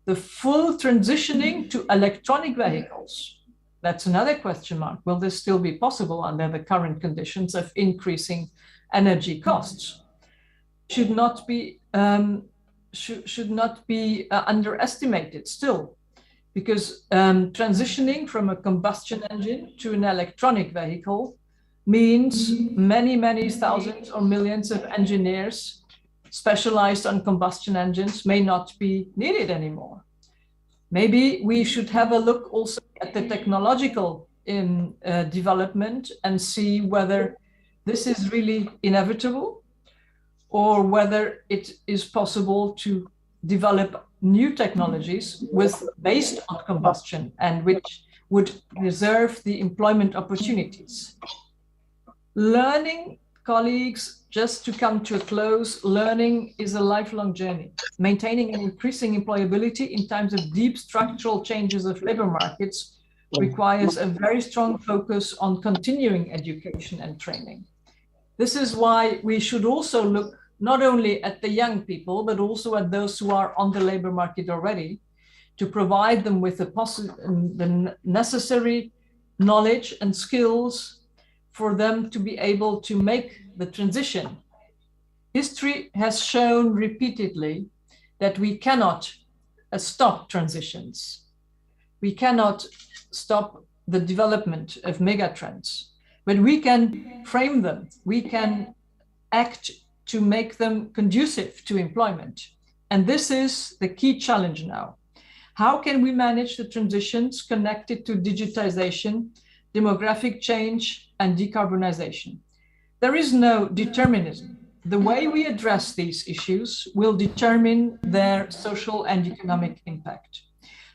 The full transitioning to electronic vehicles, that's another question mark. Will this still be possible under the current conditions of increasing energy costs? Should not be underestimated still, because transitioning from a combustion engine to an electronic vehicle means many, many thousands or millions of engineers specialized on combustion engines may not be needed anymore. Maybe we should have a look also at the technological development and see whether this is really inevitable or whether it is possible to develop new technologies based on combustion and which would preserve the employment opportunities. Learning, colleagues, just to come to a close, learning is a lifelong journey. Maintaining and increasing employability in times of deep structural changes of labor markets requires a very strong focus on continuing education and training. This is why we should also look not only at the young people, but also at those who are on the labor market already, to provide them with the necessary knowledge and skills for them to be able to make the transition. History has shown repeatedly that we cannot stop transitions. We cannot stop the development of megatrends, but we can frame them. We can act to make them conducive to employment. And this is the key challenge now. How can we manage the transitions connected to digitization, demographic change, and decarbonization? There is no determinism. The way we address these issues will determine their social and economic impact.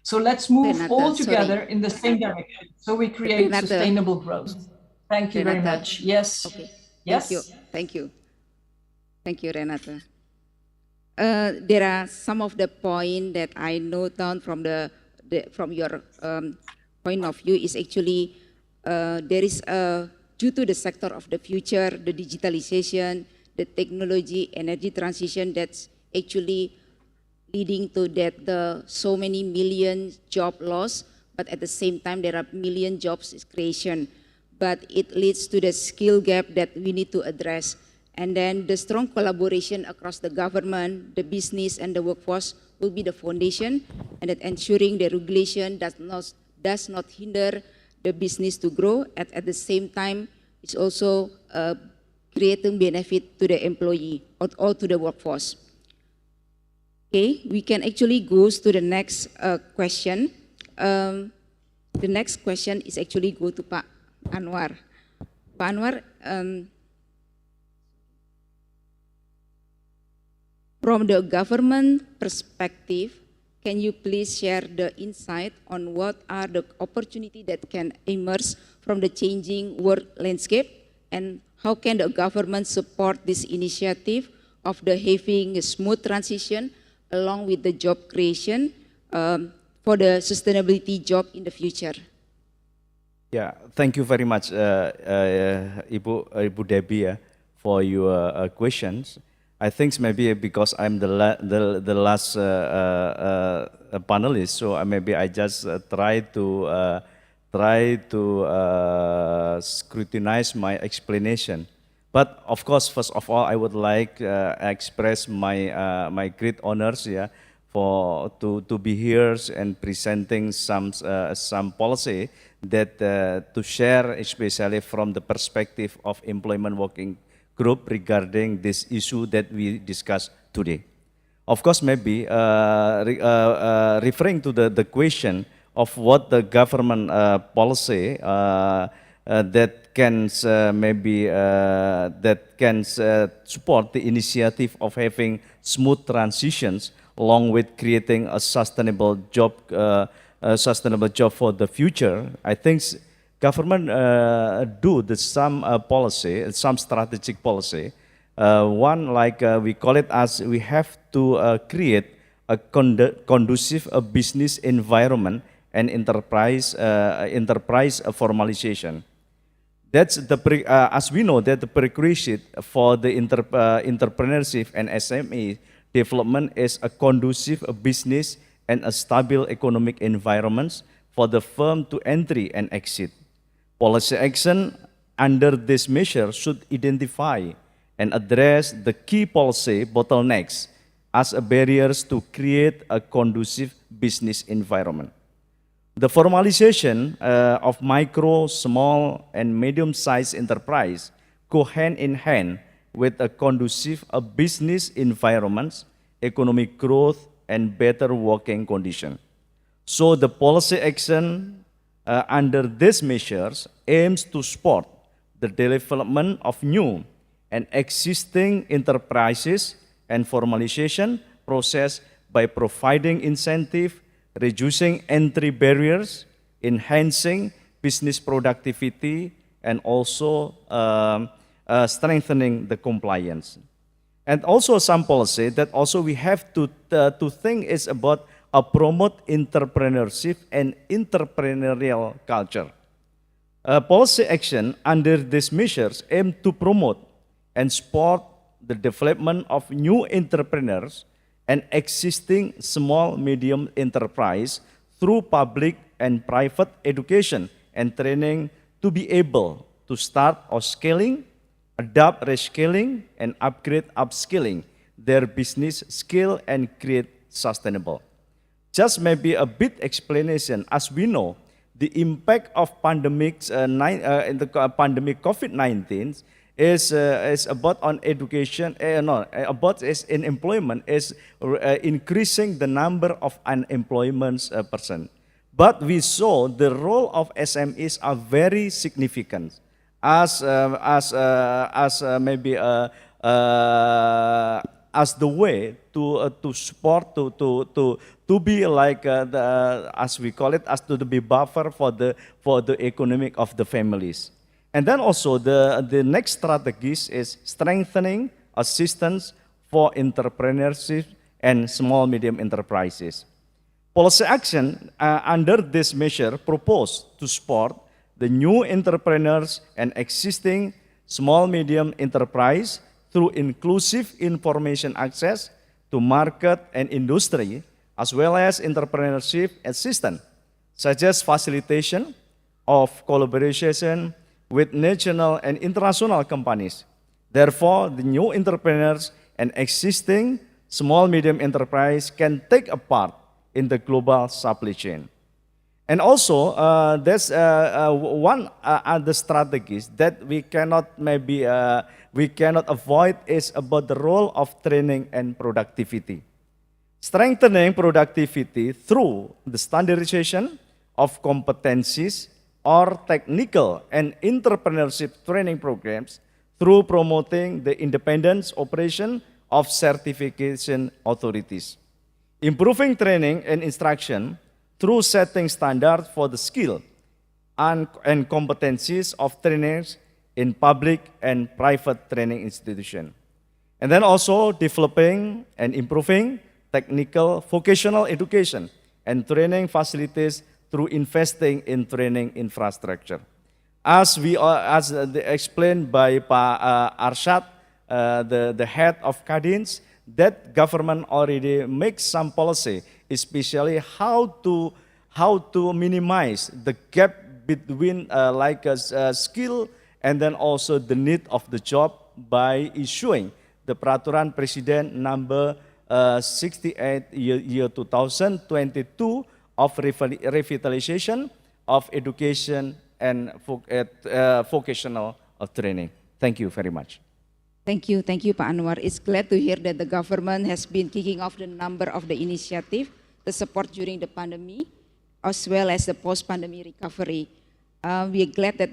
So let's move all together in the same direction so we create sustainable growth. Thank you very much. Yes. Okay. Yes. Thank you. Thank you. Thank you, Renata. There are some of the points that I note down from from your point of view is actually there is due to the sector of the future, the digitalization, the technology, energy transition, that's actually leading to that so many million job loss, but at the same time there are million jobs creation, but it leads to the skill gap that we need to address. And then the strong collaboration across the government, the business, and the workforce will be the foundation, and that ensuring the regulation does not hinder the business to grow. At the same time, it's also creating benefit to the employee or to the workforce. Okay, we can actually go to the next question. The next question is actually go to Pak Anwar. Pak Anwar, from the government perspective, can you please share the insight on what are the opportunities that can emerge from the changing world landscape, and how can the government support this initiative of the having a smooth transition along with the job creation for the sustainability job in the future? Yeah, thank you very much, Ibu Debbie, for your questions. I think maybe because I'm the last panelist, so maybe I just try to scrutinize my explanation. But of course, first of all, I would like express my great honors, to be here and presenting some policy that to share, especially from the perspective of employment working group regarding this issue that we discussed today. Of course, maybe referring to the question of what the government policy that can support the initiative of having smooth transitions along with creating a sustainable job for the future. I think government do some policy, some strategic policy. One, like we call it as we have to create a conducive business environment and enterprise formalization. That's as we know that the prerequisite for the entrepreneurship and SME development is a conducive business and a stable economic environments for the firm to entry and exit. Policy action under this measure should identify and address the key policy bottlenecks as barriers to create a conducive business environment. The formalization of micro, small, and medium-sized enterprise go hand in hand with a conducive business environments, economic growth, and better working condition. So the policy action under these measures aims to support the development of new and existing enterprises and formalization process by providing incentive, reducing entry barriers, enhancing business productivity, and also strengthening the compliance. And also some policy that also we have to think is about promote entrepreneurship and entrepreneurial culture. Policy action under these measures aim to promote and support the development of new entrepreneurs and existing small medium enterprise through public and private education and training to be able to start or scaling, adapt reskilling, and upgrade upskilling their business skill and create sustainable. Just maybe a bit explanation. As we know, the impact of pandemic COVID-19 is about on education, about is in employment is increasing the number of unemployment person. But we saw the role of SMEs are very significant as the way to support to be like as we call it as to be buffer for the economic of the families. And then also the next strategies is strengthening assistance for entrepreneurship and small medium enterprises. Policy action under this measure proposed to support the new entrepreneurs and existing small medium enterprise through inclusive information access to market and industry, as well as entrepreneurship assistance, such as facilitation of collaboration with national and international companies. Therefore, the new entrepreneurs and existing small medium enterprise can take a part in the global supply chain. And also, there's one other strategies that we cannot avoid is about the role of training and productivity. Strengthening productivity through the standardization of competencies or technical and entrepreneurship training programs through promoting the independent operation of certification authorities. Improving training and instruction through setting standards for the skill and competencies of trainers in public and private training institutions. And then also developing and improving technical vocational education and training facilities through investing in training infrastructure. As explained by Pak Arshad, the head of Kadins, that government already makes some policy, especially how to minimize the gap between skill and then also the need of the job by issuing the Peraturan Presiden number 68 year 2022 of revitalization of education and vocational training. Thank you very much. Thank you, Pak Anwar. It's glad to hear that the government has been kicking off the number of the initiative to support during the pandemic, as well as the post-pandemic recovery. We are glad that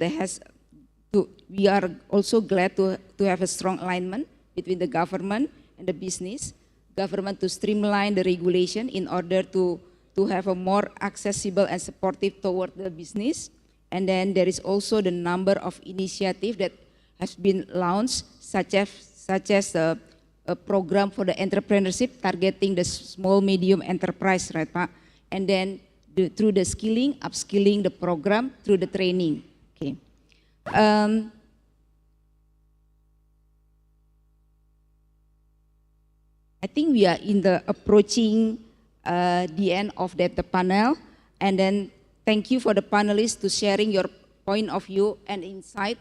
we are also glad to have a strong alignment between the government and the business. Government to streamline the regulation in order to have a more accessible and supportive toward the business. And then there is also the number of initiatives that has been launched, such as a program for the entrepreneurship targeting the small medium enterprise, right, Pak? And then through the skilling, upskilling the program through the training. Okay. I think we are approaching the end of the panel, and then thank you for the panelists to sharing your point of view and insight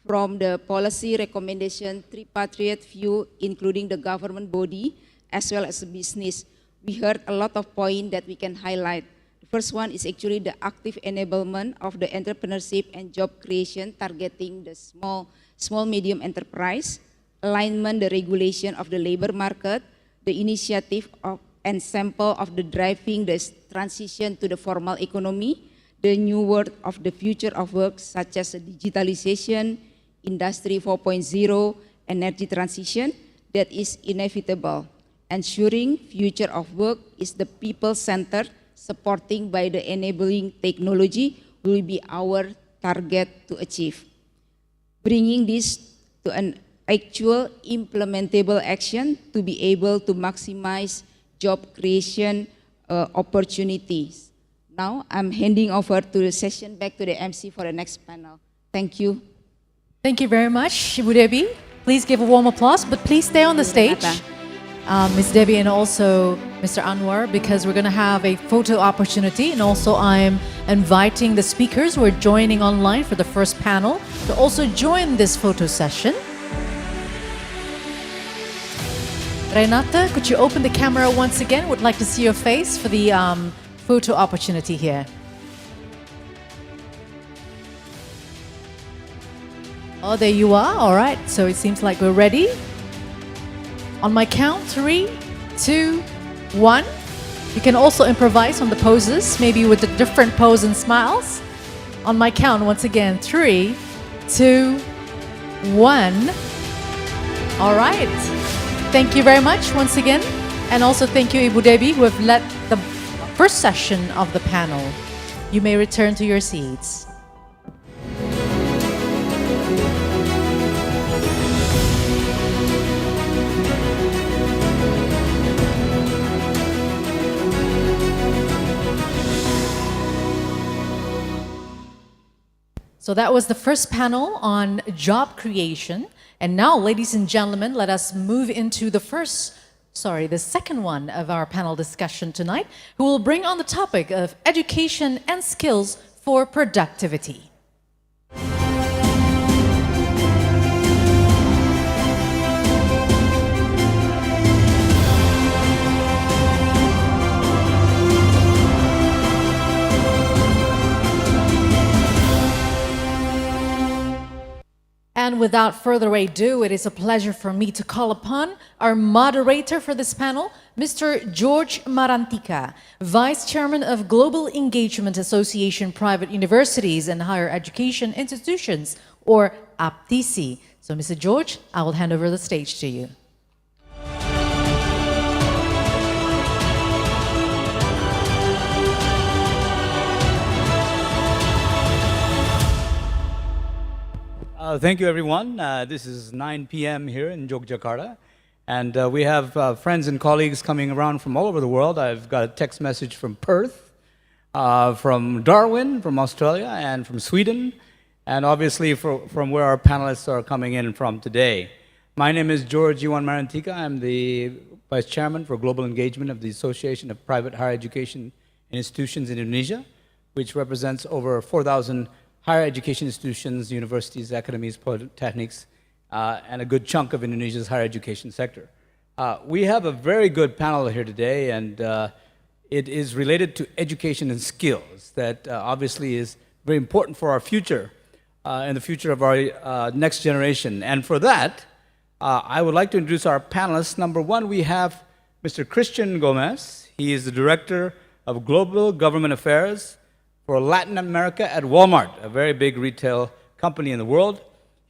from the policy recommendation tripartite view, including the government body as well as the business. We heard a lot of points that we can highlight. The first one is actually the active enablement of the entrepreneurship and job creation targeting the small medium enterprise, alignment the regulation of the labor market, the initiative of and sample of the driving the transition to the formal economy, the new world of the future of work such as digitalization, Industry 4.0, energy transition that is inevitable. Ensuring future of work is the people-centered, supporting by the enabling technology will be our target to achieve. Bringing this to an actual implementable action to be able to maximize job creation opportunities. Now I'm handing over to the session back to the MC for the next panel. Thank you. Thank you very much, Ibu Debbie. Please give a warm applause, but please stay on the stage, Ms. Debbie and also Mr. Anwar, because we're going to have a photo opportunity, and also I'm inviting the speakers who are joining online for the first panel to also join this photo session. Renata, could you open the camera once again? Would like to see your face for the photo opportunity here. Oh, there you are. All right. So it seems like we're ready. On my count, 3, 2, 1. You can also improvise on the poses, maybe with a different pose and smiles. On my count, once again, 3, 2, 1. All right. Thank you very much once again. And also thank you, Ibu Debbie, who have led the first session of the panel. You may return to your seats. So that was the first panel on job creation. And now, ladies and gentlemen, let us move into the second one of our panel discussion tonight, who will bring on the topic of education and skills for productivity. And without further ado, it is a pleasure for me to call upon our moderator for this panel, Mr. George Marantika, Vice Chairman of Global Engagement Association Private Universities and Higher Education Institutions, or APTISI. So, Mr. George, I will hand over the stage to you. Thank you, everyone. This is 9 p.m. here in Yogyakarta, and we have friends and colleagues coming around from all over the world. I've got a text message from Perth. from Darwin, from Australia, and from Sweden, and obviously from where our panelists are coming in from today. My name is George Iwan Marantika. I'm the Vice Chairman for Global Engagement of the Association of Private Higher Education Institutions in Indonesia, which represents over 4,000 higher education institutions, universities, academies, polytechnics, and a good chunk of Indonesia's higher education sector. We have a very good panel here today, and it is related to education and skills that obviously is very important for our future and the future of our next generation. And for that, I would like to introduce our panelists. Number one, we have Mr. Christian Gomez. He is the Director of Global Government Affairs for Latin America at Walmart, a very big retail company in the world.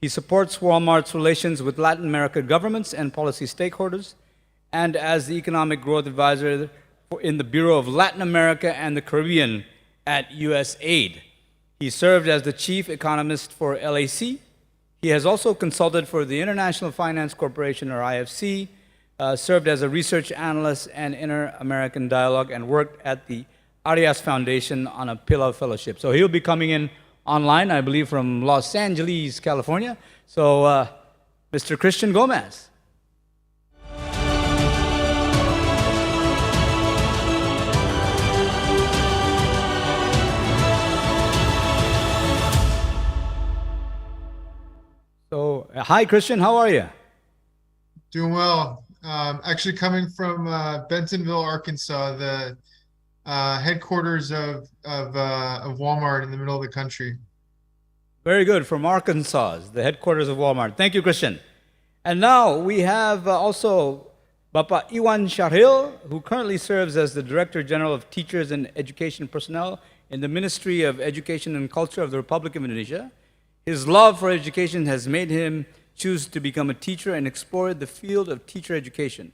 He supports Walmart's relations with Latin American governments and policy stakeholders, and as the Economic Growth Advisor in the Bureau of Latin America and the Caribbean at USAID. He served as the Chief Economist for LAC. He has also consulted for the International Finance Corporation, or IFC, served as a research analyst and Inter-American Dialogue, and worked at the Arias Foundation on a Pillar Fellowship. So he'll be coming in online, I believe, from Los Angeles, California. So, Mr. Christian Gomez. So, hi, Christian, how are you? Doing well. Actually coming from Bentonville, Arkansas, the headquarters of Walmart in the middle of the country. Very good, from Arkansas, the headquarters of Walmart. Thank you, Christian. And now we have also Bapak Iwan Syahril, who currently serves as the Director General of Teachers and Education Personnel in the Ministry of Education and Culture of the Republic of Indonesia. His love for education has made him choose to become a teacher and explore the field of teacher education.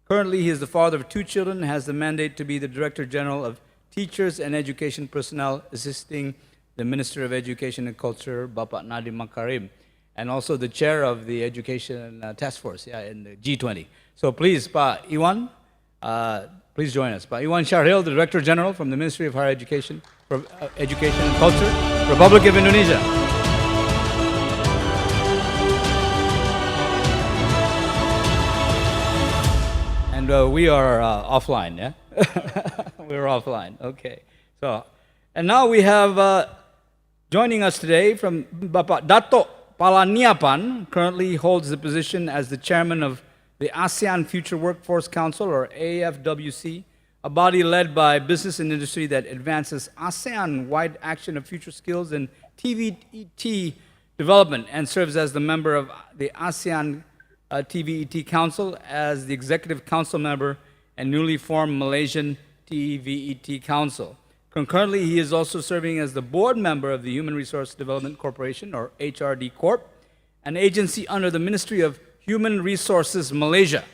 Currently, he is the father of 2 children and has the mandate to be the Director General of Teachers and Education Personnel, assisting the Minister of Education and Culture, Bapak Nadiem Makarim, and also the chair of the Education Task Force in the G20. So please, Pak Iwan, please join us. Pak Iwan Syahril, the Director General from the Ministry of Higher Education, Education and Culture, Republic of Indonesia. And we are offline, yeah? We're offline, okay. So, and now we have joining us today from Bapak Dato' Palaniapan, currently holds the position as the chairman of the ASEAN Future Workforce Council, or AFWC, a body led by business and industry that advances ASEAN-wide action of future skills and TVET development, and serves as the member of the ASEAN TVET Council as the executive council member and newly formed Malaysian TVET Council. Concurrently, he is also serving as the board member of the Human Resource Development Corporation, or HRD Corp, an agency under the Ministry of Human Resources Malaysia,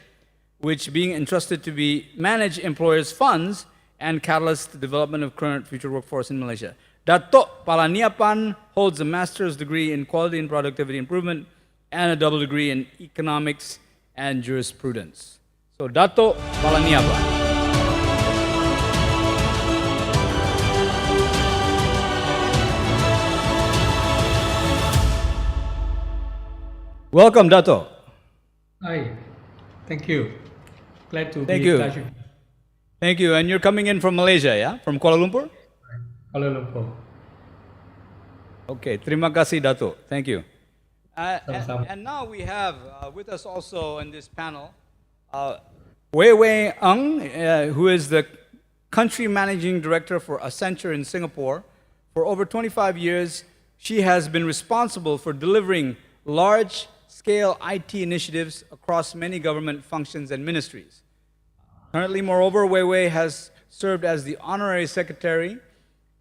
which being entrusted to manage employers' funds and catalyst the development of current future workforce in Malaysia. Dato' Palaniapan holds a master's degree in quality and productivity improvement and a double degree in economics and jurisprudence. So, Dato' Palaniapan. Welcome, Dato'. Hi, thank you. Glad to Thank be you. in touch. Thank you. And you're coming in from Malaysia, yeah? From Kuala Lumpur? Kuala Lumpur. Okay, terima kasih, Dato'. Thank you. And now we have with us also in this panel, Wei Wei Ng, who is the Country Managing Director for Accenture in Singapore. For over 25 years, she has been responsible for delivering large-scale IT initiatives across many government functions and ministries. Currently, moreover, Wei Wei has served as the Honorary Secretary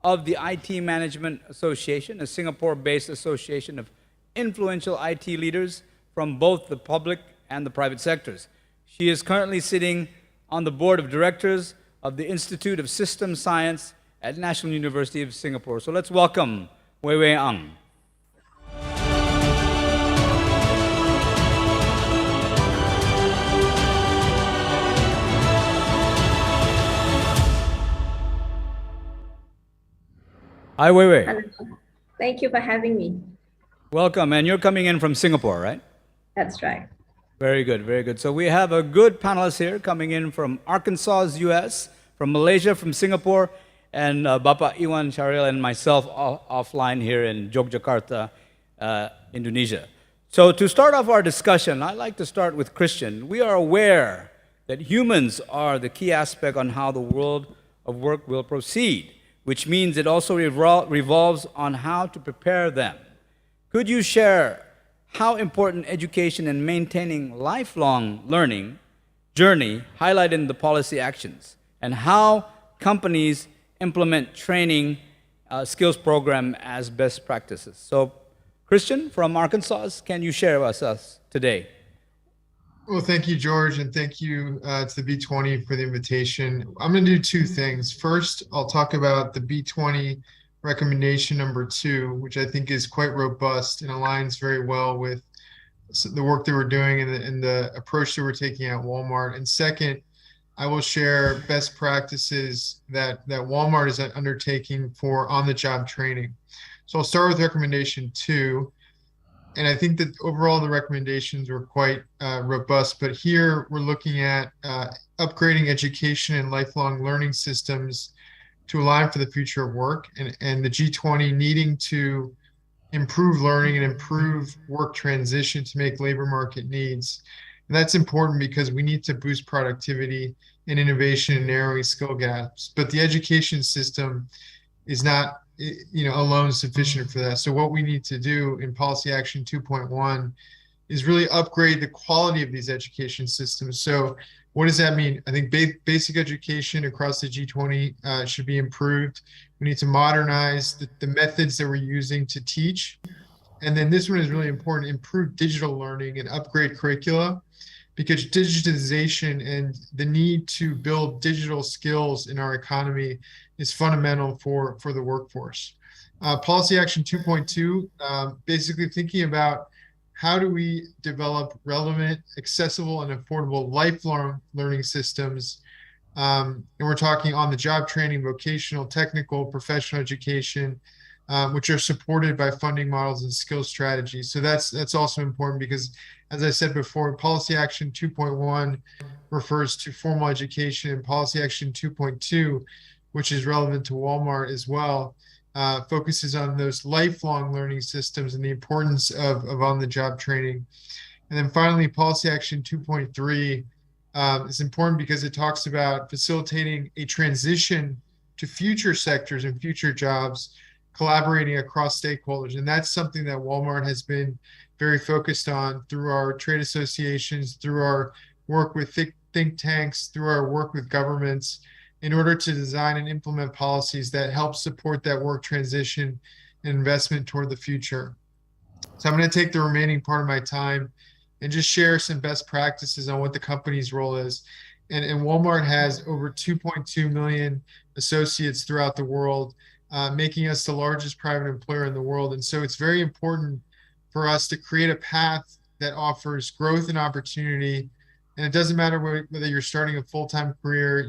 of the IT Management Association, a Singapore-based association of influential IT leaders from both the public and the private sectors. She is currently sitting on the board of directors of the Institute of System Science at National University of Singapore. So let's welcome Wei Wei Ng. Hi, Wei Wei. Hello. Thank you for having me. Welcome, and you're coming in from Singapore, right? That's right. Very good, very good. So we have a good panelist here coming in from Arkansas, US, from Malaysia, from Singapore, and Bapak Iwan Syahril and myself offline here in Yogyakarta, Indonesia. So to start off our discussion, I'd like to start with Christian. We are aware that humans are the key aspect on how the world of work will proceed, which means it also revolves on how to prepare them. Could you share how important education and maintaining lifelong learning journey highlighted in the policy actions, and how companies implement training skills program as best practices? So, Christian from Arkansas, can you share with us today? Well, thank you, George, and thank you to the B20 for the invitation. I'm going to do two things. First, I'll talk about the B20 recommendation number 2, which I think is quite robust and aligns very well with the work that we're doing and the approach that we're taking at Walmart. And second, I will share best practices that Walmart is undertaking for on-the-job training. So I'll start with recommendation 2. And I think that overall the recommendations were quite robust, but here we're looking at upgrading education and lifelong learning systems to align for the future of work, and the G20 needing to improve learning and improve work transition to make labor market needs. And that's important because we need to boost productivity and innovation and narrowing skill gaps. But the education system is not alone sufficient for that. So what we need to do in Policy Action 2.1 is really upgrade the quality of these education systems. So what does that mean? I think basic education across the G20 should be improved. We need to modernize the methods that we're using to teach. And then this one is really important: improve digital learning and upgrade curricula, because digitization and the need to build digital skills in our economy is fundamental for the workforce. Policy Action 2.2, basically thinking about how do we develop relevant, accessible, and affordable lifelong learning systems. And we're talking on-the-job training, vocational, technical, professional education, which are supported by funding models and skill strategies. So that's also important because, as I said before, Policy Action 2.1 refers to formal education, and Policy Action 2.2, which is relevant to Walmart as well, focuses on those lifelong learning systems and the importance of on-the-job training. And then finally, Policy Action 2.3 is important because it talks about facilitating a transition to future sectors and future jobs, collaborating across stakeholders. And that's something that Walmart has been very focused on through our trade associations, through our work with think tanks, through our work with governments, in order to design and implement policies that help support that work transition and investment toward the future. So I'm going to take the remaining part of my time and just share some best practices on what the company's role is. And Walmart has over 2.2 million associates throughout the world, making us the largest private employer in the world. And so it's very important for us to create a path that offers growth and opportunity. And it doesn't matter whether you're starting a full-time career,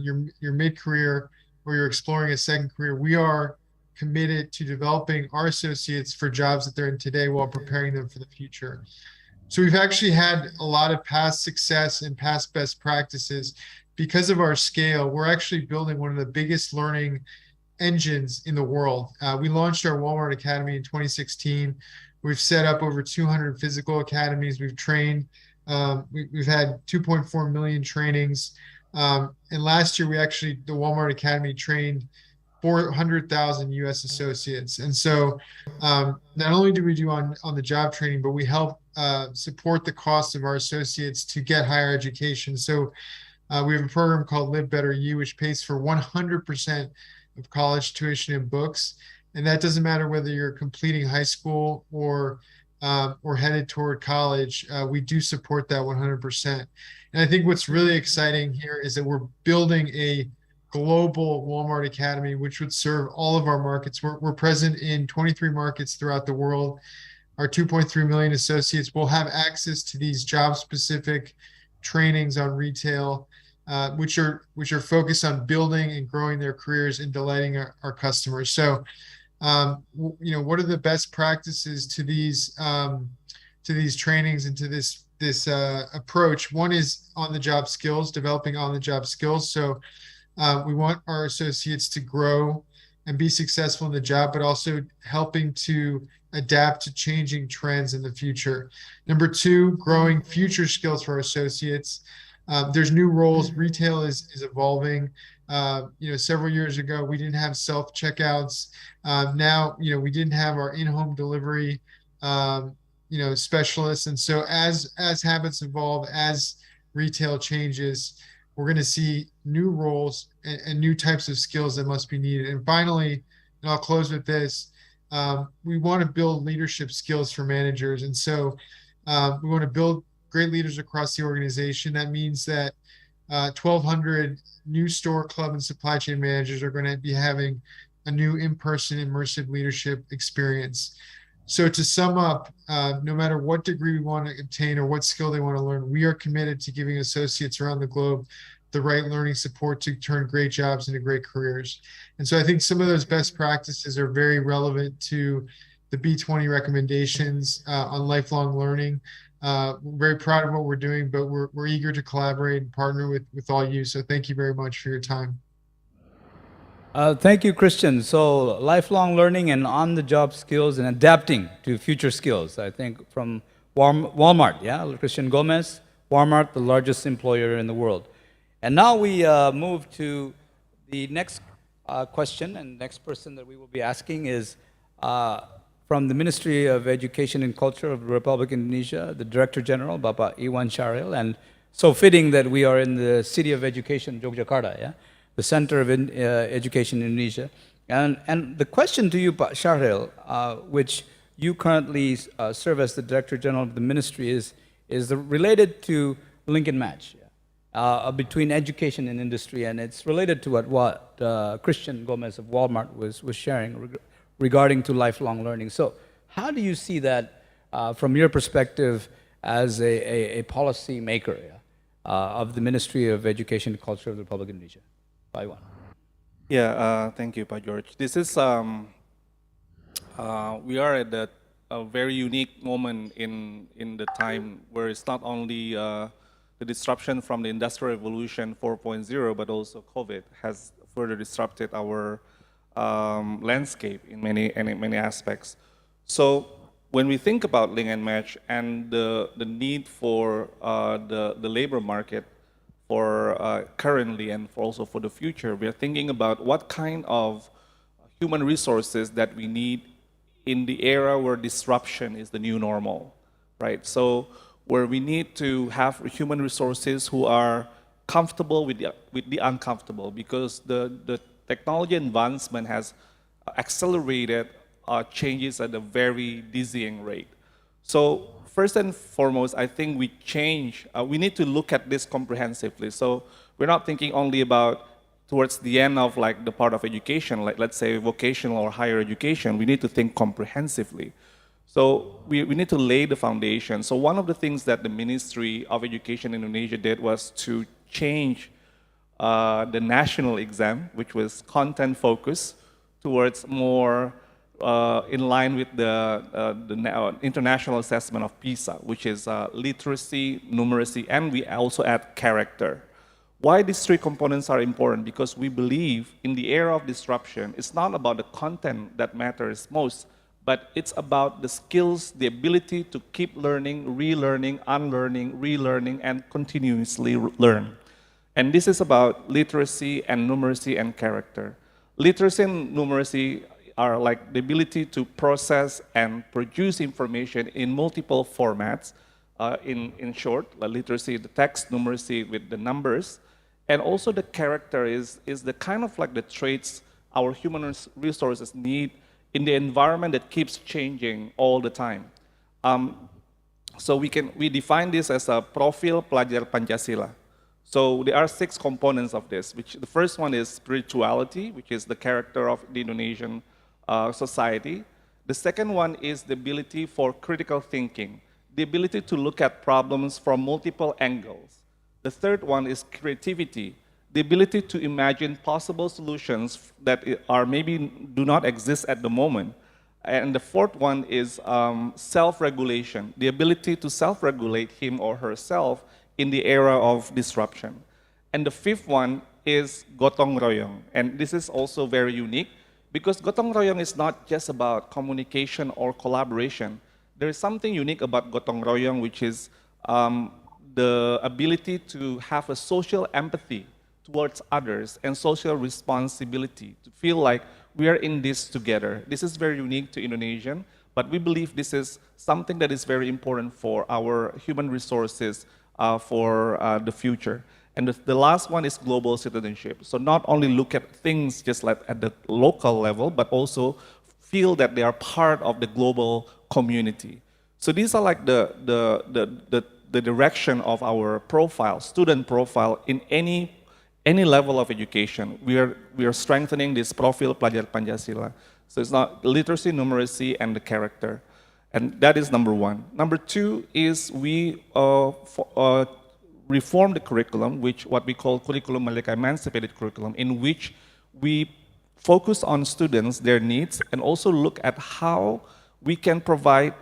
you're mid-career, or you're exploring a second career. We are committed to developing our associates for jobs that they're in today while preparing them for the future. So we've actually had a lot of past success and past best practices. Because of our scale, we're actually building one of the biggest learning engines in the world. We launched our Walmart Academy in 2016. We've set up over 200 physical academies. We've trained. We've had 2.4 million trainings. And last year, the Walmart Academy trained 400,000 US associates. And so not only do we do on the job training, but we help support the cost of our associates to get higher education. So we have a program called Live Better You, which pays for 100% of college tuition and books. And that doesn't matter whether you're completing high school or headed toward college. We do support that 100%. And I think what's really exciting here is that we're building a global Walmart Academy, which would serve all of our markets. We're present in 23 markets throughout the world. Our 2.3 million associates will have access to these job-specific trainings on retail, which are focused on building and growing their careers and delighting our customers. So what are the best practices to these trainings and to this approach? One is on the job skills, developing on the job skills. So we want our associates to grow and be successful in the job, but also helping to adapt to changing trends in the future. Number two, growing future skills for our associates. There's new roles. Retail is evolving. Several years ago, we didn't have self-checkouts. Now, we didn't have our in-home delivery, specialists. And so as habits evolve, as retail changes, we're going to see new roles and new types of skills that must be needed. And finally, and I'll close with this, we want to build leadership skills for managers. And so we want to build great leaders across the organization. That means that 1,200 new store, club, and supply chain managers are going to be having a new in-person immersive leadership experience. So to sum up, no matter what degree we want to obtain or what skill they want to learn, we are committed to giving associates around the globe the right learning support to turn great jobs into great careers. And so I think some of those best practices are very relevant to the B20 recommendations on lifelong learning. We're very proud of what we're doing, but we're eager to collaborate and partner with all you. So thank you very much for your time. Thank you, Christian. So lifelong learning and on-the-job skills and adapting to future skills. I think from Walmart, yeah, Christian Gomez, Walmart, the largest employer in the world. And now we move to the next question, and next person that we will be asking is from the Ministry of Education and Culture of the Republic of Indonesia, the Director General, Bapak Iwan Syahril, and so fitting that we are in the City of Education, Yogyakarta, yeah? The Center of Education in Indonesia. And the question to you, Pak Syahril, which you currently serve as the Director General of the Ministry, is related to link and match between education and industry, and it's related to what Christian Gomez of Walmart was sharing regarding to lifelong learning. So how do you see that from your perspective as a policy maker of the Ministry of Education and Culture of the Republic of Indonesia? Yeah, thank you, Pak George. This is, we are at a very unique moment in the time where it's not only the disruption from the Industrial Revolution 4.0, but also COVID has further disrupted our landscape in many aspects. So when we think about link and match and the need for the labor market, for currently and also for the future, we are thinking about what kind of human resources that we need in the era where disruption is the new normal, right? So where we need to have human resources who are comfortable with the uncomfortable, because the technology advancement has accelerated changes at a very dizzying rate. So first and foremost, I think we need to look at this comprehensively. So we're not thinking only about towards the end of like the part of education, like let's say vocational or higher education. We need to think comprehensively. So we need to lay the foundation. So one of the things that the Ministry of Education in Indonesia did was to change the national exam, which was content focused, towards more in line with the international assessment of PISA, which is literacy, numeracy, and we also add character. Why these three components are important? Because we believe in the era of disruption, it's not about the content that matters most, but it's about the skills, the ability to keep learning, relearning, unlearning, relearning, and continuously learn. And this is about literacy and numeracy and character. Literacy and numeracy are like the ability to process and produce information in multiple formats. In short, like literacy, the text, numeracy with the numbers. And also the character is the kind of like the traits our human resources need in the environment that keeps changing all the time. So we define this as a profil pelajar Pancasila. So there are 6 components of this, which the first one is spirituality, which is the character of the Indonesian society. The second one is the ability for critical thinking, the ability to look at problems from multiple angles. The third one is creativity, the ability to imagine possible solutions that are maybe do not exist at the moment. And the fourth one is self-regulation, the ability to self-regulate him or herself in the era of disruption. And the fifth one is gotong royong. And this is also very unique because gotong royong is not just about communication or collaboration. There is something unique about gotong royong, which is the ability to have a social empathy towards others and social responsibility, to feel like we are in this together. This is very unique to Indonesian, but we believe this is something that is very important for our human resources for the future. And the last one is global citizenship. So not only look at things just like at the local level, but also feel that they are part of the global community. So these are like the direction of our profile, student profile in any level of education. We are strengthening this profil pelajar Pancasila. So it's not literacy, numeracy, and the character. And that is number one. Number two is we reform the curriculum, which what we call curriculum Merdeka emancipated curriculum, in which we focus on students, their needs, and also look at how we can provide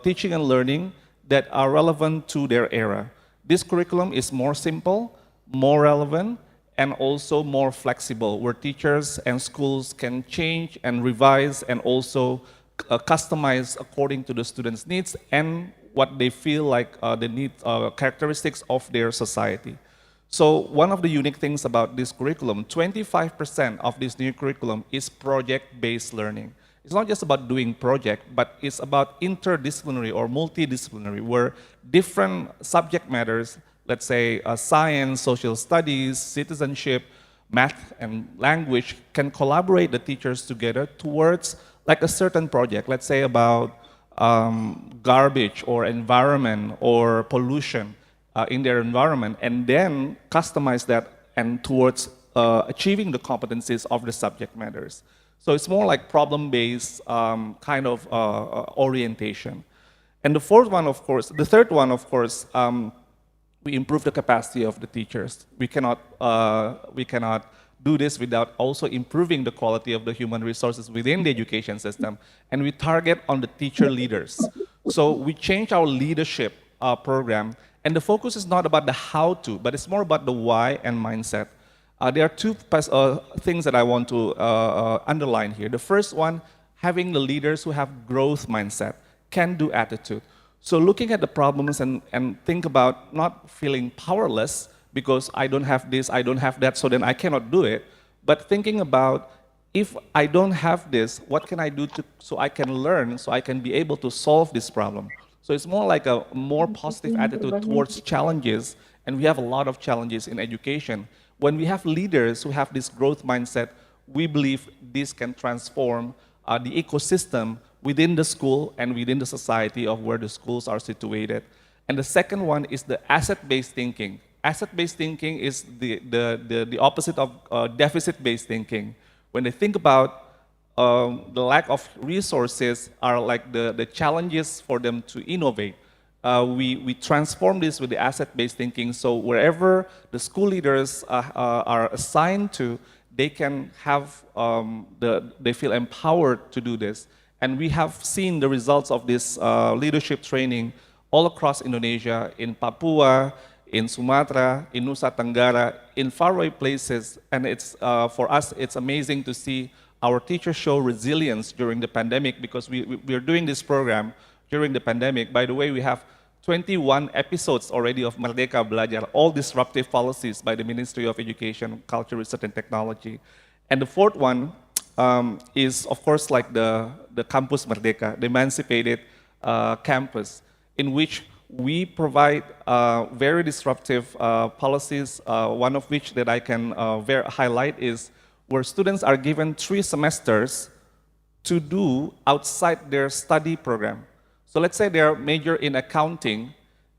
teaching and learning that are relevant to their era. This curriculum is more simple, more relevant, and also more flexible, where teachers and schools can change and revise and also customize according to the students' needs and what they feel like the need characteristics of their society. So one of the unique things about this curriculum, 25% of this new curriculum is project-based learning. It's not just about doing project, but it's about interdisciplinary or multidisciplinary, where different subject matters, let's say science, social studies, citizenship, math, and language, can collaborate the teachers together towards like a certain project, let's say about garbage or environment or pollution in their environment, and then customize that and towards achieving the competencies of the subject matters. So it's more like problem-based kind of orientation. And the third one, of course, we improve the capacity of the teachers. We cannot do this without also improving the quality of the human resources within the education system. And we target on the teacher leaders. So we change our leadership program, and the focus is not about the how-to, but it's more about the why and mindset. There are two things that I want to underline here. The first one, having the leaders who have growth mindset, can-do attitude. So looking at the problems and think about not feeling powerless because I don't have this, I don't have that, so then I cannot do it, but thinking about if I don't have this, what can I do so I can learn, so I can be able to solve this problem. So it's more like a more positive attitude towards challenges, and we have a lot of challenges in education. When we have leaders who have this growth mindset, we believe this can transform the ecosystem within the school and within the society of where the schools are situated. And the second one is the asset-based thinking. Asset-based thinking is the opposite of deficit-based thinking. When they think about the lack of resources are like the challenges for them to innovate. We transform this with the asset-based thinking, so wherever the school leaders are assigned to, they can have, they feel empowered to do this. And we have seen the results of this leadership training all across Indonesia, in Papua, in Sumatra, in Nusa Tenggara, in faraway places. And it's, for us, it's amazing to see our teachers show resilience during the pandemic, because we are doing this program during the pandemic. By the way, we have 21 episodes already of Merdeka Belajar, all disruptive policies by the Ministry of Education, Culture, Research, and Technology. And the fourth one is, of course, like the Campus Merdeka, the emancipated campus, in which we provide very disruptive policies, one of which that I can highlight is where students are given 3 semesters to do outside their study program. So let's say they're major in accounting,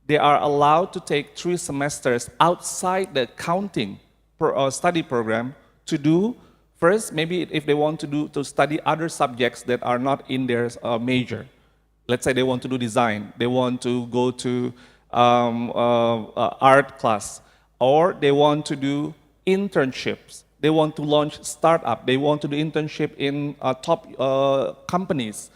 they are allowed to take 3 semesters outside the accounting study program to do, first, maybe if they want to study other subjects that are not in their major. Let's say they want to do design, they want to go to art class, or they want to do internships. They want to launch startup. They want to do internship in top companies.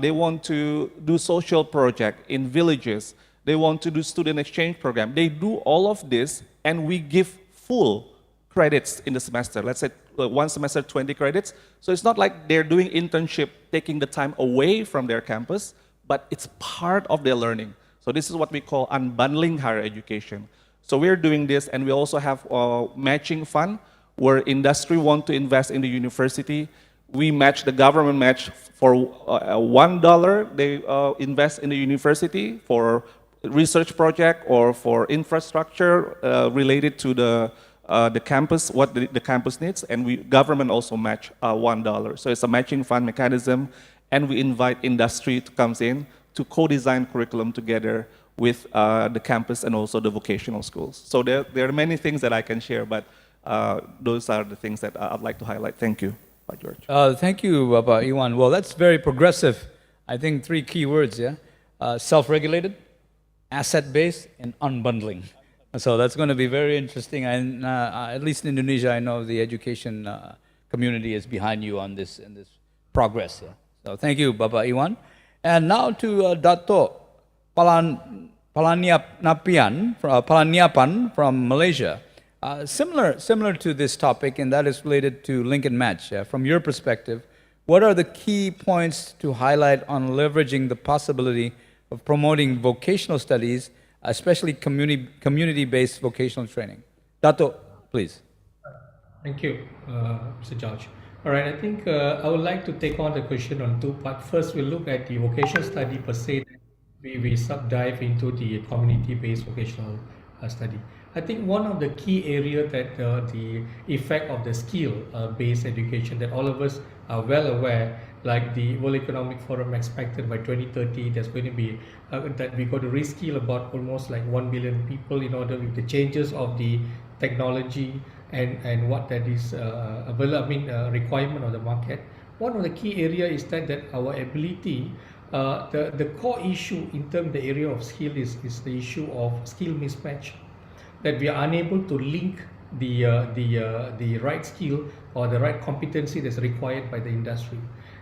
They want to do social project in villages. They want to do student exchange program. They do all of this, and we give full credits in the semester. Let's say one semester, 20 credits. So it's not like they're doing internship, taking the time away from their campus, but it's part of their learning. So this is what we call unbundling higher education. So we're doing this, and we also have a matching fund where industry want to invest in the university. We match, the government match for $1 they invest in the university for research project or for infrastructure related to the campus, what the campus needs, and government also match $1. So it's a matching fund mechanism, and we invite industry to come in to co-design curriculum together with the campus and also the vocational schools. So there are many things that I can share, but those are the things that I'd like to highlight. Thank you, George. Thank you, Bapak Iwan. Well, that's very progressive. I think 3 key words, yeah? Self-regulated, asset-based, and unbundling. So that's going to be very interesting. And at least in Indonesia, I know the education community is behind you on this in this progress. Yeah? So thank you, Bapak Iwan. And now to Dato Palaniapan from Malaysia. Similar to this topic, and that is related to link and match. From your perspective, what are the key points to highlight on leveraging the possibility of promoting vocational studies, especially community-based vocational training? Dato, please. Thank you, Mr. George. All right, I think I would like to take on the question on 2 parts. First, we'll look at the vocational study per se. We sub-dive into the community-based vocational study. I think one of the key areas that the effect of the skill-based education that all of us are well aware, like the World Economic Forum expected by 2030, there's going to be that we got to reskill about almost like 1 billion people in order with the changes of the technology and what that is requirement of the market. One of the key area is that our ability, the core issue in terms of the area of skill is the issue of skill mismatch, that we are unable to link the right skill or the right competency that's required by the industry.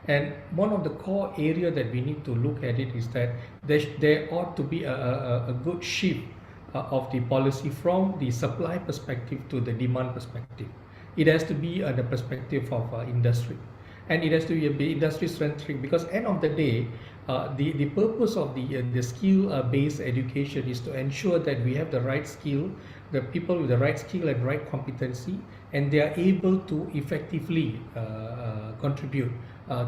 And one of the core area that we need to look at it is that there ought to be a good shift of the policy from the supply perspective to the demand perspective. It has to be the perspective of industry, and it has to be industry centric, because end of the day, the purpose of the skill-based education is to ensure that we have the right skill, the people with the right skill and right competency, and they are able to effectively contribute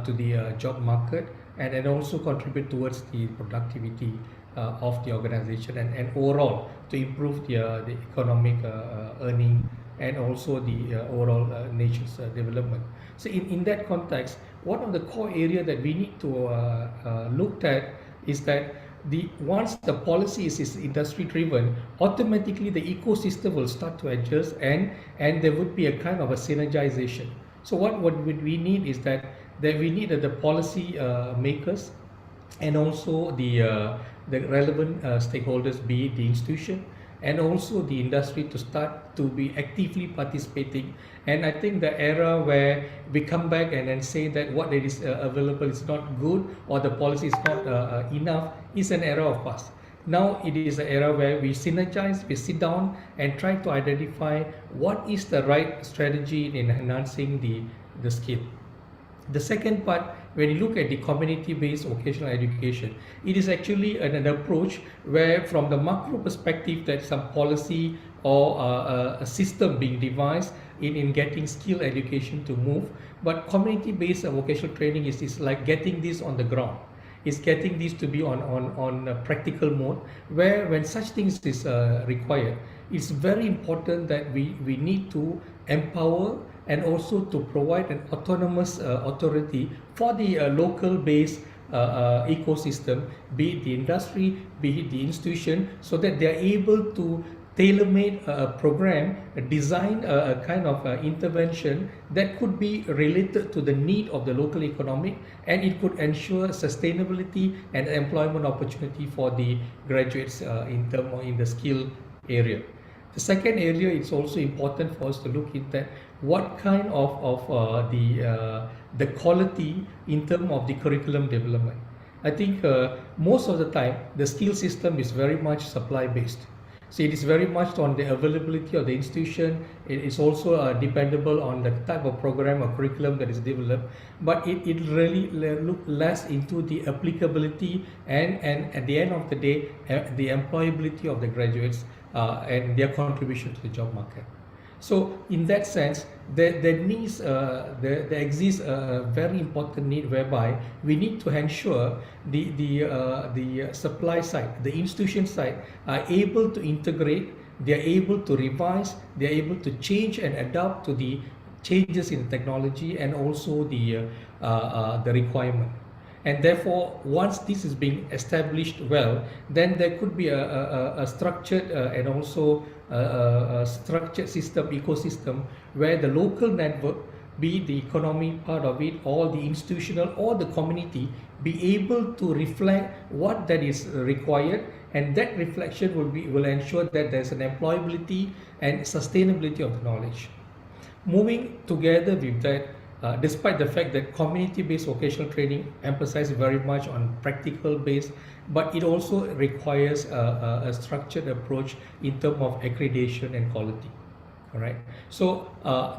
to the job market, and then also contribute towards the productivity of the organization, and overall to improve the economic earning and also the overall nation's development. So in that context, one of the core area that we need to look at is that once the policy is industry driven, automatically the ecosystem will start to adjust, and there would be a kind of a synergization. So what we need is that we need the policy makers and also the relevant stakeholders, be it the institution and also the industry, to start to be actively participating. And I think the era where we come back and then say that what is available is not good or the policy is not enough is an era of past. Now it is an era where we synergize, we sit down and try to identify what is the right strategy in enhancing the skill. The second part, when you look at the community-based vocational education, it is actually an approach where from the macro perspective that some policy or a system being devised in getting skill education to move, but community-based vocational training is like getting this on the ground. It's getting this to be on a practical mode, where when such things is required, it's very important that we need to empower and also to provide an autonomous authority for the local based ecosystem, be it the industry, be it the institution, so that they are able to tailor-made program, design a kind of intervention that could be related to the need of the local economy, and it could ensure sustainability and employment opportunity for the graduates in the skill area. The second area, it's also important for us to look at that what kind of the quality in terms of the curriculum development. I think most of the time the skill system is very much supply based. So it is very much on the availability of the institution. It is also dependable on the type of program or curriculum that is developed, but it really look less into the applicability and at the end of the day, the employability of the graduates and their contribution to the job market. So in that sense, there exists a very important need whereby we need to ensure the supply side, the institution side are able to integrate, they are able to revise, they are able to change and adapt to the changes in technology and also the requirement. And therefore, once this is being established well, then there could be a structured and also a structured system, ecosystem, where the local network, be it the economy part of it, or the institutional, or the community, be able to reflect what that is required, and that reflection will ensure that there's an employability and sustainability of the knowledge. Moving together with that, despite the fact that community-based vocational training emphasizes very much on practical base, but it also requires a structured approach in terms of accreditation and quality. All right. So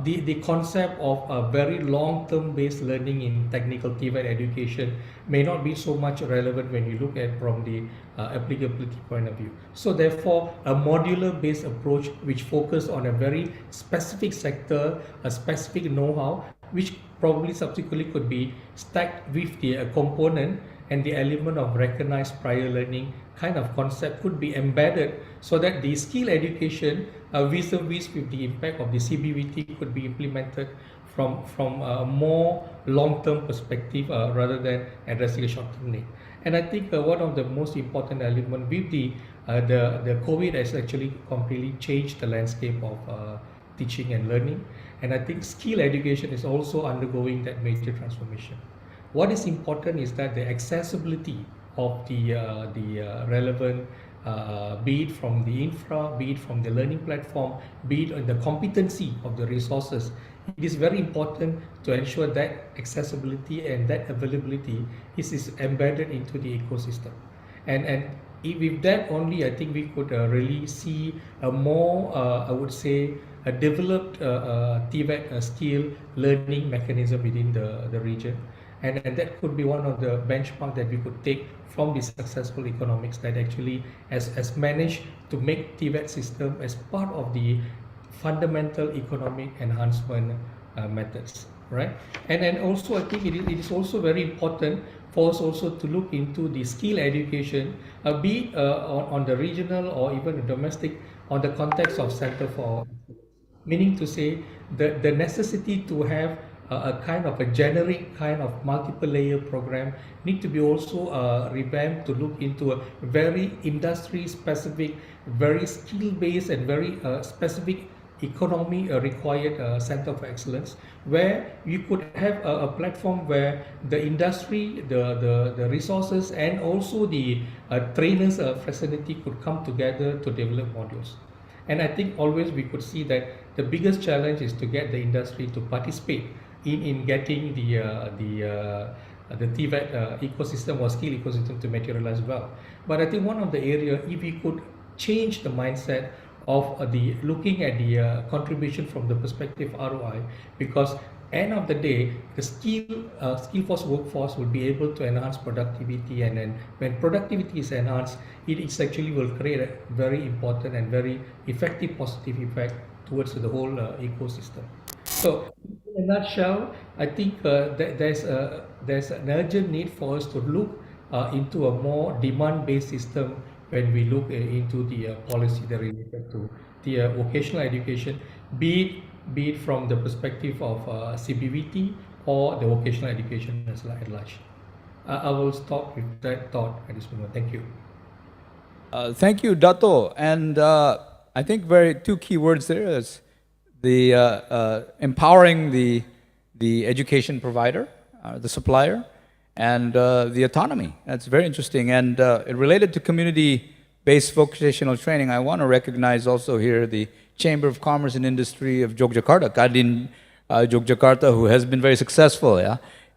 the concept of a very long-term based learning in technical TVET education may not be so much relevant when you look at from the applicability point of view. So therefore, a modular based approach which focus on a very specific sector, a specific know-how, which probably subsequently could be stacked with the component and the element of recognized prior learning kind of concept could be embedded so that the skill education vis-a-vis with the impact of the CBVT could be implemented from a more long-term perspective rather than addressing a short-term need. And I think one of the most important elements with the COVID has actually completely changed the landscape of teaching and learning. And I think skill education is also undergoing that major transformation. What is important is that the accessibility of the relevant, be it from the infra, be it from the learning platform, be it the competency of the resources. It is very important to ensure that accessibility and that availability is embedded into the ecosystem. And with that only, I think we could really see a more, I would say, a developed TVET skill learning mechanism within the region. And that could be one of the benchmarks that we could take from the successful economics that actually has managed to make TVET system as part of the fundamental economic enhancement methods, right? And then also I think it is also very important for us also to look into the skill education, be it on the regional or even the domestic, on the context of Center for, meaning to say the necessity to have a kind of a generic kind of multiple layer program need to be also revamped to look into a very industry specific, very skill based and very specific economy required center of excellence, where you could have a platform where the industry, the resources and also the trainers facility could come together to develop modules. And I think always we could see that the biggest challenge is to get the industry to participate in getting the TVET ecosystem or skill ecosystem to materialize well. But I think one of the area, if we could change the mindset of the looking at the contribution from the perspective ROI, because end of the day, the skill force workforce will be able to enhance productivity, and then when productivity is enhanced, it actually will create a very important and very effective positive effect towards the whole ecosystem. So in a nutshell, I think there's an urgent need for us to look into a more demand-based system when we look into the policy that related to the vocational education, be it from the perspective of CBVT or the vocational education at large. I will stop with that thought at this moment. Thank you. Thank you, Dato. And I think two key words there is the empowering the education provider, the supplier, and the autonomy. That's very interesting. And it related to community based vocational training, I want to recognize also here the Chamber of Commerce and Industry of Yogyakarta, Kadin Yogyakarta, who has been very successful,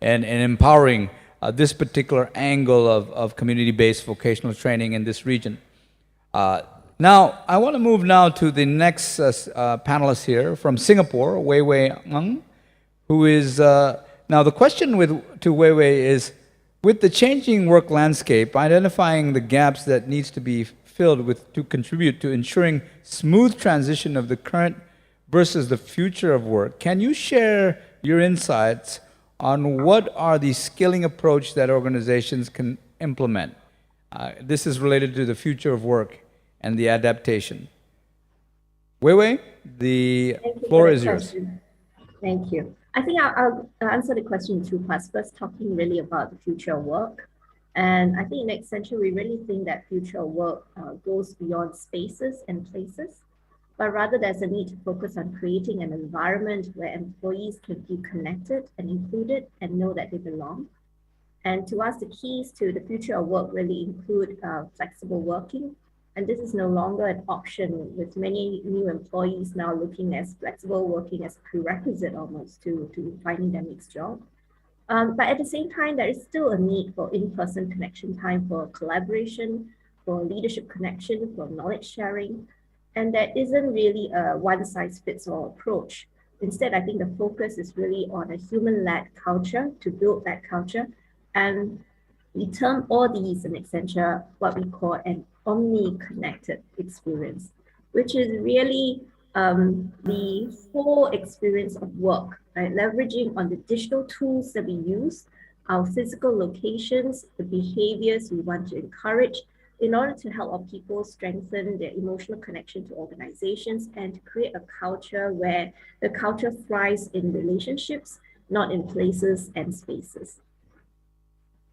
in empowering this particular angle of community-based vocational training in this region. Now, I want to move now to the next panelist here from Singapore, Wei Wei Ng, who is, now the question to Wei Wei is, with the changing work landscape, identifying the gaps that needs to be filled to contribute to ensuring smooth transition of the current versus the future of work, can you share your insights on what are the skilling approach that organizations can implement? This is related to the future of work and the adaptation. Wei Wei, the floor is yours. Thank you. I think I'll answer the question in two parts. First, talking really about the future of work. And I think in Accenture, we really think that future of work goes beyond spaces and places, but rather there's a need to focus on creating an environment where employees can feel connected and included and know that they belong. And to us, the keys to the future of work really include flexible working. And this is no longer an option, with many new employees now looking at flexible working as a prerequisite almost to finding their next job. But at the same time, there is still a need for in-person connection time, for collaboration, for leadership connection, for knowledge sharing. And there isn't really a one-size-fits-all approach. Instead, I think the focus is really on a human-led culture to build that culture. And we term all these in Accenture what we call an omni-connected experience, which is really the whole experience of work, right? Leveraging on the digital tools that we use, our physical locations, the behaviors we want to encourage in order to help our people strengthen their emotional connection to organizations and to create a culture where the culture thrives in relationships, not in places and spaces.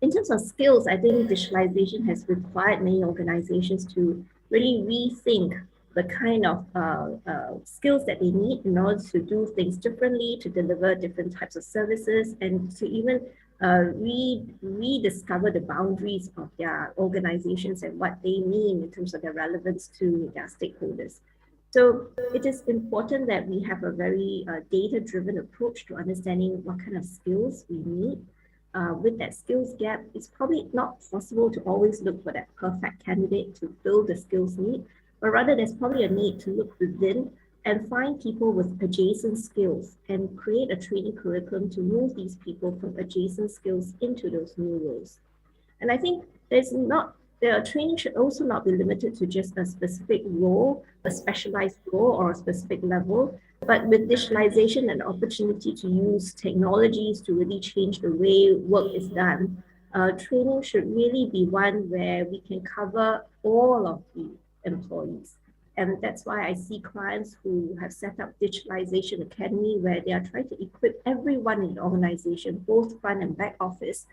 In terms of skills, I think digitalization has required many organizations to really rethink the kind of skills that they need in order to do things differently, to deliver different types of services, and to even rediscover the boundaries of their organizations and what they mean in terms of their relevance to their stakeholders. So it is important that we have a very data-driven approach to understanding what kind of skills we need. With that skills gap, it's probably not possible to always look for that perfect candidate to fill the skills need, but rather there's probably a need to look within and find people with adjacent skills and create a training curriculum to move these people from adjacent skills into those new roles. And I think the training should also not be limited to just a specific role, a specialized role or a specific level, but with digitalization and opportunity to use technologies to really change the way work is done, training should really be one where we can cover all of the employees. And that's why I see clients who have set up Digitalization Academy, where they are trying to equip everyone in the organization, both front and back office,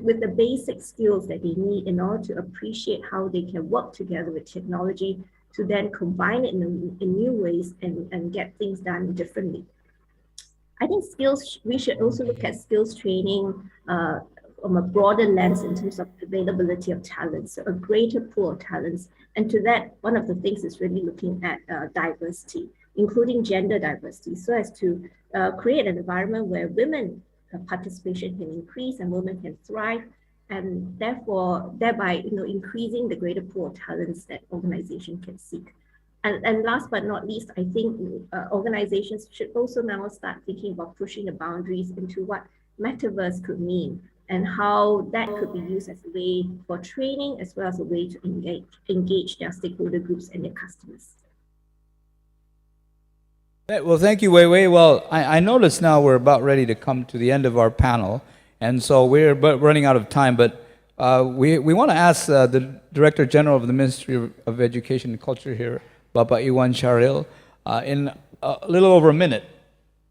with the basic skills that they need in order to appreciate how they can work together with technology to then combine it in new ways and get things done differently. I think we should also look at skills training from a broader lens in terms of availability of talents, so a greater pool of talents. And to that, one of the things is really looking at diversity, including gender diversity, so as to create an environment where women participation can increase and women can thrive, and thereby increasing the greater pool of talents that organization can seek. And last but not least, I think organizations should also now start thinking about pushing the boundaries into what metaverse could mean and how that could be used as a way for training as well as a way to engage their stakeholder groups and their customers. Well, thank you, Wei Wei. Well, I notice now we're about ready to come to the end of our panel, and so we're running out of time, but we want to ask the Director General of the Ministry of Education and Culture here, Bapak Iwan Syahril, in a little over a minute,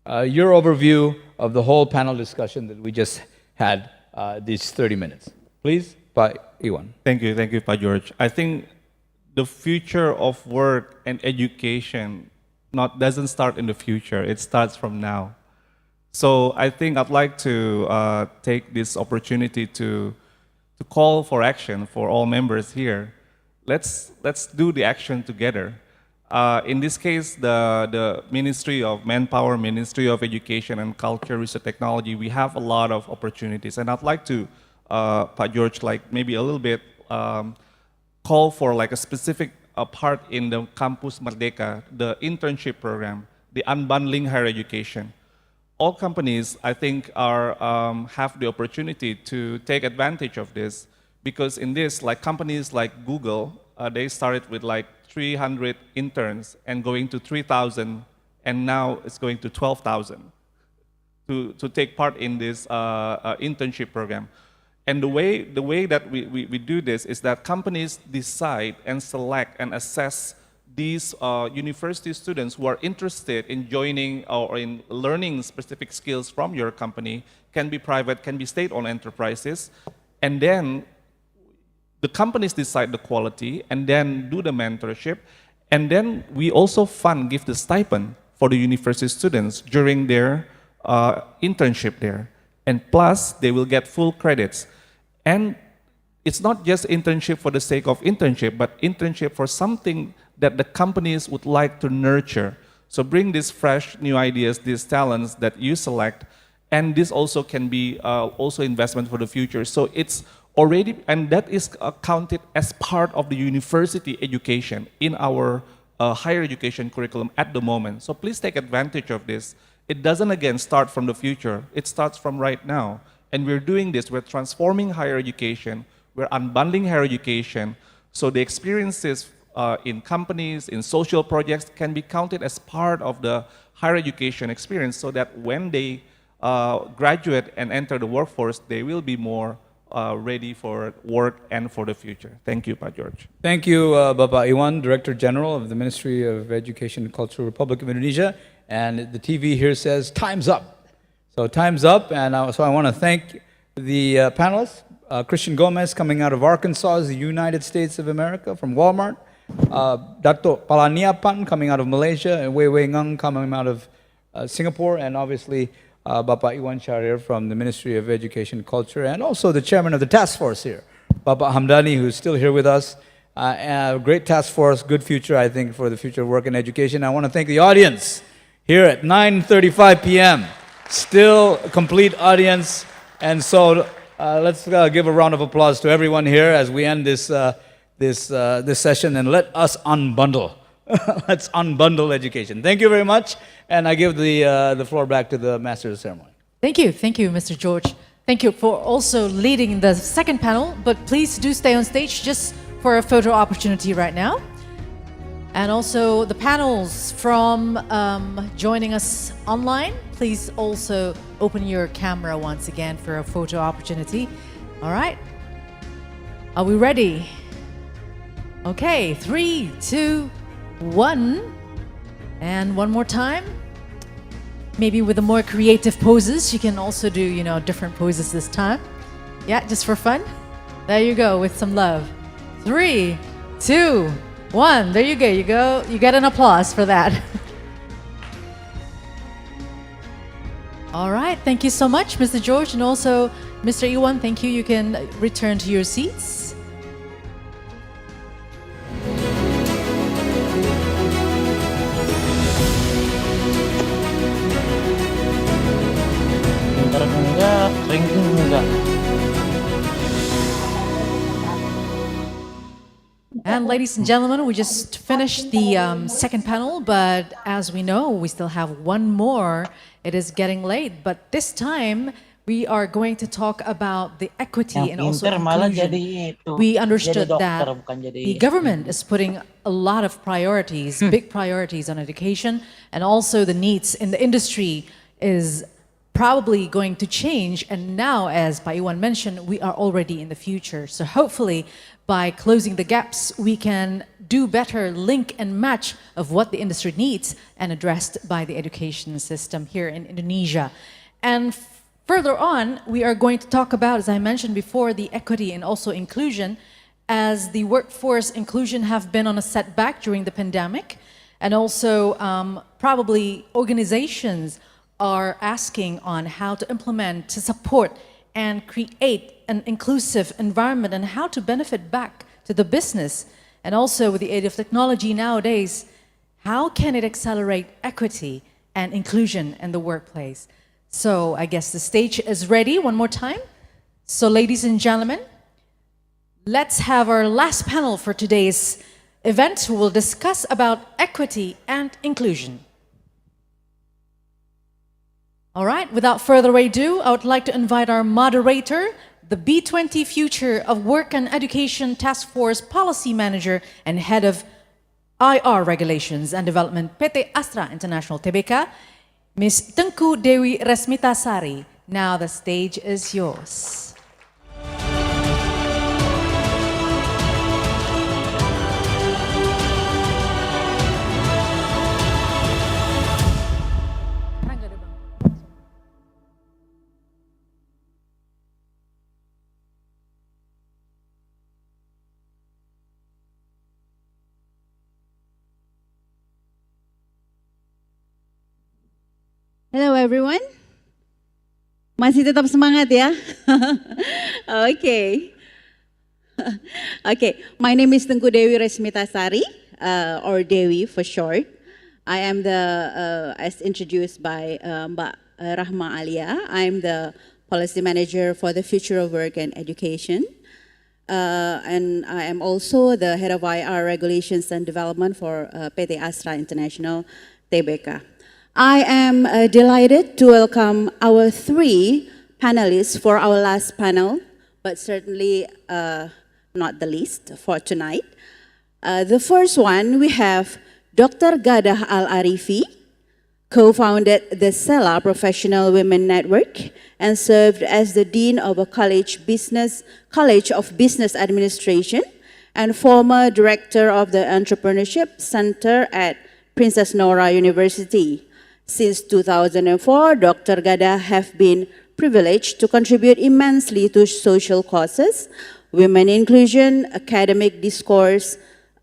your overview of the whole panel discussion that we just had these 30 minutes. Please, Pak Iwan. Thank you, Pak George. I think the future of work and education doesn't start in the future, it starts from now. So I think I'd like to take this opportunity to call for action for all members here let's do the action together. In this case, the Ministry of Manpower, Ministry of Education and Culture, Research Technology, we have a lot of opportunities. And I'd like to, Pak George, like maybe a little bit call for like a specific part in the Campus Merdeka, the internship program, the unbundling higher education. All companies, I think, have the opportunity to take advantage of this, because in this, like companies like Google, they started with like 300 interns and going to 3,000, and now it's going to 12,000 to take part in this internship program. And the way that we do this is that companies decide and select and assess these university students who are interested in joining or in learning specific skills from your company, can be private, can be state-owned enterprises, and then the companies decide the quality and then do the mentorship, and then we also give the stipend for the university students during their internship there. And plus, they will get full credits. And it's not just internship for the sake of internship, but internship for something that the companies would like to nurture. So bring these fresh new ideas, these talents that you select, and this also can be also investment for the future. So it's already, and that is counted as part of the university education in our higher education curriculum at the moment. So please take advantage of this. It doesn't again start from the future, it starts from right now. And we're doing this, we're transforming higher education, we're unbundling higher education, so the experiences in companies, in social projects can be counted as part of the higher education experience, so that when they graduate and enter the workforce, they will be more ready for work and for the future. Thank you, Pak George. Thank you, Bapak Iwan, Director General of the Ministry of Education and Culture, Republic of Indonesia. And the TV here says, time's up. So time's up, and so I want to thank the panelists. Christian Gomez coming out of Arkansas, the United States of America, from Walmart. Dato Palaniapan coming out of Malaysia, and Wei Wei Ngang coming out of Singapore, and obviously Bapak Iwan Syahrir from the Ministry of Education and Culture, and also the chairman of the task force here, Bapak Hamdani, who's still here with us. Great task force, good future, I think, for the future of work and education. I want to thank the audience here at 9:35 p.m. Still a complete audience, and so let's give a round of applause to everyone here as we end this session, and let us unbundle. Let's unbundle education. Thank you very much, and I give the floor back to the master of the ceremony. Thank you, Mr. George. Thank you for also leading the second panel, but please do stay on stage just for a photo opportunity right now. And also the panels from joining us online, please also open your camera once again for a photo opportunity. All right, are we ready? Okay, 3, 2, 1, and one more time. Maybe with the more creative poses, you can also do, different poses this time. Yeah, just for fun. There you go, with some love. 3, 2, 1. There you go. You get an applause for that. All right. Thank you so much, Mr. George, and also Mr. Iwan. Thank you. You can return to your seats. And ladies and gentlemen, we just finished the second panel, but as we know, we still have one more. It is getting late, but this time we are going to talk about the equity and also inclusion. We understood that the government is putting a lot of priorities, big priorities on education, and also the needs in the industry is probably going to change. And now, as Pak Iwan mentioned, we are already in the future. So hopefully, by closing the gaps, we can do better link and match of what the industry needs and addressed by the education system here in Indonesia. And further on, we are going to talk about, as I mentioned before, the equity and also inclusion, as the workforce inclusion have been on a setback during the pandemic, and also probably organizations are asking on how to implement, to support and create an inclusive environment and how to benefit back to the business And also with the aid of technology nowadays, how can it accelerate equity and inclusion in the workplace? So I guess the stage is ready one more time. So ladies and gentlemen, let's have our last panel for today's event, who will discuss about equity and inclusion. All right, without further ado, I would like to invite our moderator, the B20 Future of Work and Education Task Force Policy Manager and Head of IR Regulations and Development PT Astra International Tbk, Ms. Tengku Dewi Resmitasari. Now the stage is yours. Hello everyone. Masih tetap semangat ya? Okay. Okay, my name is Tengku Dewi Resmitasari, or Dewi for short. I am the, as introduced by Mbak Rahma Alia, I'm the Policy Manager for the Future of Work and Education. And I am also the Head of IR Regulations and Development for PT Astra International Tbk. I am delighted to welcome our three panelists for our last panel, but certainly not the least for tonight. The first one, we have Dr. Gadah Al-Arifi, co-founded the SELA Professional Women Network and served as the Dean of a College of Business Administration and former Director of the Entrepreneurship Center at Princess Nora University. Since 2004, Dr. Gadah have been privileged to contribute immensely to social causes, women inclusion, academic discourse,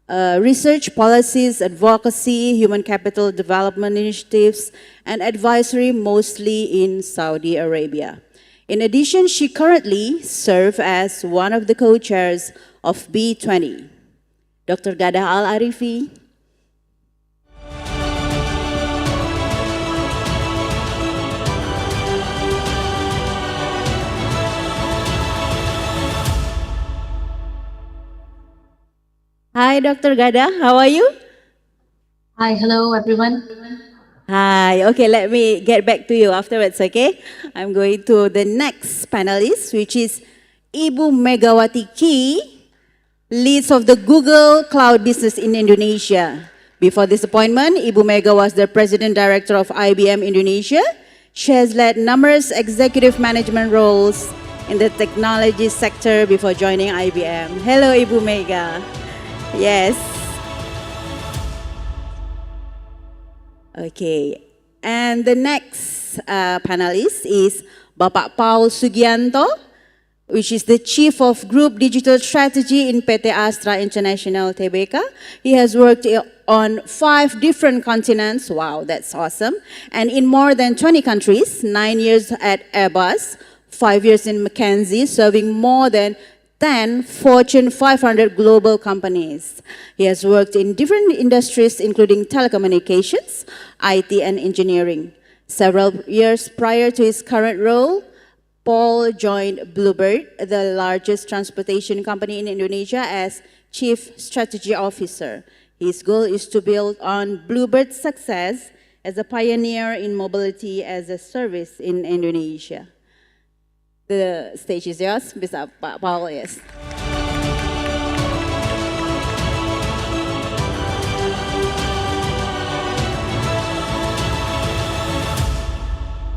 research policies, advocacy, human capital development initiatives, and advisory mostly in Saudi Arabia. In addition, she currently serves as one of the co-chairs of B20. Dr. Gadah Al-Arifi. Hi, Dr. Gadah. How are you? Hi, hello, everyone. Hi. Okay, let me get back to you afterwards, okay? I'm going to the next panelist, which is Ibu Megawati Ki, leads of the Google Cloud Business in Indonesia. Before this appointment, Ibu Mega was the President Director of IBM Indonesia. She has led numerous executive management roles in the technology sector before joining IBM. Hello, Ibu Mega. Yes. Okay. And the next panelist is Bapak Paul Sugianto, which is the Chief of Group Digital Strategy in PT Astra International Tbk. He has worked on 5 different continents. Wow, that's awesome. And in more than 20 countries, 9 years at Airbus, 5 years in McKinsey, serving more than 10 Fortune 500 global companies. He has worked in different industries, including telecommunications, IT, and engineering. Several years prior to his current role, Paul joined Bluebird, the largest transportation company in Indonesia, as Chief Strategy Officer. His goal is to build on Bluebird's success as a pioneer in mobility as a service in Indonesia. The stage is yours, Mr. Paul, yes.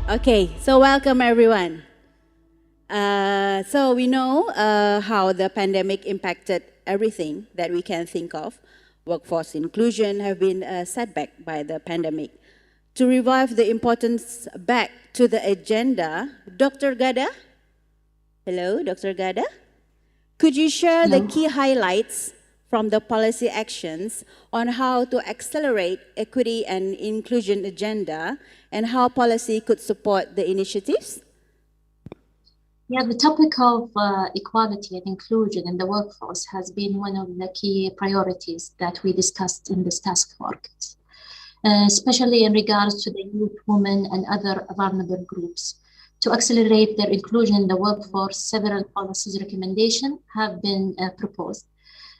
Okay, so welcome everyone. So we know how the pandemic impacted everything that we can think of. Workforce inclusion have been set back by the pandemic. To revive the importance back to the agenda, Dr. Gadah. Hello, Dr. Gadah. Could you share the key highlights from the policy actions on how to accelerate equity and inclusion agenda and how policy could support the initiatives? Yeah, the topic of equality and inclusion in the workforce has been one of the key priorities that we discussed in this task force, especially in regards to the youth, women, and other vulnerable groups. To accelerate their inclusion in the workforce, several policies recommendations have been proposed.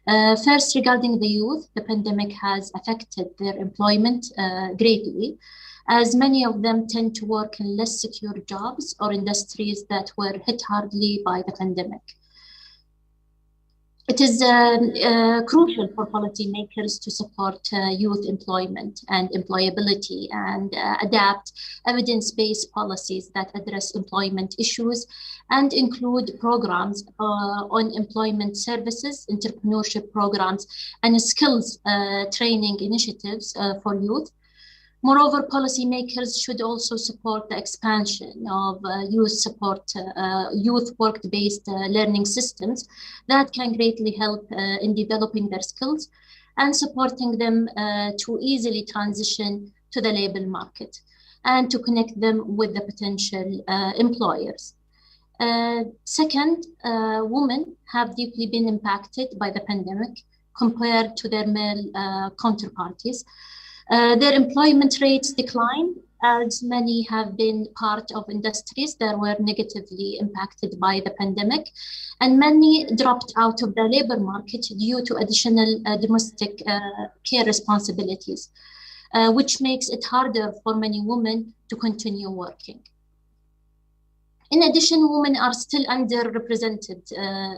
First, regarding the youth, the pandemic has affected their employment greatly, as many of them tend to work in less secure jobs or industries that were hit hardly by the pandemic. It is crucial for policymakers to support youth employment and employability and adapt evidence-based policies that address employment issues and include programs on employment services, entrepreneurship programs, and skills training initiatives for youth. Moreover, policymakers should also support the expansion of youth work-based learning systems that can greatly help in developing their skills and supporting them to easily transition to the labor market and to connect them with the potential employers. Second, women have deeply been impacted by the pandemic compared to their male counterparties. Their employment rates decline as many have been part of industries that were negatively impacted by the pandemic, and many dropped out of the labor market due to additional domestic care responsibilities, which makes it harder for many women to continue working. In addition, women are still underrepresented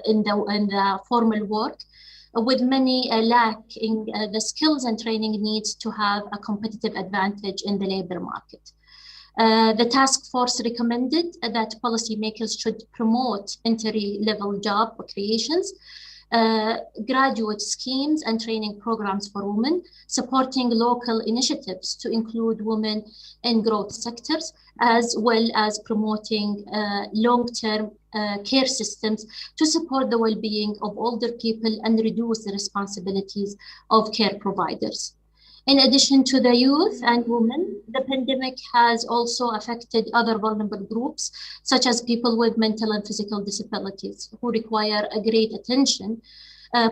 in the formal work, with many lacking the skills and training needs to have a competitive advantage in the labor market. The task force recommended that policymakers should promote entry-level job creations, graduate schemes and training programs for women, supporting local initiatives to include women in growth sectors, as well as promoting long-term care systems to support the well-being of older people and reduce the responsibilities of care providers. In addition to the youth and women, the pandemic has also affected other vulnerable groups, such as people with mental and physical disabilities, who require a great attention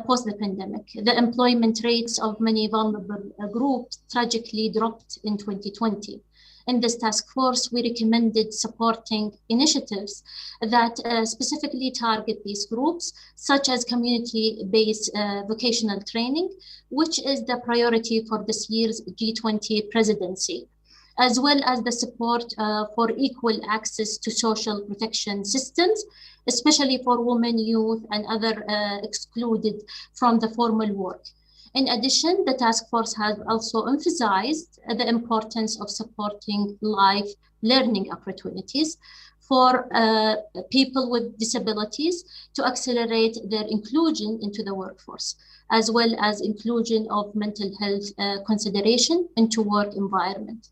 post the pandemic. The employment rates of many vulnerable groups tragically dropped in 2020. In this task force, we recommended supporting initiatives that specifically target these groups, such as community-based vocational training, which is the priority for this year's G20 presidency, as well as the support for equal access to social protection systems, especially for women, youth, and other excluded from the formal work. In addition, the task force has also emphasized the importance of supporting life learning opportunities for people with disabilities to accelerate their inclusion into the workforce, as well as inclusion of mental health consideration into work environment.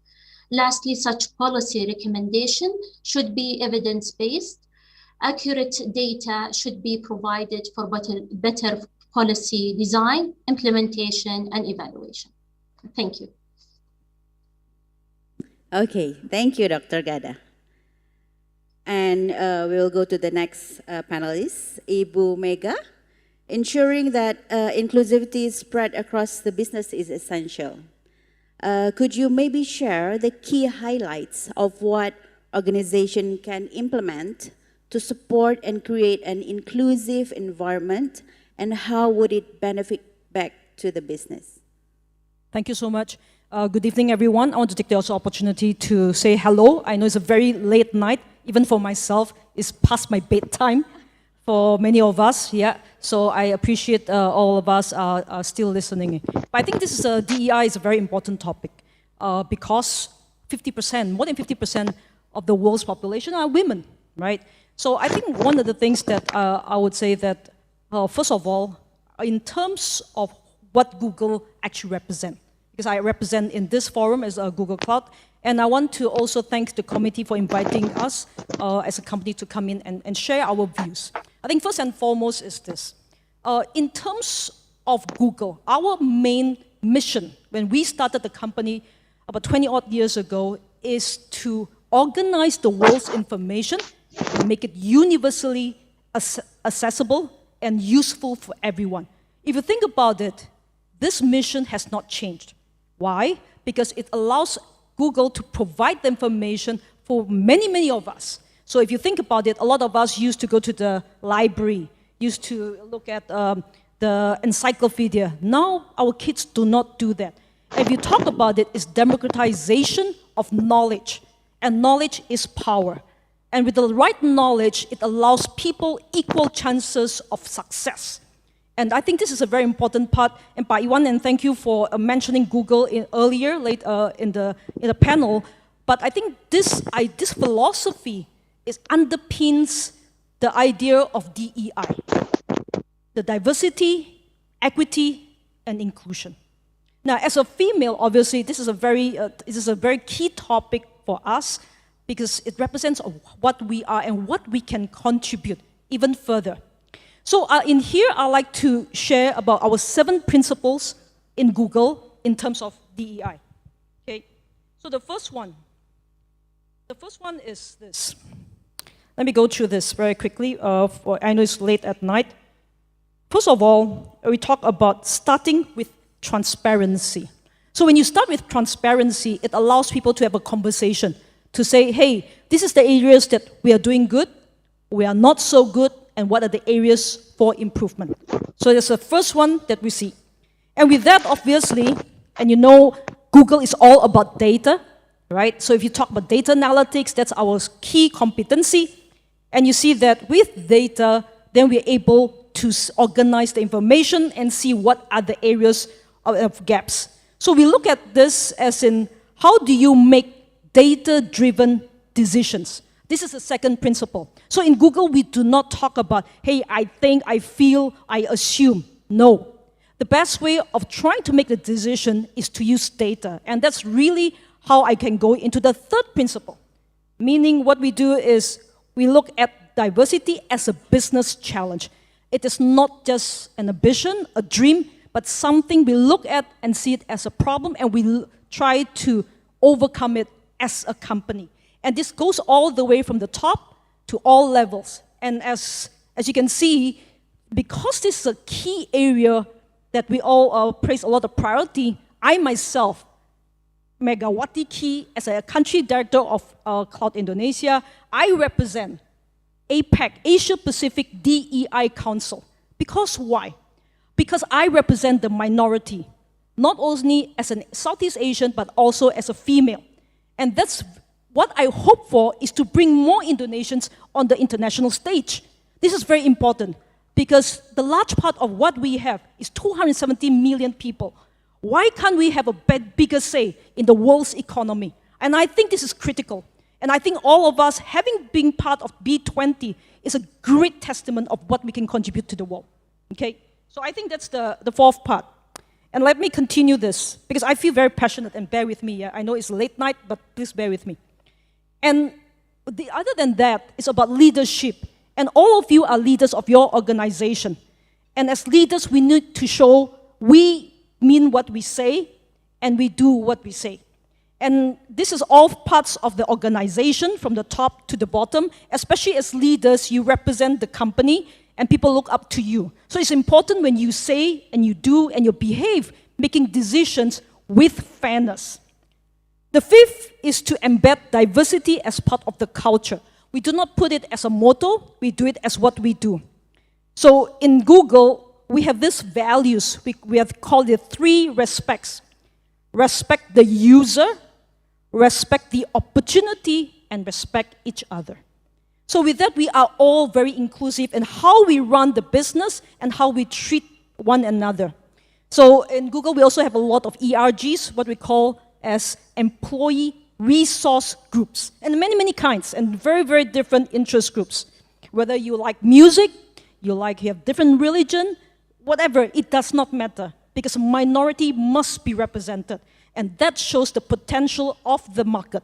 Lastly, such policy recommendation should be evidence-based. Accurate data should be provided for better policy design, implementation, and evaluation. Thank you. Okay, thank you, Dr. Gada. And we'll go to the next panelist, Ibu Mega. Ensuring that inclusivity is spread across the business is essential. Could you maybe share the key highlights of what organization can implement to support and create an inclusive environment, and how would it benefit back to the business? Thank you so much. Good evening, everyone. I want to take this opportunity to say hello. I know it's a very late night, even for myself. It's past my bedtime for many of us, yeah. So I appreciate all of us are still listening. But I think this is DEI is a very important topic because 50%, more than 50% of the world's population are women, right? So I think one of the things that I would say that first of all, in terms of what Google actually represents, because I represent in this forum as a Google Cloud, and I want to also thank the committee for inviting us as a company to come in and share our views. I think first and foremost is this. In terms of Google, our main mission when we started the company about 20 odd years ago is to organize the world's information and make it universally accessible and useful for everyone. If you think about it, this mission has not changed. Why? Because it allows Google to provide the information for many, many of us. So if you think about it, a lot of us used to go to the library, used to look at the encyclopedia. Now our kids do not do that. If you talk about it, it's democratization of knowledge, and knowledge is power. And with the right knowledge, it allows people equal chances of success. And I think this is a very important part. And Pak Iwan, and thank you for mentioning Google earlier, in the panel. But I think this philosophy underpins the idea of DEI, the diversity, equity, and inclusion. Now, as a female, obviously, this is a very key topic for us because it represents what we are and what we can contribute even further. So in here, I'd like to share about our 7 principles in Google in terms of DEI. Okay, so the first one is this. Let me go through this very quickly. I know it's late at night. First of all, we talk about starting with transparency. So when you start with transparency, it allows people to have a conversation, to say, hey, this is the areas that we are doing good, we are not so good, and what are the areas for improvement. So that's the first one that we see. And with that, obviously, and you know, Google is all about data, right? So if you talk about data analytics, that's our key competency. And you see that with data, then we're able to organize the information and see what are the areas of gaps. So we look at this as in, how do you make data-driven decisions? This is the second principle. So in Google, we do not talk about, hey, I think, I feel, I assume. No. The best way of trying to make a decision is to use data. And that's really how I can go into the third principle. Meaning what we do is we look at diversity as a business challenge. It is not just an ambition, a dream, but something we look at and see it as a problem, and we try to overcome it as a company. And this goes all the way from the top to all levels. And as you can see, because this is a key area that we all place a lot of priority, I myself, Megawati Key, as a country director of Cloud Indonesia, I represent APEC, Asia Pacific DEI Council. Because why? Because I represent the minority, not only as a Southeast Asian, but also as a female. And that's what I hope for, is to bring more Indonesians on the international stage. This is very important because the large part of what we have is 270 million people. Why can't we have a bigger say in the world's economy? And I think this is critical. And I think all of us, having been part of B20, is a great testament of what we can contribute to the world. Okay? So I think that's the fourth part. And let me continue this, because I feel very passionate, and bear with me. Yeah? I know it's late night, but please bear with me. And other than that, it's about leadership. And all of you are leaders of your organization. And as leaders, we need to show we mean what we say, and we do what we say. And this is all parts of the organization, from the top to the bottom. Especially as leaders, you represent the company, and people look up to you. So it's important when you say, and you do, and you behave, making decisions with fairness. The fifth is to embed diversity as part of the culture. We do not put it as a motto, we do it as what we do. So in Google, we have these values, we have called it 3 respects. Respect the user, respect the opportunity, and respect each other. So with that, we are all very inclusive in how we run the business and how we treat one another. So in Google, we also have a lot of ERGs, what we call as employee resource groups, and many, many kinds, and very, very different interest groups. Whether you like music, you have different religion, whatever, it does not matter, because a minority must be represented, and that shows the potential of the market.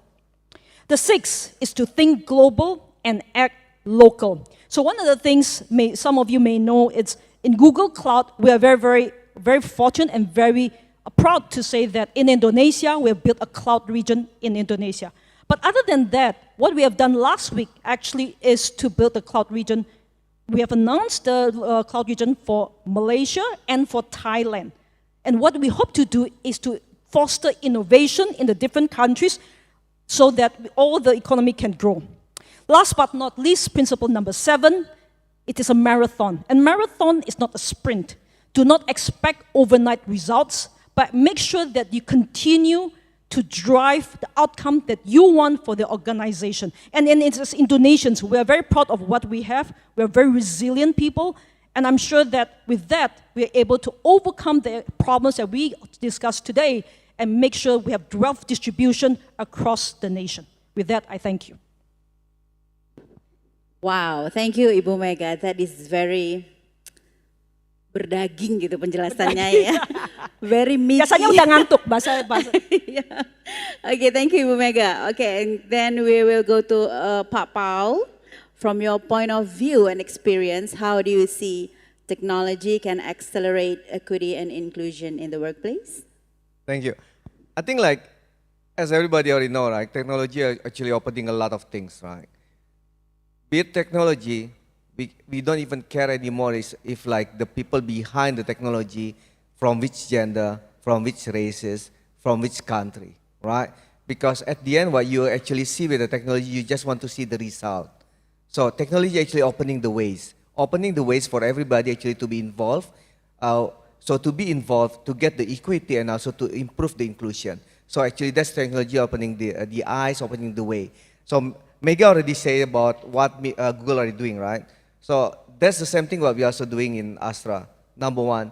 The sixth is to think global and act local. So one of the things some of you may know, it's in Google Cloud, we are very, very, very fortunate and very proud to say that in Indonesia, we have built a cloud region in Indonesia. But other than that, what we have done last week actually is to build the cloud region. We have announced the cloud region for Malaysia and for Thailand. And what we hope to do is to foster innovation in the different countries so that all the economy can grow. Last but not least, principle number 7, it is a marathon. And marathon is not a sprint. Do not expect overnight results, but make sure that you continue to drive the outcome that you want for the organization. And as Indonesians, we are very proud of what we have. We are very resilient people. And I'm sure that with that, we are able to overcome the problems that we discussed today and make sure we have wealth distribution across the nation. With that, I thank you. Wow, thank you Ibu Mega. That is very berdaging gitu penjelasannya ya. Very meaty. Biasanya udah ngantuk bahasa. Yeah. Okay, thank you Ibu Mega. Okay, and then we will go to Pak Paul. From your point of view and experience, how do you see technology can accelerate equity and inclusion in the workplace? Thank you. I think like, as everybody already know, right, technology are actually opening a lot of things, right? Be it technology, we don't even care anymore if like the people behind the technology, from which gender, from which races, from which country, right? Because at the end, what you actually see with the technology, you just want to see the result. So technology actually opening the ways for everybody actually to be involved. So to be involved, to get the equity and also to improve the inclusion. So actually that's technology opening the eyes, opening the way. So Mega already said about what Google are doing, right? So that's the same thing what we're also doing in Astra. Number one,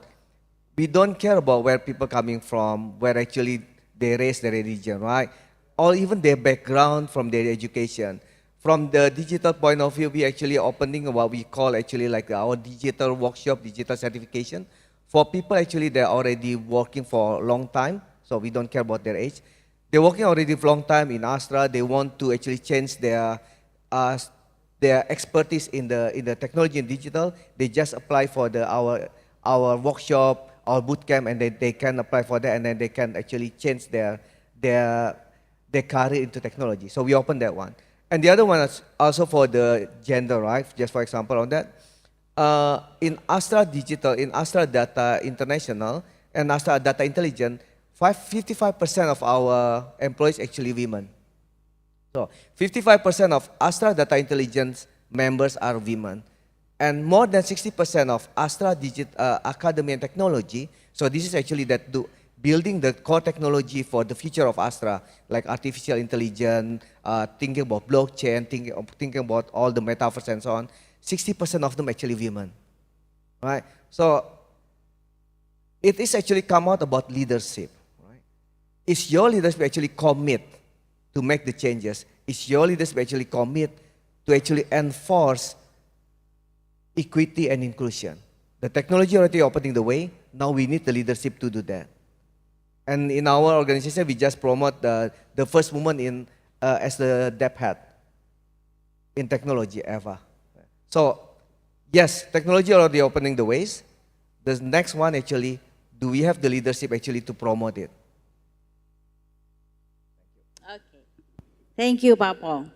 we don't care about where people coming from, where actually they race, their religion, right? Or even their background from their education. From the digital point of view, we actually opening what we call actually like our digital workshop, digital certification for people actually they're already working for a long time, so we don't care about their age. They're working already for a long time in Astra. They want to actually change their expertise in the technology and digital. They just apply for our workshop, our bootcamp, and they can apply for that, and then they can actually change their career into technology. So we open that one. And the other one is also for the gender, right? Just for example on that. In Astra Digital, in Astra Data International, and Astra Data Intelligence, 55% of our employees actually women. So 55% of Astra Data Intelligence members are women. And more than 60% of Astra Academy and Technology, so this is actually building the core technology for the future of Astra, like artificial intelligence, thinking about blockchain, thinking about all the metaverse and so on. 60% of them actually women, right? So it is actually come out about leadership, right? Is your leadership actually commit to make the changes? Is your leadership actually commit to actually enforce equity and inclusion? The technology already opening the way. Now we need the leadership to do that. And in our organization, we just promote the first woman in as the DEP head in technology ever. So yes, technology already opening the ways. The next one actually, do we have the leadership actually to promote it? Okay, thank you, Papo.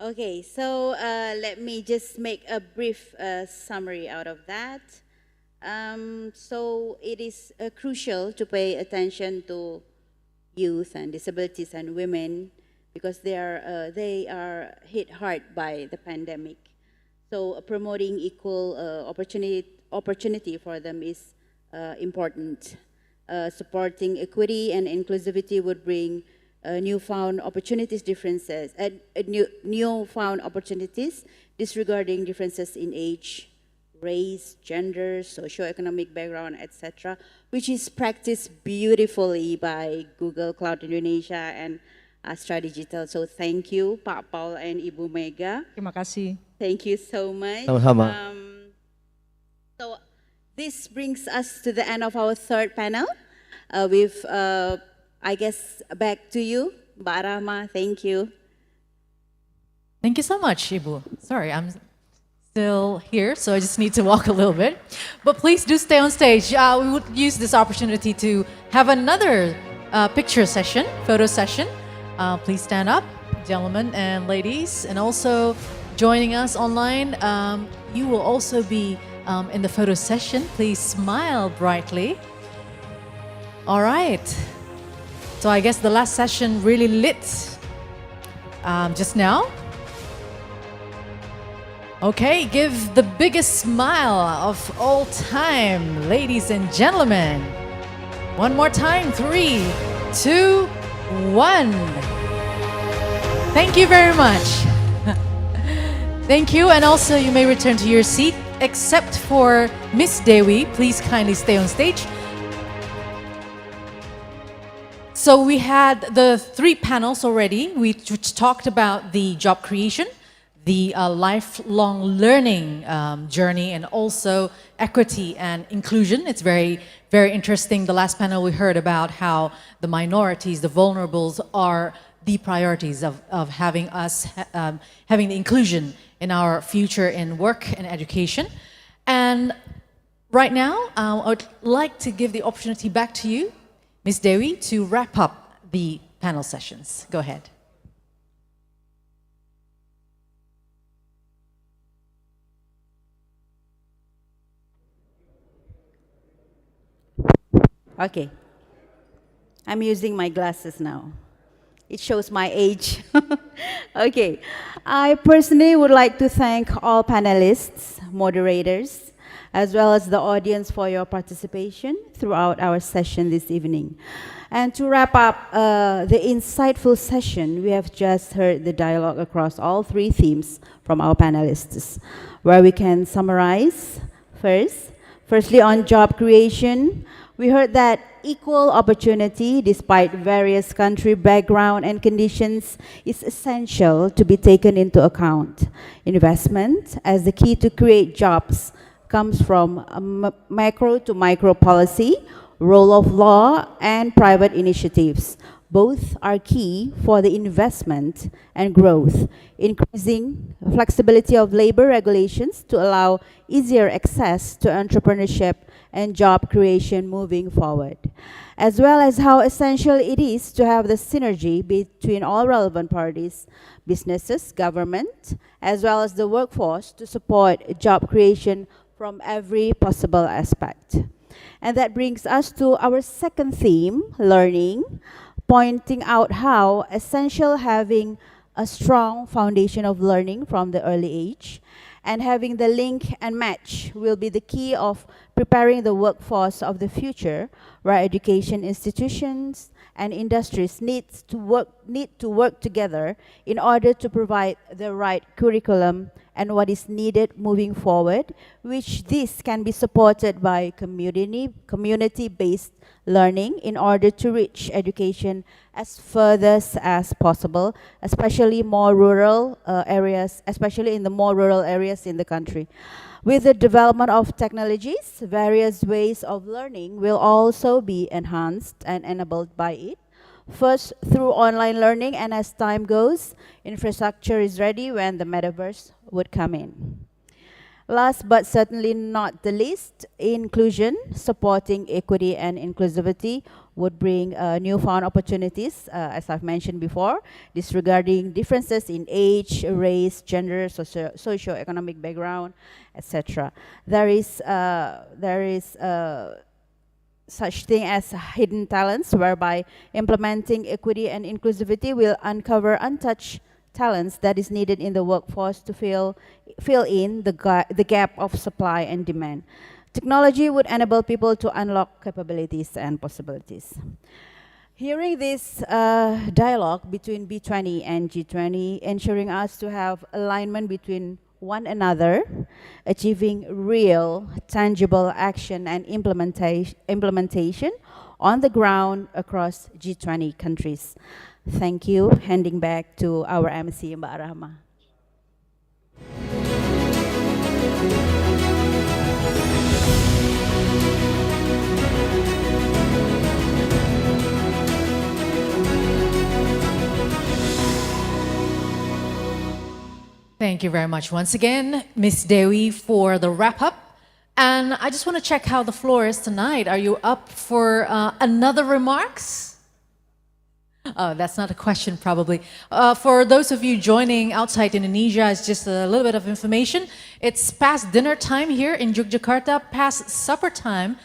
Okay, so let me just make a brief summary out of that. So it is crucial to pay attention to youth and disabilities and women because they are hit hard by the pandemic. So promoting equal opportunity for them is important. Supporting equity and inclusivity would bring newfound opportunities disregarding differences in age, race, gender, socio-economic background, etc., which is practiced beautifully by Google Cloud Indonesia and Astra Digital. So thank you, Pak Paul and Ibu Mega. Terima kasih. Thank you so much. Sama-sama. So this brings us to the end of our third panel. With, I guess, back to you, Mbak Rahma. Thank you. Thank you so much, Ibu. Sorry, I'm still here, so I just need to walk a little bit. But please do stay on stage. We would use this opportunity to have another picture session, photo session. Please stand up. gentlemen and ladies, and also joining us online. You will also be in the photo session. Please smile brightly. All right. So I guess the last session really lit just now. Okay, give the biggest smile of all time, ladies and gentlemen. One more time, 3, 2, 1. Thank you very much. Thank you, and also you may return to your seat, except for Miss Dewi. Please kindly stay on stage. So we had the 3 panels already, which talked about the job creation, the lifelong learning journey, and also equity and inclusion. It's very, very interesting. The last panel we heard about how the minorities, the vulnerables, are the priorities of having us, having the inclusion in our future in work and education. And right now, I would like to give the opportunity back to you, Ms. Dewi, to wrap up the panel sessions. Go ahead. Okay. I'm using my glasses now. It shows my age. Okay. I personally would like to thank all panelists, moderators, as well as the audience for your participation throughout our session this evening. And to wrap up the insightful session, we have just heard the dialogue across all 3 themes from our panelists, where we can summarize firstly on job creation. We heard that equal opportunity, despite various country background and conditions, is essential to be taken into account. Investment as the key to create jobs comes from macro to micro policy, role of law, and private initiatives. Both are key for the investment and growth, increasing flexibility of labor regulations to allow easier access to entrepreneurship and job creation moving forward, as well as how essential it is to have the synergy between all relevant parties, businesses, government, as well as the workforce to support job creation from every possible aspect. And that brings us to our second theme, learning, pointing out how essential having a strong foundation of learning from the early age, and having the link and match will be the key of preparing the workforce of the future, where education institutions and industries need to work together in order to provide the right curriculum and what is needed moving forward, which this can be supported by community-based learning in order to reach education as furthest as possible, especially more rural areas, especially in the more rural areas in the country. With the development of technologies, various ways of learning will also be enhanced and enabled by it. First, through online learning, and as time goes, infrastructure is ready when the metaverse would come in. Last but certainly not the least, inclusion, supporting equity and inclusivity would bring newfound opportunities, as I've mentioned before, disregarding differences in age, race, gender, socio-economic background, etc. There is such thing as hidden talents, whereby implementing equity and inclusivity will uncover untouched talents that is needed in the workforce to fill in the gap of supply and demand. Technology would enable people to unlock capabilities and possibilities. Hearing this dialogue between B20 and G20, ensuring us to have alignment between one another, achieving real, tangible action and implementation on the ground across G20 countries. Thank you. Handing back to our MC, Mbak Rahma. Thank you very much once again, Ms. Dewi, for the wrap-up. And I just want to check how the floor is tonight. Are you up for another remarks? That's not a question, probably. For those of you joining outside Indonesia, it's just a little bit of information. It's past dinner time here in Yogyakarta, past supper time,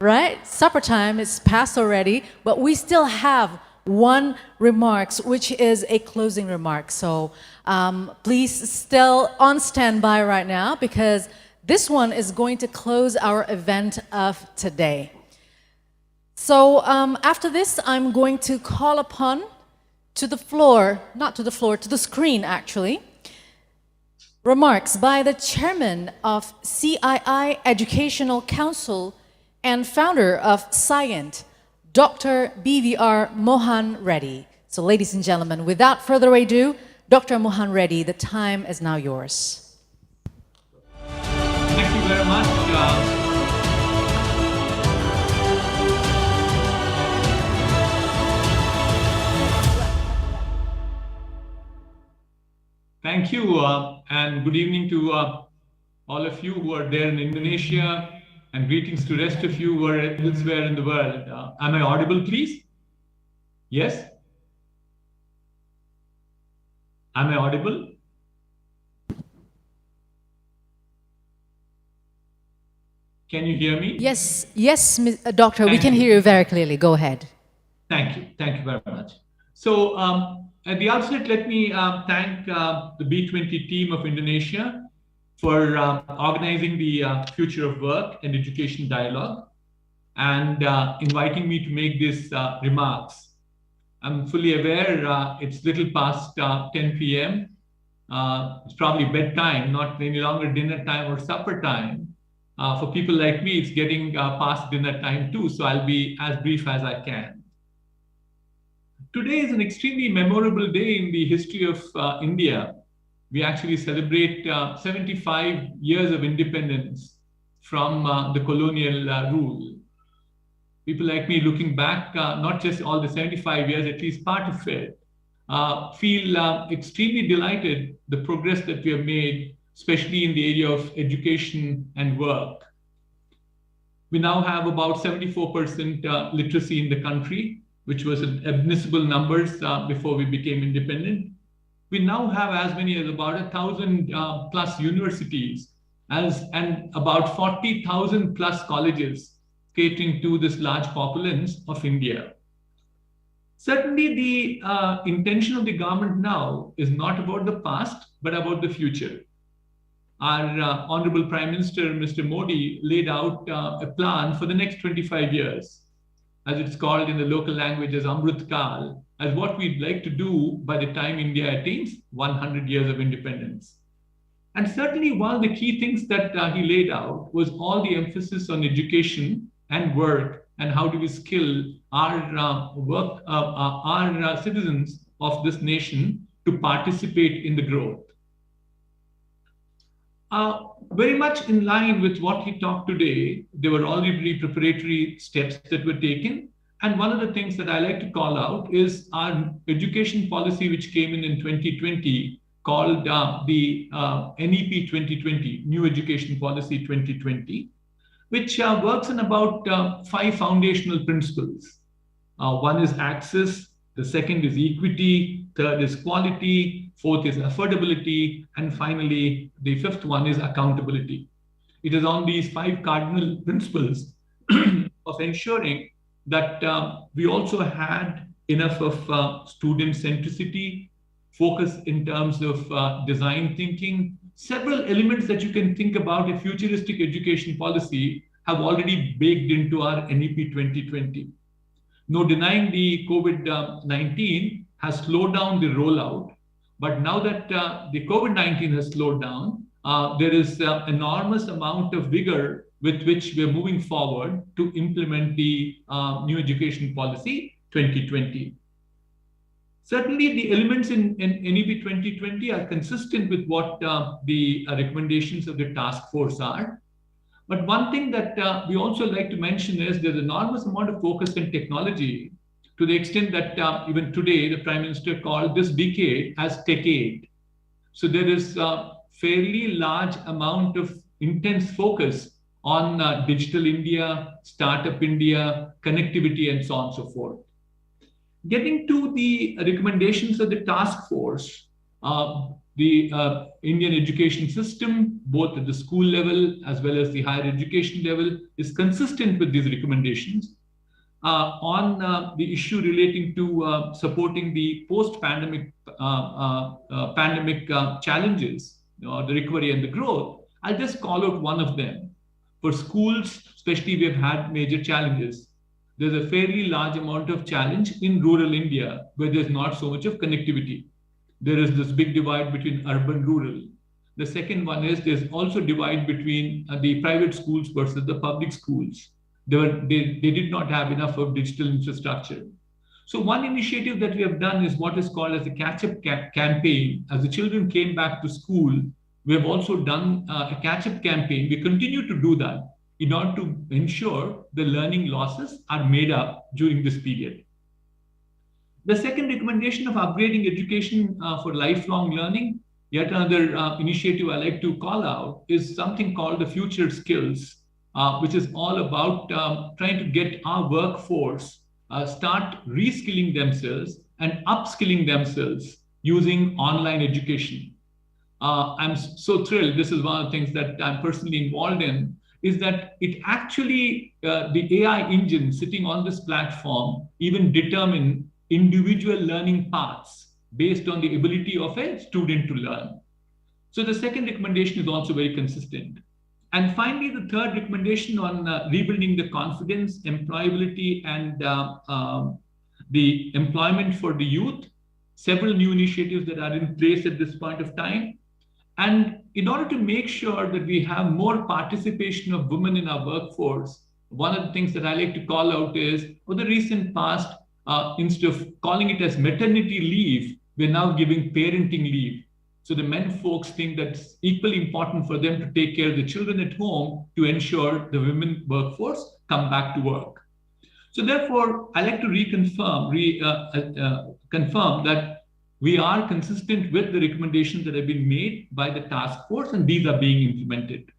right? Supper time is past already, but we still have one remarks, which is a closing remark. So please still on standby right now, because this one is going to close our event of today. So after this, I'm going to call upon to the floor, not to the floor, to the screen actually, remarks by the chairman of CII Educational Council and founder of Scient, Dr. BVR Mohan Reddy. So ladies and gentlemen, without further ado, Dr. Mohan Reddy, the time is now yours. Thank you very much. Thank you, and good evening to all of you who are there in Indonesia, and greetings to the rest of you who are elsewhere in the world. Am I audible, please? Yes? Am I audible? Can you hear me? Yes, Doctor, we can hear you very clearly. Go ahead. Thank you very much. So at the outset, let me thank the B20 team of Indonesia for organizing the Future of Work and Education Dialogue and inviting me to make these remarks. I'm fully aware it's little past 10 p.m. It's probably bedtime, not any longer dinner time or supper time. For people like me, it's getting past dinner time too, so I'll be as brief as I can. Today is an extremely memorable day in the history of India. We actually celebrate 75 years of independence from the colonial rule. People like me looking back, not just all the 75 years, at least part of it, feel extremely delighted the progress that we have made, especially in the area of education and work. We now have about 74% literacy in the country, which was admissible numbers before we became independent. We now have as many as about 1,000 plus universities and about 40,000 plus colleges catering to this large populace of India. Certainly the intention of the government now is not about the past, but about the future. Our Honorable Prime Minister, Mr. Modi, laid out a plan for the next 25 years, as it's called in the local language as Amrit Kal, as what we'd like to do by the time India attains 100 years of independence. And certainly one of the key things that he laid out was all the emphasis on education and work, and how do we skill our citizens of this nation to participate in the growth. Very much in line with what he talked today, there were already preparatory steps that were taken. And one of the things that I like to call out is our education policy, which came in 2020, called the NEP 2020, New Education Policy 2020, which works on about 5 foundational principles. One is access, the second is equity, third is quality, fourth is affordability, and finally, the fifth one is accountability. It is on these 5 cardinal principles of ensuring that we also had enough of student centricity, focus in terms of design thinking. Several elements that you can think about a futuristic education policy have already baked into our NEP 2020. No denying the COVID-19 has slowed down the rollout, but now that the COVID-19 has slowed down, there is enormous amount of vigor with which we are moving forward to implement the New Education Policy 2020. Certainly, the elements in NEP 2020 are consistent with what the recommendations of the task force are. But one thing that we also like to mention is there's enormous amount of focus on technology, to the extent that even today, the Prime Minister called this decade as Techade. So there is a fairly large amount of intense focus on Digital India, Startup India, connectivity, and so on and so forth. Getting to the recommendations of the task force, the Indian education system, both at the school level as well as the higher education level, is consistent with these recommendations. On the issue relating to supporting the post-pandemic challenges, the recovery and the growth, I'll just call out one of them. For schools, especially, we've had major challenges. There's a fairly large amount of challenge in rural India where there's not so much of connectivity. There is this big divide between urban and rural. The second one is there's also divide between the private schools versus the public schools. They did not have enough of digital infrastructure. So one initiative that we have done is what is called as a catch-up campaign. As the children came back to school, we have also done a catch-up campaign. We continue to do that in order to ensure the learning losses are made up during this period. The second recommendation of upgrading education for lifelong learning, yet another initiative I like to call out, is something called the Future Skills, which is all about trying to get our workforce start reskilling themselves and upskilling themselves using online education. I'm so thrilled. This is one of the things that I'm personally involved in, is that it actually, the AI engine sitting on this platform even determine individual learning paths based on the ability of a student to learn. So the second recommendation is also very consistent. And finally, the third recommendation on rebuilding the confidence, employability, and the employment for the youth, several new initiatives that are in place at this point of time. And in order to make sure that we have more participation of women in our workforce, one of the things that I like to call out is, for the recent past, instead of calling it as maternity leave, we're now giving parenting leave. So the men folks think that's equally important for them to take care of the children at home to ensure the women workforce come back to work. So therefore, I like to confirm that we are consistent with the recommendations that have been made by the task force, and these are being implemented.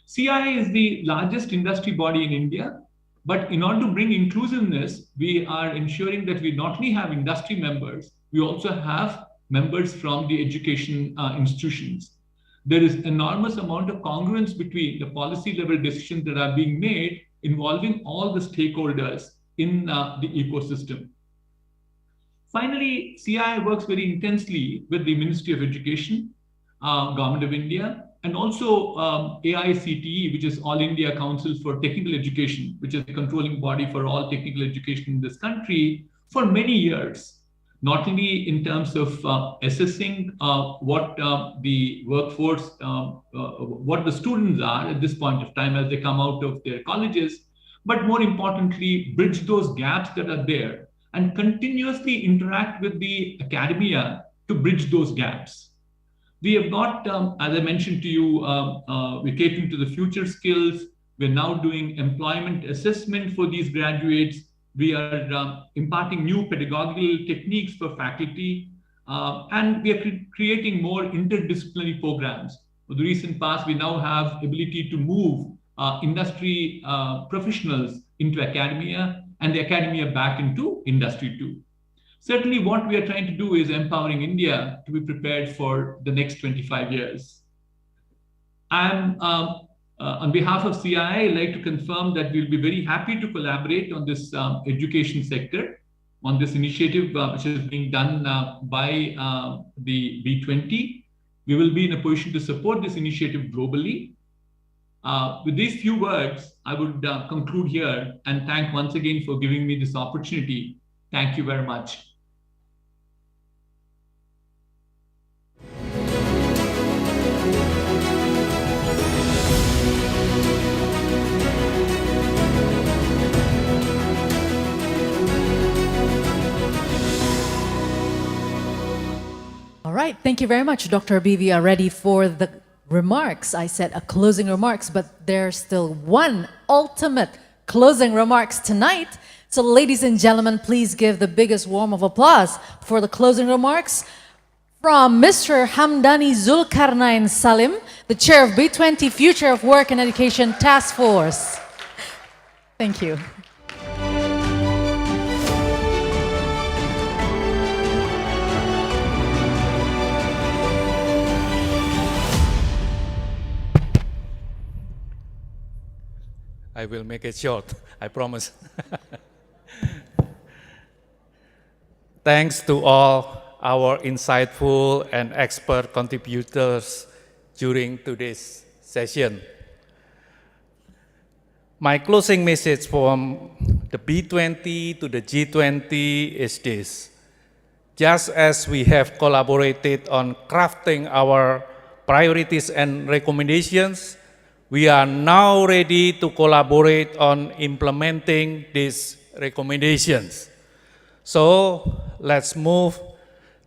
CII is the largest industry body in India, but in order to bring inclusiveness, we are ensuring that we not only have industry members, we also have members from the education institutions. There is enormous amount of congruence between the policy level decisions that are being made involving all the stakeholders in the ecosystem. Finally, CII works very intensely with the Ministry of Education, Government of India, and also AICTE, which is All India Council for Technical Education, which is the controlling body for all technical education in this country, for many years. Not only in terms of assessing what the workforce, what the students are at this point of time as they come out of their colleges, but more importantly, bridge those gaps that are there and continuously interact with the academia to bridge those gaps. We have got, as I mentioned to you, we're catering to the future skills. We're now doing employment assessment for these graduates. We are imparting new pedagogical techniques for faculty, and we are creating more interdisciplinary programs. For the recent past, we now have ability to move industry professionals into academia and the academia back into industry too. Certainly what we are trying to do is empowering India to be prepared for the next 25 years. I'm on behalf of CII, I'd like to confirm that we'll be very happy to collaborate on this education sector, on this initiative which is being done by the B20. We will be in a position to support this initiative globally. With these few words, I would conclude here and thank once again for giving me this opportunity. Thank you very much. All right, thank you very much, Dr. B. We are ready for the remarks. I said a closing remarks, but there's still one ultimate closing remarks tonight. So ladies and gentlemen, please give the biggest warm of applause for the closing remarks from Mr. Hamdani Zulkarnain Salim, the chair of B20 Future of Work and Education Task Force. Thank you. I will make it short, I promise. Thanks to all our insightful and expert contributors during today's session. My closing message from the B20 to the G20 is this. Just as we have collaborated on crafting our priorities and recommendations, we are now ready to collaborate on implementing these recommendations. So let's move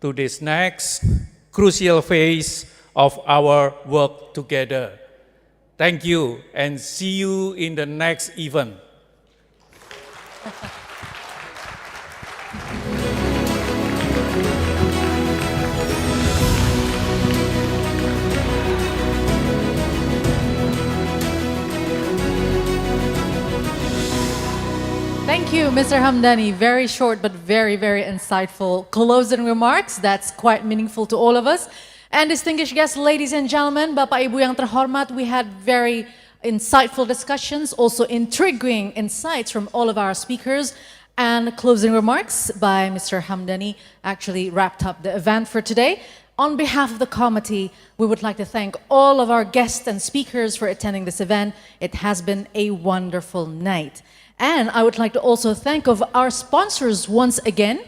to this next crucial phase of our work together. Thank you and see you in the next event. Thank you, Mr. Hamdani. Very short but very, very insightful closing remarks. That's quite meaningful to all of us. And distinguished guests, ladies and gentlemen, Bapak Ibu yang terhormat, we had very insightful discussions, also intriguing insights from all of our speakers. And closing remarks by Mr. Hamdani actually wrapped up the event for today. On behalf of the committee, we would like to thank all of our guests and speakers for attending this event. It has been a wonderful night. And I would like to also thank of our sponsors once again.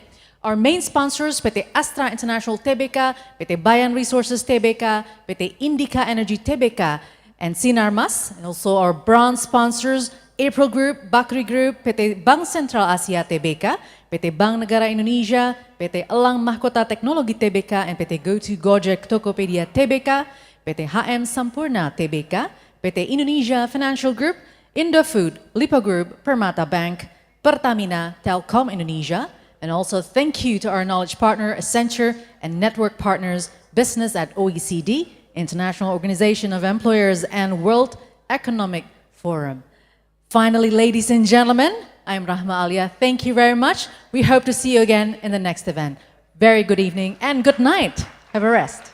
Our main sponsors, PT Astra International Tbk, PT Bayan Resources Tbk, PT Indica Energy Tbk, and Sinarmas, and also our bronze sponsors, April Group, Bakri Group, PT Bank Sentral Asia Tbk, PT Bank Negara Indonesia, PT Elang Mahkota Teknologi Tbk, and PT GoTo Gojek Tokopedia Tbk, PT HM Sampurna Tbk, PT Indonesia Financial Group, Indofood, Lipo Group, Permata Bank, Pertamina, Telkom Indonesia, and also thank you to our knowledge partner, Accenture, and network partners, Business at OECD, International Organization of Employers, and World Economic Forum. Finally, ladies and gentlemen, I'm Rahma Alia. Thank you very much. We hope to see you again in the next event. Very good evening and good night. Have a rest.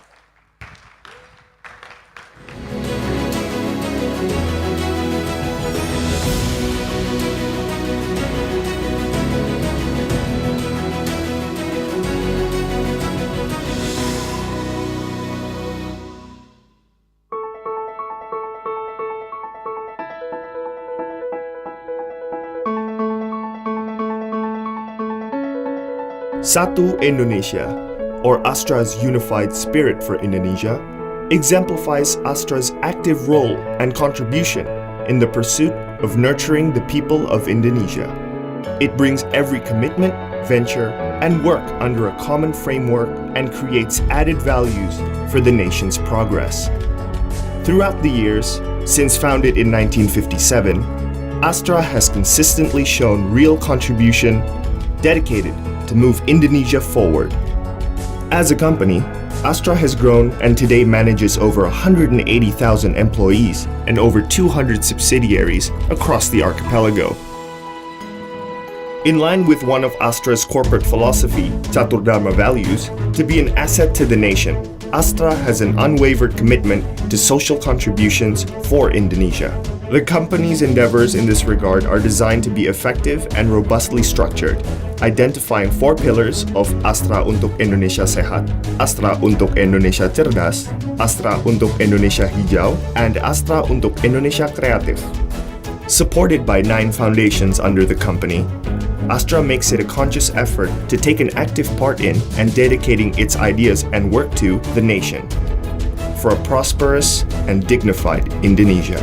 Satu Indonesia, or Astra's unified spirit for Indonesia, exemplifies Astra's active role and contribution in the pursuit of nurturing the people of Indonesia. It brings every commitment, venture, and work under a common framework and creates added values for the nation's progress. Throughout the years, since founded in 1957, Astra has consistently shown real contribution, dedicated to move Indonesia forward. As a company, Astra has grown and today manages over 180,000 employees and over 200 subsidiaries across the archipelago. In line with one of Astra's corporate philosophy, Caturdharma values, to be an asset to the nation, Astra has an unwavered commitment to social contributions for Indonesia. The company's endeavors in this regard are designed to be effective and robustly structured, identifying 4 pillars of Astra untuk Indonesia Sehat, Astra untuk Indonesia Cerdas, Astra untuk Indonesia Hijau, and Astra untuk Indonesia Kreatif. Supported by 9 foundations under the company, Astra makes it a conscious effort to take an active part in and dedicating its ideas and work to the nation for a prosperous and dignified Indonesia.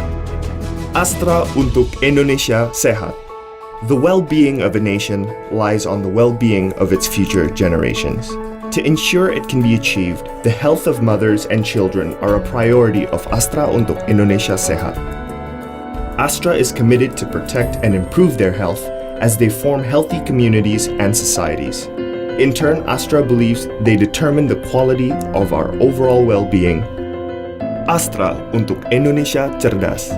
Astra untuk Indonesia Sehat. The well-being of a nation lies on the well-being of its future generations. To ensure it can be achieved, the health of mothers and children are a priority of Astra untuk Indonesia Sehat. Astra is committed to protect and improve their health as they form healthy communities and societies. In turn, Astra believes they determine the quality of our overall well-being. Astra untuk Indonesia Cerdas.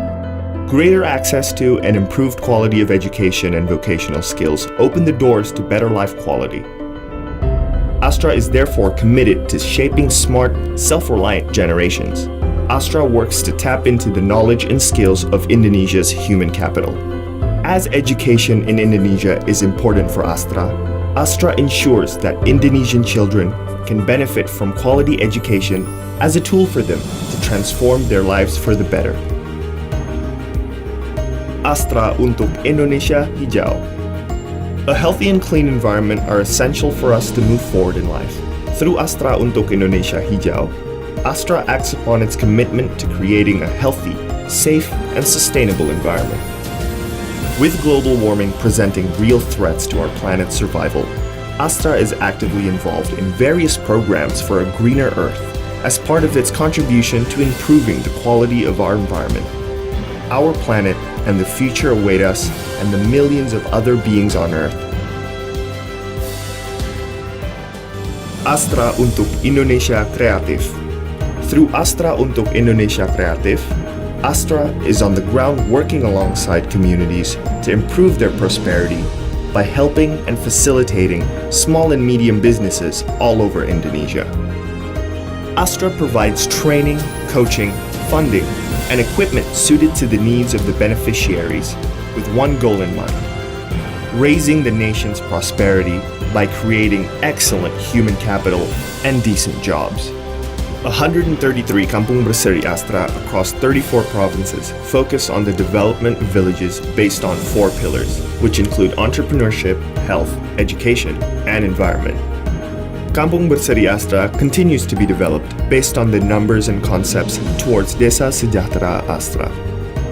Greater access to and improved quality of education and vocational skills open the doors to better life quality. Astra is therefore committed to shaping smart, self-reliant generations. Astra works to tap into the knowledge and skills of Indonesia's human capital. As education in Indonesia is important for Astra, Astra ensures that Indonesian children can benefit from quality education as a tool for them to transform their lives for the better. Astra untuk Indonesia Hijau. A healthy and clean environment are essential for us to move forward in life. Through Astra untuk Indonesia Hijau, Astra acts upon its commitment to creating a healthy, safe, and sustainable environment. With global warming presenting real threats to our planet's survival, Astra is actively involved in various programs for a greener Earth as part of its contribution to improving the quality of our environment. Our planet and the future await us and the millions of other beings on Earth. Astra untuk Indonesia Kreatif. Through Astra untuk Indonesia Kreatif, Astra is on the ground working alongside communities to improve their prosperity by helping and facilitating small and medium businesses all over Indonesia. Astra provides training, coaching, funding, and equipment suited to the needs of the beneficiaries with one goal in mind: raising the nation's prosperity by creating excellent human capital and decent jobs. 133 Kampung Berseri Astra across 34 provinces focus on the development of villages based on 4 pillars, which include entrepreneurship, health, education, and environment. Kampung Berseri Astra continues to be developed based on the numbers and concepts towards Desa Sejahtera Astra.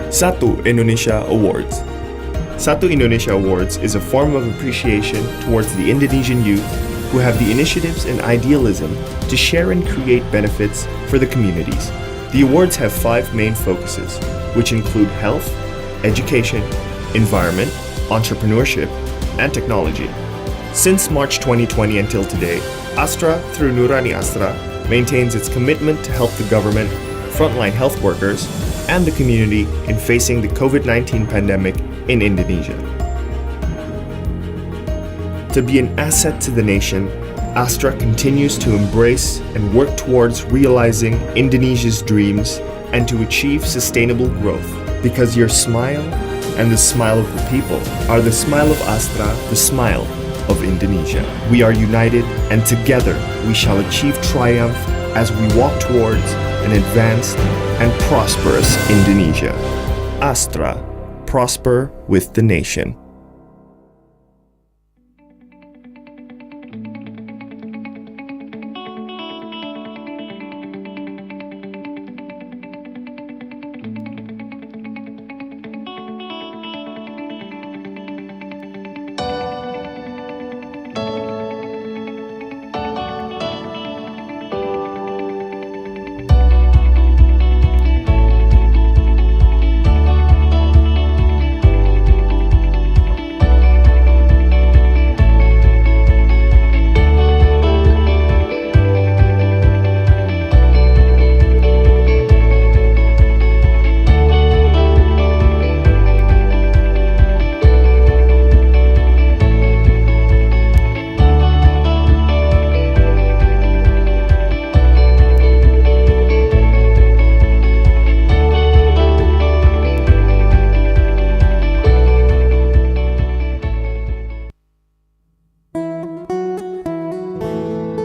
Satu Indonesia Awards. Satu Indonesia Awards is a form of appreciation towards the Indonesian youth who have the initiatives and idealism to share and create benefits for the communities. The awards have 5 main focuses, which include health, education, environment, entrepreneurship, and technology. Since March 2020 until today, Astra, through Nurani Astra, maintains its commitment to help the government, frontline health workers, and the community in facing the COVID-19 pandemic in Indonesia. To be an asset to the nation, Astra continues to embrace and work towards realizing Indonesia's dreams and to achieve sustainable growth, because your smile and the smile of the people are the smile of Astra, the smile of Indonesia. We are united, and together we shall achieve triumph as we walk towards an advanced and prosperous Indonesia. Astra, prosper with the nation.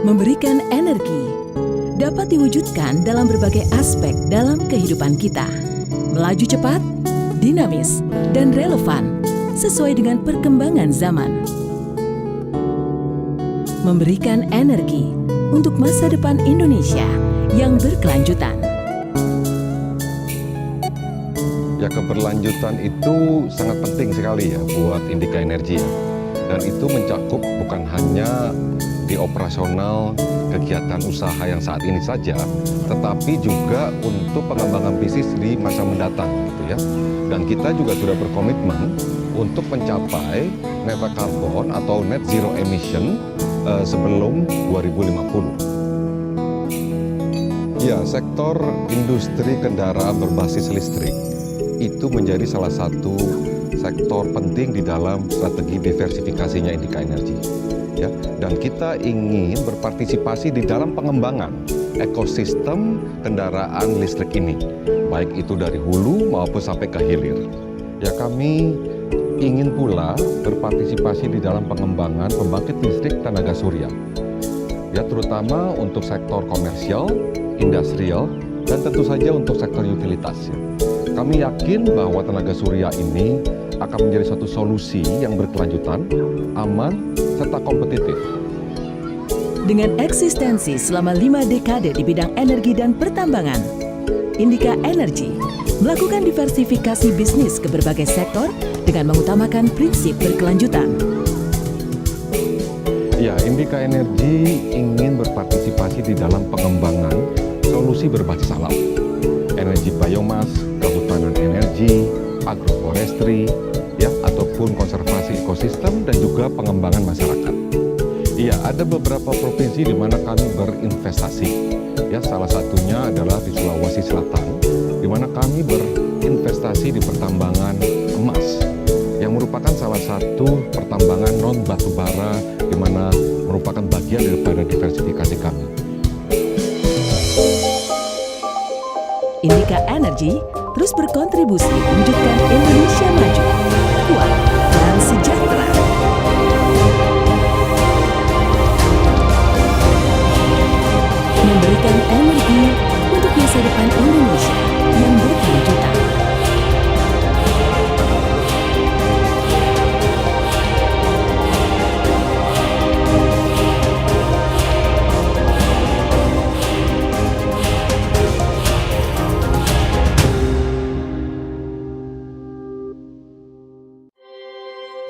Memberikan energi dapat diwujudkan dalam berbagai aspek dalam kehidupan kita. Melaju cepat, dinamis, dan relevan sesuai dengan perkembangan zaman. Memberikan energi untuk masa depan Indonesia yang berkelanjutan. Ya, keberlanjutan itu sangat penting sekali ya buat Indika Energi ya. Dan itu mencakup bukan hanya di operasional kegiatan usaha yang saat ini saja, tetapi juga untuk pengembangan bisnis di masa mendatang gitu ya. Dan kita juga sudah berkomitmen untuk mencapai net carbon atau net zero emission sebelum 2050. Ya, sektor industri kendaraan berbasis listrik itu menjadi salah satu sektor penting di dalam strategi diversifikasinya Indika Energy. Ya, dan kita ingin berpartisipasi di dalam pengembangan ekosistem kendaraan listrik ini, baik itu dari hulu maupun sampai ke hilir. Ya, kami ingin pula berpartisipasi di dalam pengembangan pembangkit listrik tenaga surya. Ya, terutama untuk sektor komersial, industrial, dan tentu saja untuk sektor utilitas. Kami yakin bahwa tenaga surya ini akan menjadi suatu solusi yang berkelanjutan, aman, serta kompetitif. Dengan eksistensi selama 5 dekade di bidang energi dan pertambangan, Indika Energy melakukan diversifikasi bisnis ke berbagai sektor dengan mengutamakan prinsip berkelanjutan. Ya, Indika Energy ingin berpartisipasi di dalam pengembangan solusi berbasis alam, energi biomas, kehutanan energi, agroforestry, ya, ataupun konservasi ekosistem dan juga pengembangan masyarakat. Iya, ada beberapa provinsi di mana kami berinvestasi. Ya, salah satunya adalah di Sulawesi Selatan, di mana kami berinvestasi di pertambangan emas, yang merupakan salah satu pertambangan non batubara, di mana merupakan bagian daripada diversifikasi kami. Indika Energy terus berkontribusi mewujudkan Indonesia maju, kuat, dan sejahtera. Memberikan energi untuk masa depan Indonesia yang berkelanjutan.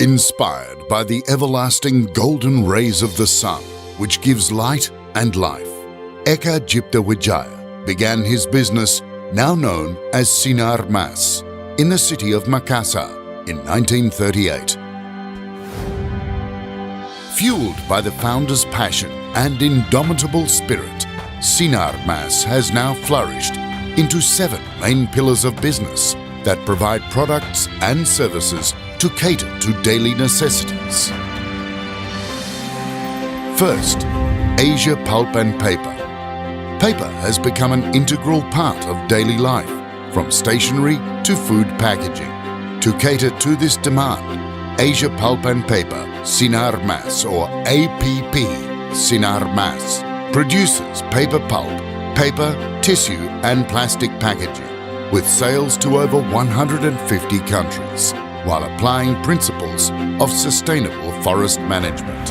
Inspired by the everlasting golden rays of the sun, which gives light and life, Eka Cipta Wijaya began his business, now known as Sinar Mas, in the city of Makassar in 1938. Fueled by the founder's passion and indomitable spirit, Sinar Mas has now flourished into 7 main pillars of business that provide products and services to cater to daily necessities. First, Asia Pulp and Paper. Paper has become an integral part of daily life, from stationery to food packaging. To cater to this demand, Asia Pulp and Paper, Sinar Mas or APP, Sinar Mas, produces paper pulp, paper, tissue and plastic packaging, with sales to over 150 countries, while applying principles of sustainable forest management.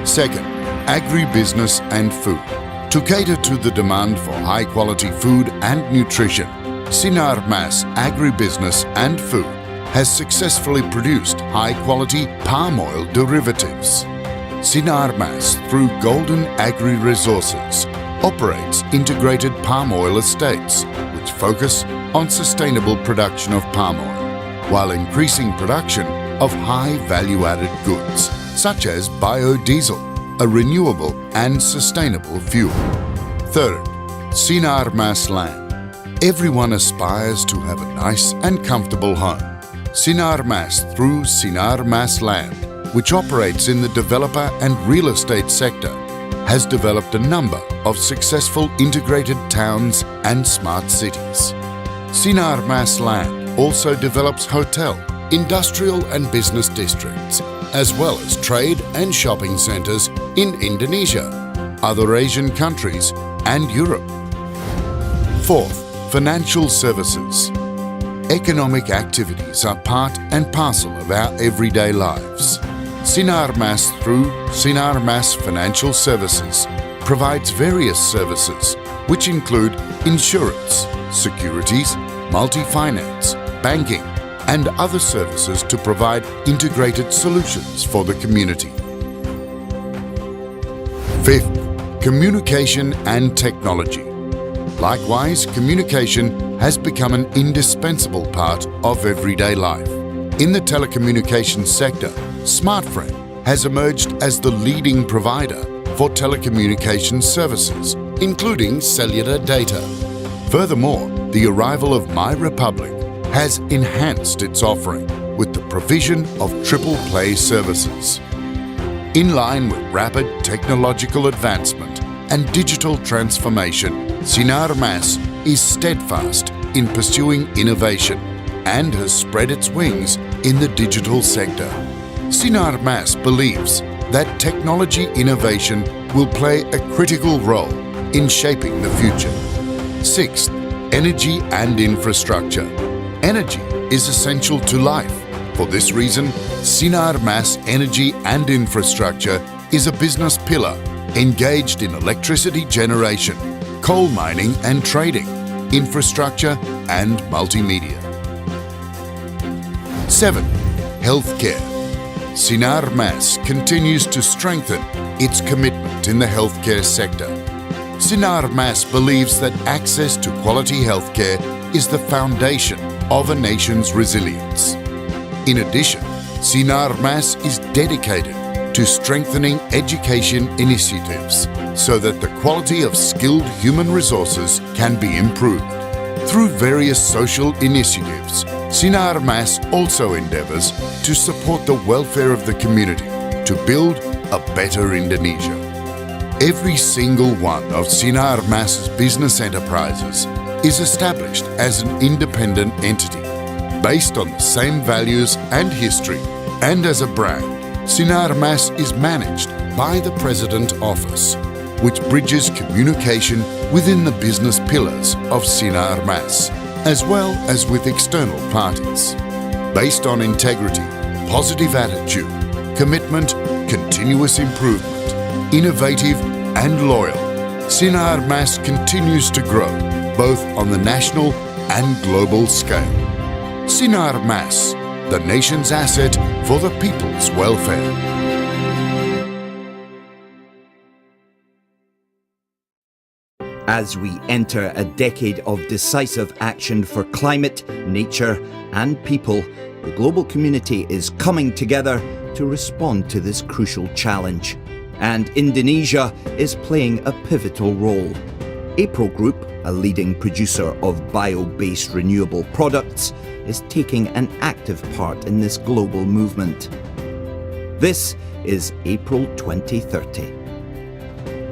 Second, agribusiness and food. To cater to the demand for high-quality food and nutrition, Sinar Mas Agribusiness and Food has successfully produced high-quality palm oil derivatives. Sinar Mas, through Golden Agri Resources, operates integrated palm oil estates which focus on sustainable production of palm oil, while increasing production of high value-added goods, such as biodiesel, a renewable and sustainable fuel. Third, Sinar Mas Land. Everyone aspires to have a nice and comfortable home. Sinar Mas, through Sinar Mas Land, which operates in the developer and real estate sector, has developed a number of successful integrated towns and smart cities. Sinar Mas Land also develops hotel, industrial and business districts, as well as trade and shopping centres in Indonesia, other Asian countries and Europe. Fourth, financial services. Economic activities are part and parcel of our everyday lives. Sinar Mas, through Sinar Mas Financial Services, provides various services which include insurance, securities, multi-finance, banking, and other services to provide integrated solutions for the community. Fifth, communication and technology. Likewise, communication has become an indispensable part of everyday life. In the telecommunications sector, SmartFriend has emerged as the leading provider for telecommunications services, including cellular data. Furthermore, the arrival of My Republic has enhanced its offering, with the provision of triple play services. In line with rapid technological advancement and digital transformation, Sinar Mas is steadfast in pursuing innovation and has spread its wings in the digital sector. Sinar Mas believes that technology innovation will play a critical role in shaping the future. Sixth, energy and infrastructure. Energy is essential to life. For this reason, Sinar Mas Energy and Infrastructure is a business pillar engaged in electricity generation, coal mining and trading, infrastructure and multimedia. 7. Healthcare. Sinar Mas continues to strengthen its commitment in the healthcare sector. Sinar Mas believes that access to quality healthcare is the foundation of a nation's resilience. In addition, Sinar Mas is dedicated to strengthening education initiatives so that the quality of skilled human resources can be improved. Through various social initiatives, Sinar Mas also endeavours to support the welfare of the community to build a better Indonesia. Every single one of Sinar Mas's business enterprises is established as an independent entity based on the same values and history, and as a brand, Sinar Mas is managed by the President Office, which bridges communication within the business pillars of Sinar Mas, as well as with external parties. Based on integrity, positive attitude, commitment, continuous improvement, innovative and loyal, Sinar Mas continues to grow both on the national and global scale. Sinar Mas, the nation's asset for the people's welfare. As we enter a decade of decisive action for climate, nature, and people, the global community is coming together to respond to this crucial challenge. And Indonesia is playing a pivotal role. April Group, a leading producer of bio-based renewable products, is taking an active part in this global movement. This is April 2030.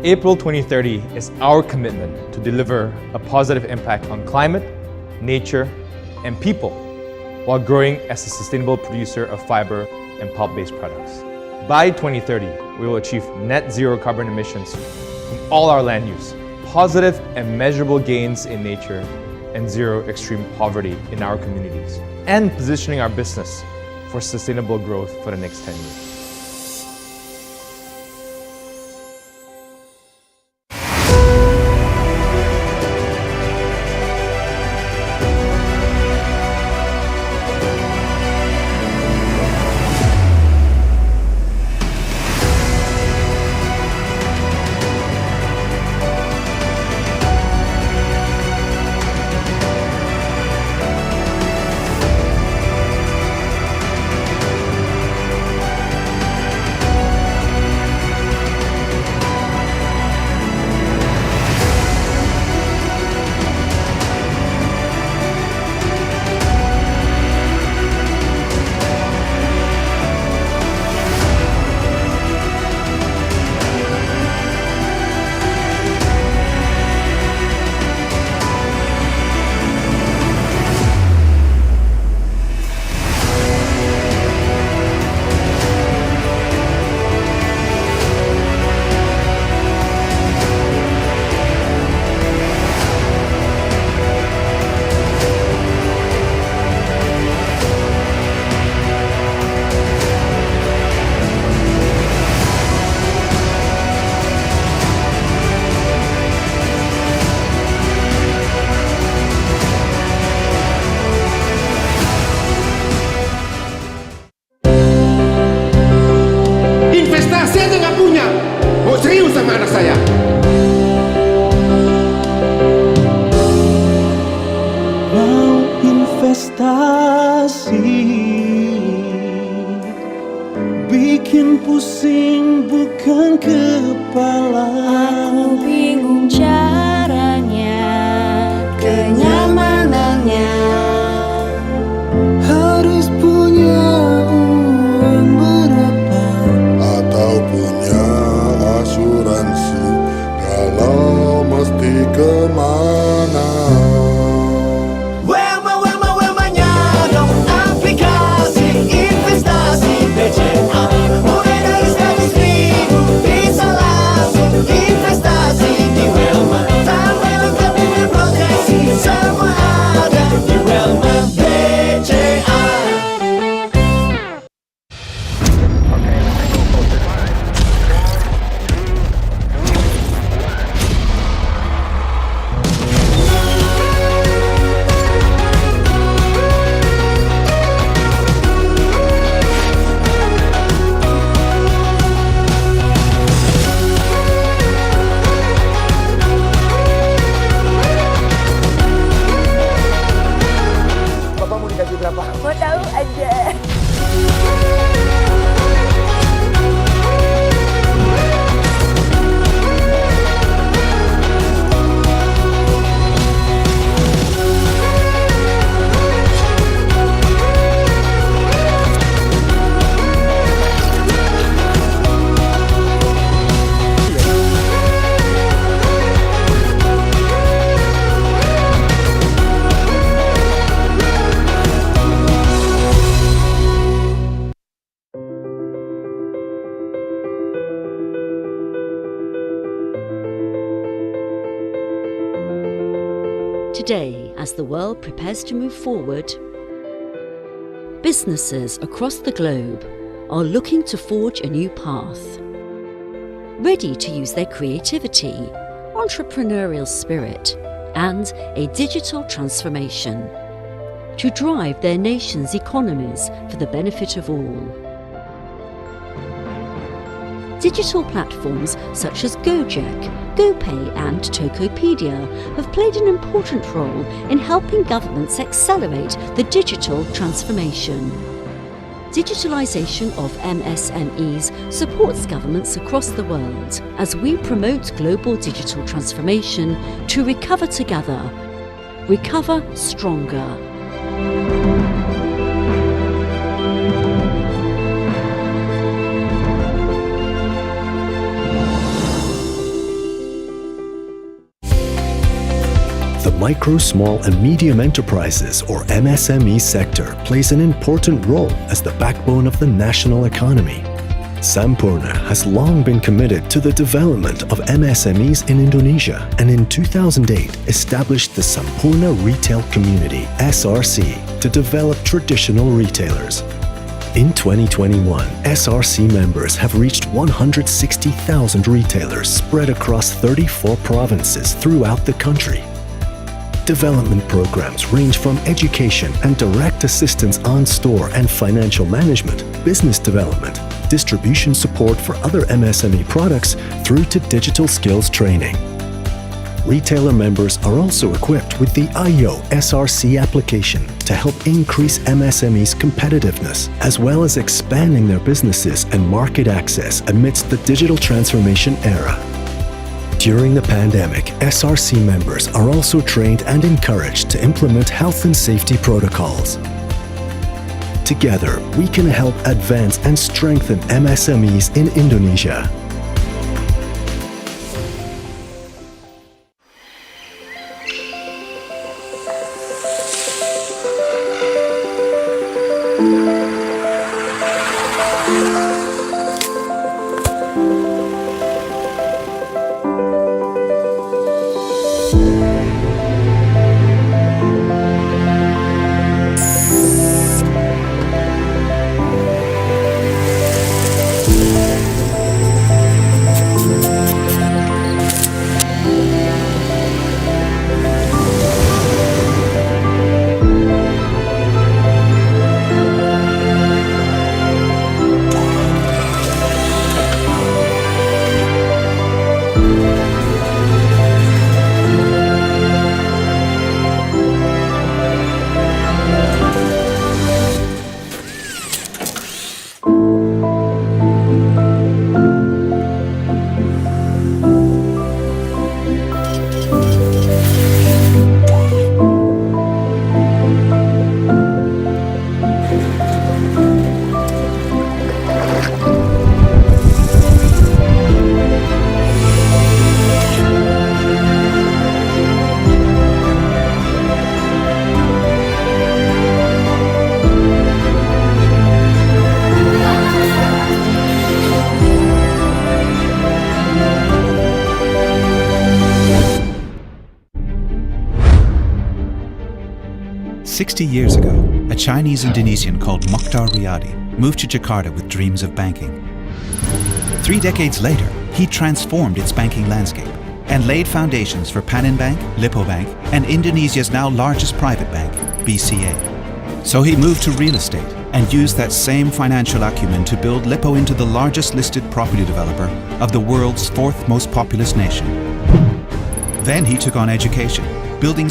April 2030 is our commitment to deliver a positive impact on climate, nature, and people while growing as a sustainable producer of fiber and pulp-based products. By 2030, we will achieve net zero carbon emissions from all our land use, positive and measurable gains in nature, and zero extreme poverty in our communities, and positioning our business for sustainable growth for the next 10 years. bikin pusing bukan kepala. Aku bingung caranya, kenyamanannya. Harus punya Today, as the world prepares to move forward, businesses across the globe are looking to forge a new path, ready to use their creativity, entrepreneurial spirit, and a digital transformation to drive their nation's economies for the benefit of all. Digital platforms such as Gojek, GoPay and Tokopedia have played an important role in helping governments accelerate the digital transformation. Digitalisation of MSMEs supports governments across the world as we promote global digital transformation to recover together, recover stronger. The micro, small and medium enterprises or MSME sector plays an important role as the backbone of the national economy. Sampurna has long been committed to the development of MSMEs in Indonesia and in 2008 established the Sampurna Retail Community (SRC) to develop traditional retailers. In 2021, SRC members have reached 160,000 retailers spread across 34 provinces throughout the country. Development programs range from education and direct assistance on store and financial management, business development, distribution support for other MSME products through to digital skills training. Retailer members are also equipped with the IO SRC application to help increase MSME's competitiveness, as well as expanding their businesses and market access amidst the digital transformation era. During the pandemic, SRC members are also trained and encouraged to implement health and safety protocols. Together, we can help advance and strengthen MSMEs in Indonesia. Years ago, a Chinese Indonesian called Mokhtar Riyadi moved to Jakarta with dreams of banking. 3 decades later, he transformed its banking landscape and laid foundations for Panin Bank, Lipo Bank, and Indonesia's now largest private bank, BCA. So he moved to real estate and used that same financial acumen to build Lipo into the largest listed property developer of the world's 4th most populous nation. Then he took on education, building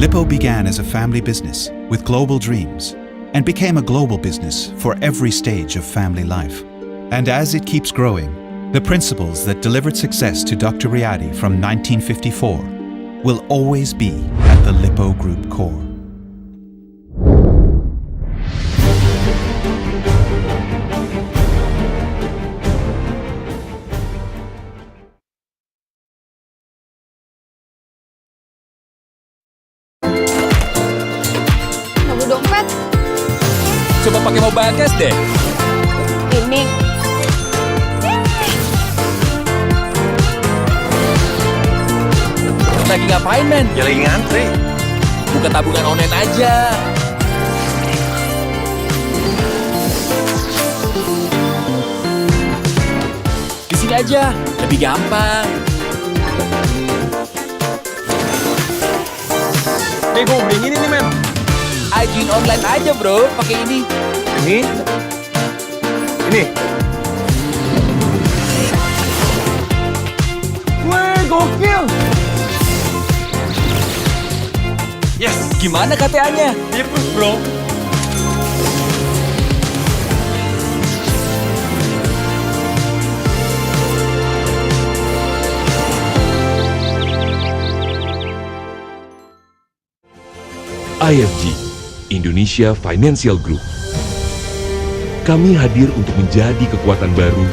Lippo began as a family business with global dreams and became a global business for every stage of family life. And as it keeps growing, the principles that delivered success to Dr. Riyadi from 1954 will always be at the Lippo Group core. Kamu dompet? Coba pakai mobile cash deh. Ini. Lagi ngapain, men? Ya lagi ngantri. Buka tabungan online aja. Di sini aja, lebih gampang. Nih, gue beli ini nih, men. Ajuin online aja, bro. Pakai ini. Ini. Wih, gokil. Yes, gimana KTA-nya? Tipus, bro. IFG, Indonesia Financial Group. Kami hadir untuk menjadi kekuatan baru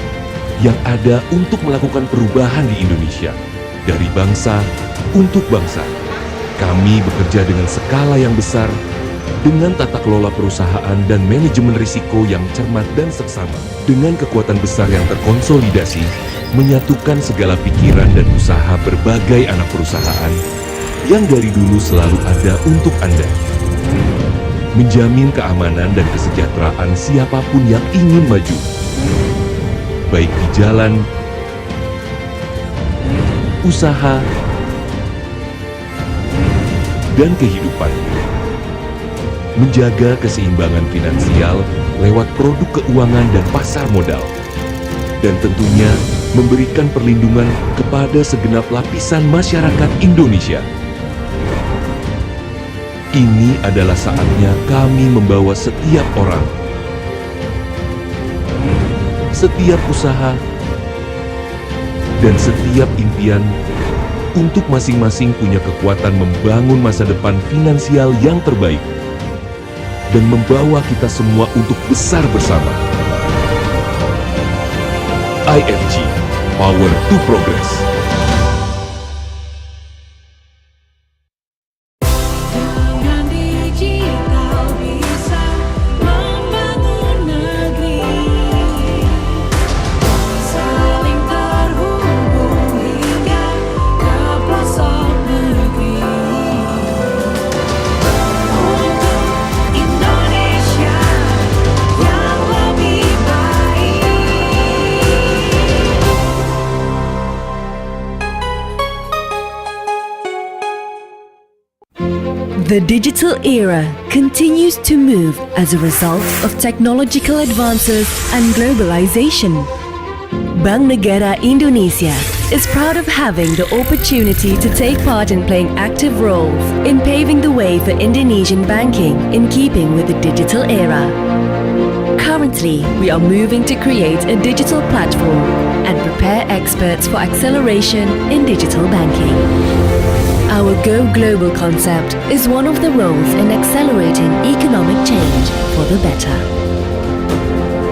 yang ada untuk melakukan perubahan di Indonesia, dari bangsa untuk bangsa. Kami bekerja dengan skala yang besar, dengan tata kelola perusahaan dan manajemen risiko yang cermat dan seksama. Dengan kekuatan besar yang terkonsolidasi, menyatukan segala pikiran dan usaha berbagai anak perusahaan yang dari dulu selalu ada untuk Anda. Menjamin keamanan dan kesejahteraan siapapun yang ingin maju, baik di jalan, usaha, dan kehidupan. Menjaga keseimbangan finansial lewat produk keuangan dan pasar modal. Dan tentunya memberikan perlindungan kepada segenap lapisan masyarakat Indonesia. Ini adalah saatnya kami membawa setiap orang, setiap usaha, dan setiap impian untuk masing-masing punya kekuatan membangun masa depan finansial yang terbaik dan membawa kita semua untuk besar bersama. IFG, Power to Progress. The digital era continues to move as a result of technological advances and globalization. Bank Negara Indonesia is proud of having the opportunity to take part in playing active roles in paving the way for Indonesian banking in keeping with the digital era. Currently, we are moving to create a digital platform and prepare experts for acceleration in digital banking. Our Go Global concept is one of the roles in accelerating economic change for the better.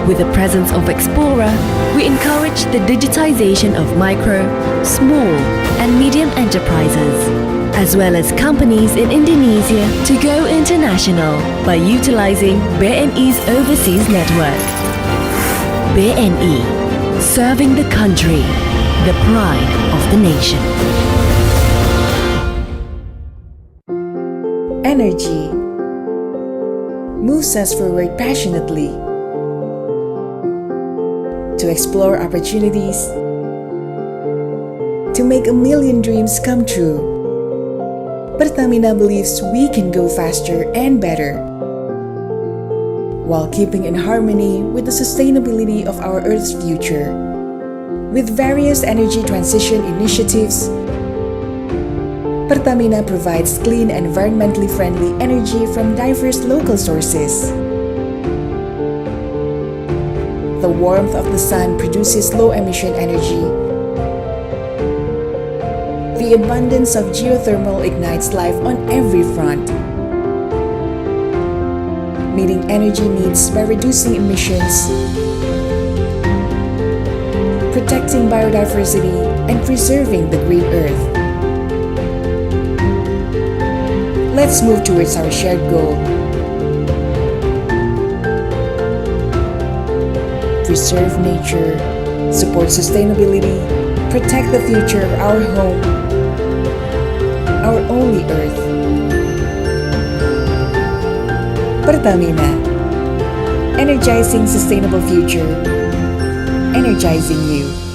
With the presence of Explorer, we encourage the digitization of micro, small, and medium enterprises, as well as companies in Indonesia to go international by utilizing BNI's overseas network. BNI, serving the country, the pride of the nation. Energy moves us forward passionately to explore opportunities, to make a million dreams come true. Pertamina believes we can go faster and better while keeping in harmony with the sustainability of our Earth's future. With various energy transition initiatives, Pertamina provides clean and environmentally friendly energy from diverse local sources. The warmth of the sun produces low-emission energy. The abundance of geothermal ignites life on every front, meeting energy needs by reducing emissions, protecting biodiversity, and preserving the green earth. Let's move towards our shared goal. Preserve nature, support sustainability, protect the future of our home, our only earth. Pertamina, energizing sustainable future, energizing you.